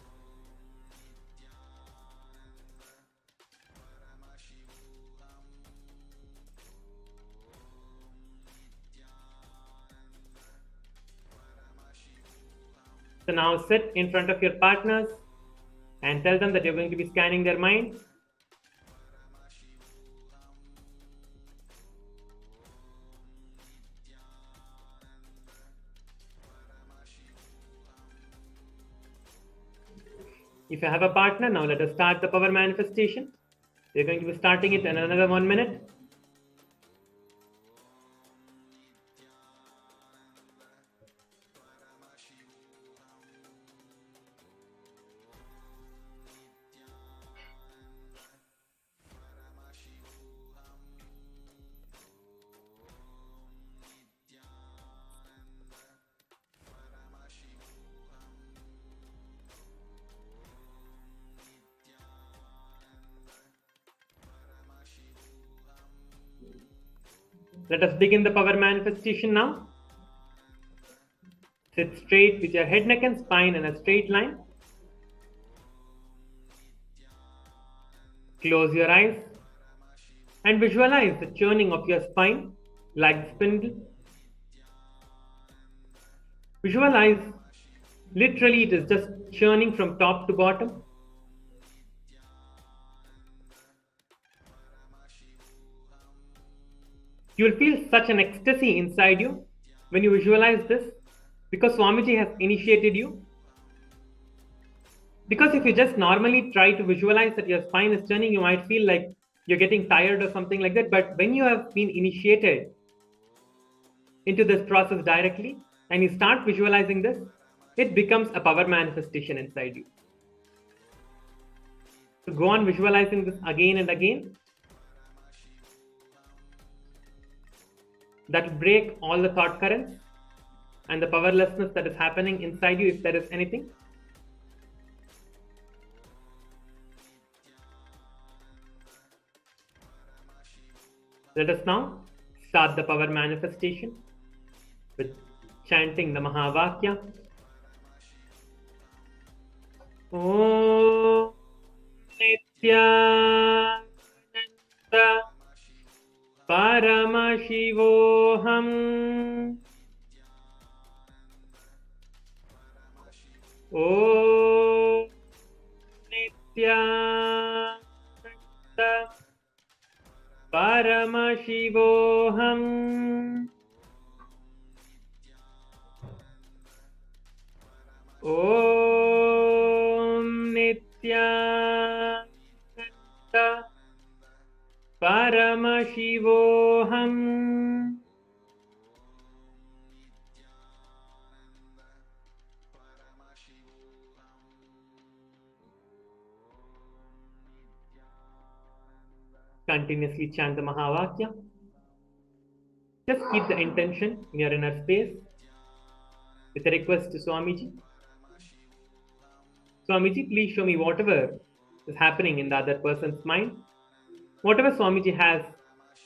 S10: So now sit in front of your partners and tell them that you're going to be scanning their mind. If you have a partner, now let us start the power manifestation. We're going to be starting it in another 1 minute. Let us begin the power manifestation now. Sit straight with your head, neck and spine in a straight line. Close your eyes and visualize the churning of your spine like spindle. Visualize, literally it is just churning from top to bottom. You will feel such an ecstasy inside you when you visualize this, because Swamiji has initiated you. Because if you just normally try to visualize that your spine is turning, you might feel like you're getting tired or something like that. But when you have been initiated into this process directly and you start visualizing this, it becomes a power manifestation inside you. So go on visualizing this again and again. That will break all the thought currents and the powerlessness that is happening inside you, if there is anything. Let us now start the power manifestation with chanting the Mahavakya. Om Nithyananda Paramashivam. Om Nithyananda Paramashivam. Om Nithyananda Paramashivam. Continuously chant the Mahavakya. Just keep the intention in your inner space with a request to Swamiji. Swamiji, please show me whatever is happening in the other person's mind. Whatever Swamiji has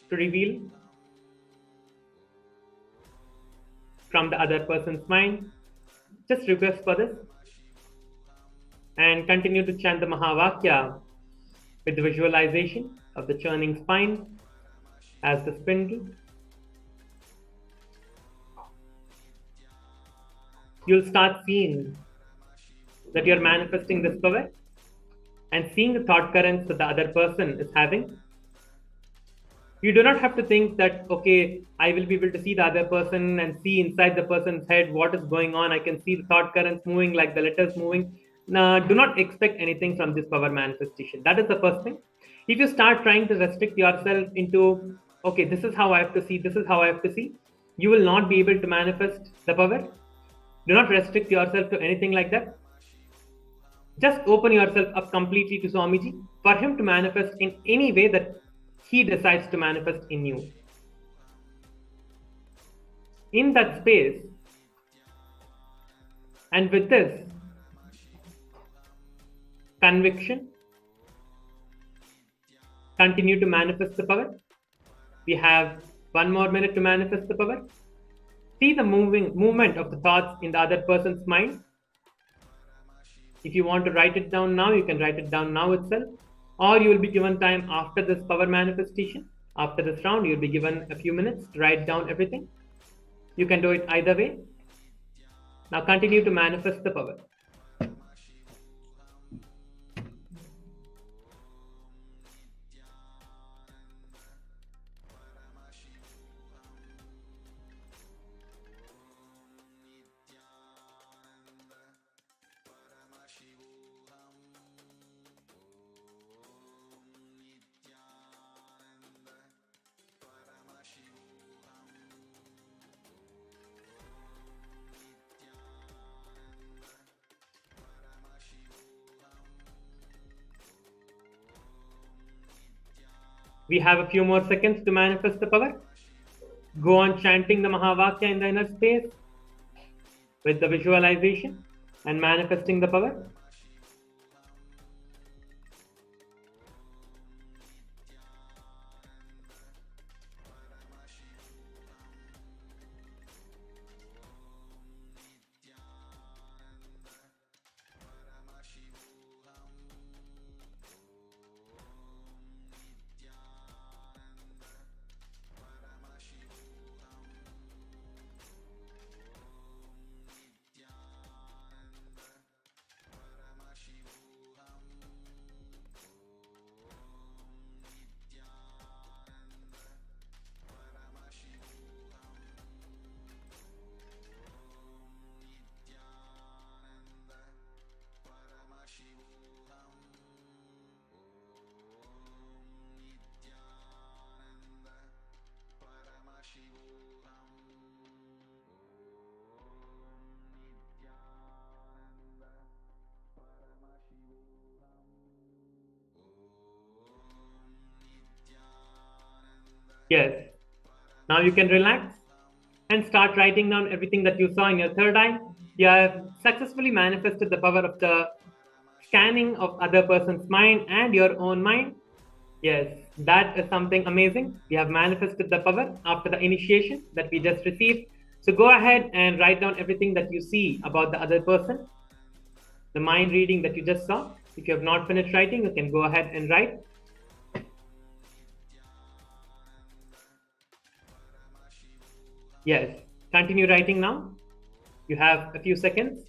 S10: to reveal from the other person's mind, just request for this. And continue to chant the Mahavakya with the visualization of the churning spine as the spindle. You'll start seeing that you're manifesting this power and seeing the thought currents that the other person is having. You do not have to think that, okay, I will be able to see the other person and see inside the person's head what is going on. I can see the thought currents moving like the letters moving. Now, do not expect anything from this power manifestation. That is the first thing. If you start trying to restrict yourself into, okay, this is how I have to see, this is how I have to see, you will not be able to manifest the power. Do not restrict yourself to anything like that. Just open yourself up completely to Swamiji for him to manifest in any way that he decides to manifest in you. In that space, and with this conviction, continue to manifest the power. We have 1 more minute to manifest the power. See the movement of the thoughts in the other person's mind. If you want to write it down now, you can write it down now itself, or you will be given time after this power manifestation. After this round, you will be given a few minutes to write down everything. You can do it either way. Now continue to manifest the power. We have a few more seconds to manifest the power. Go on chanting the Mahavakya in the inner space with the visualization and manifesting the power. Yes. Now you can relax and start writing down everything that you saw in your third eye. You have successfully manifested the power of the scanning of other person's mind and your own mind. Yes, that is something amazing. We have manifested the power after the initiation that we just received. So go ahead and write down everything that you see about the other person, the mind reading that you just saw. If you have not finished writing, you can go ahead and write. Yes, continue writing now. You have a few seconds.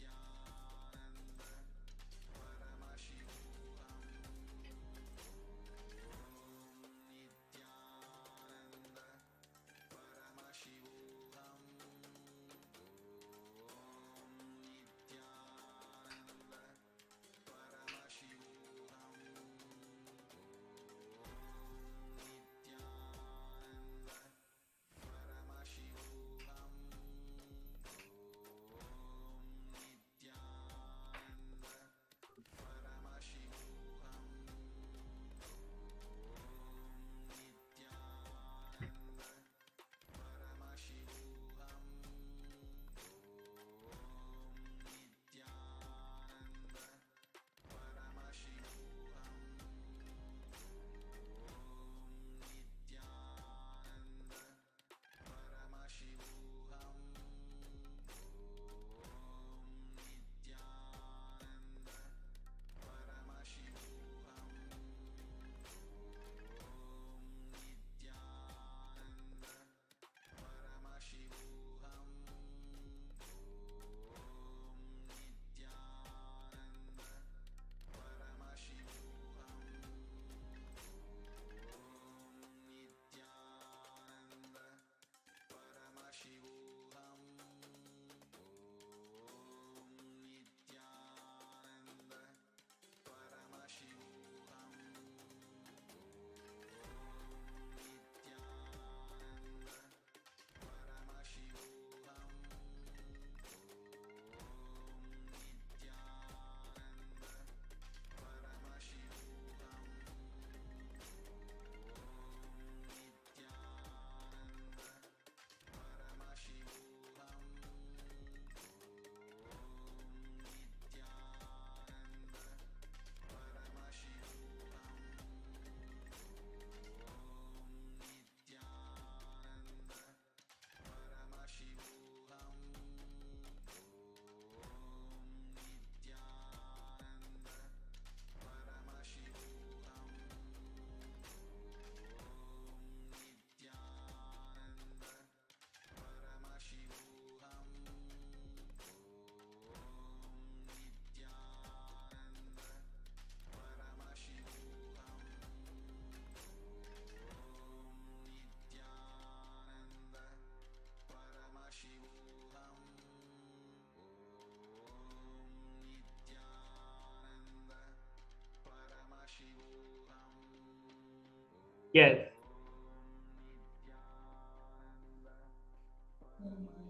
S10: Yes.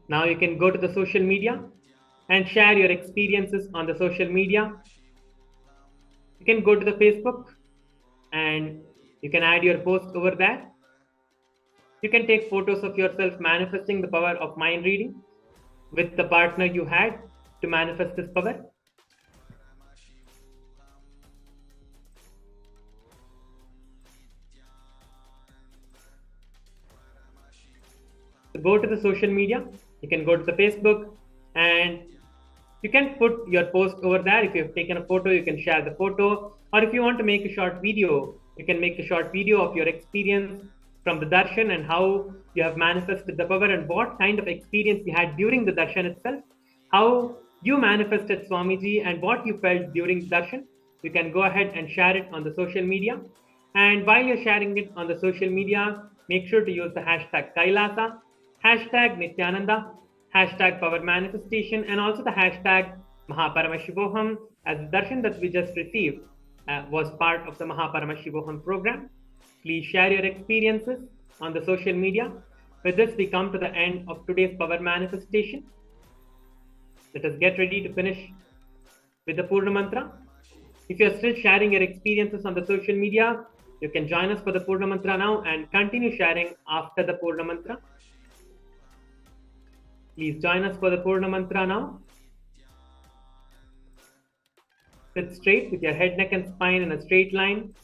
S10: Now you can go to the social media and share your experiences on the social media. You can go to the Facebook and you can add your post over there. You can take photos of yourself manifesting the power of mind reading with the partner you had to manifest this power. So go to the social media. You can go to the Facebook and you can put your post over there. If you've taken a photo, you can share the photo. Or if you want to make a short video, you can make a short video of your experience from the darshan and how you have manifested the power and what kind of experience you had during the darshan itself, how you manifested Swamiji and what you felt during the darshan. You can go ahead and share it on the social media. And while you're sharing it on the social media, make sure to use the hashtag Kailasa, hashtag Nithyananda, hashtag power manifestation, and also the hashtag Mahaparamashivoham, as the darshan that we just received was part of the Mahaparamashivoham program. Please share your experiences on the social media. With this, we come to the end of today's power manifestation. Let us get ready to finish with the Purna Mantra. If you're still sharing your experiences on the social media, you can join us for the Purna Mantra now and continue sharing after the Purna Mantra. Please join us for the Purna Mantra now. Sit straight with your head, neck and spine in a straight line.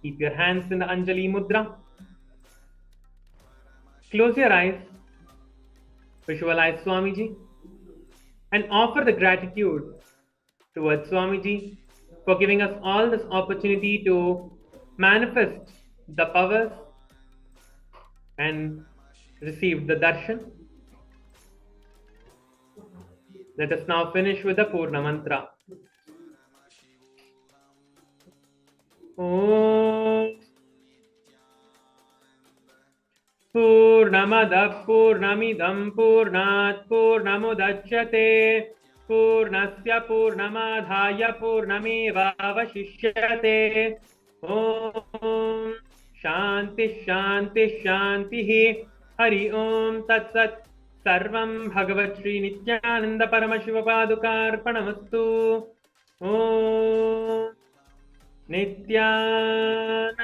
S10: Keep your hands in the Anjali Mudra. Close your eyes. Visualize Swamiji and offer the gratitude towards Swamiji for giving us all this opportunity to manifest the powers and receive the darshan. Let us now finish with the Purna Mantra. Om Purnamada Purnamidam Purnat Purnamudachyate Purnasya Purnamadhaya Purnameva Avashishyate. Om Shanti Shanti Shanti Hari Om Tat Sat. Sarvam Bhagavat Shri Nithyananda Paramashiva Padukarpanamastu. Om Nithyanandam.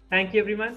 S10: Thank you, everyone.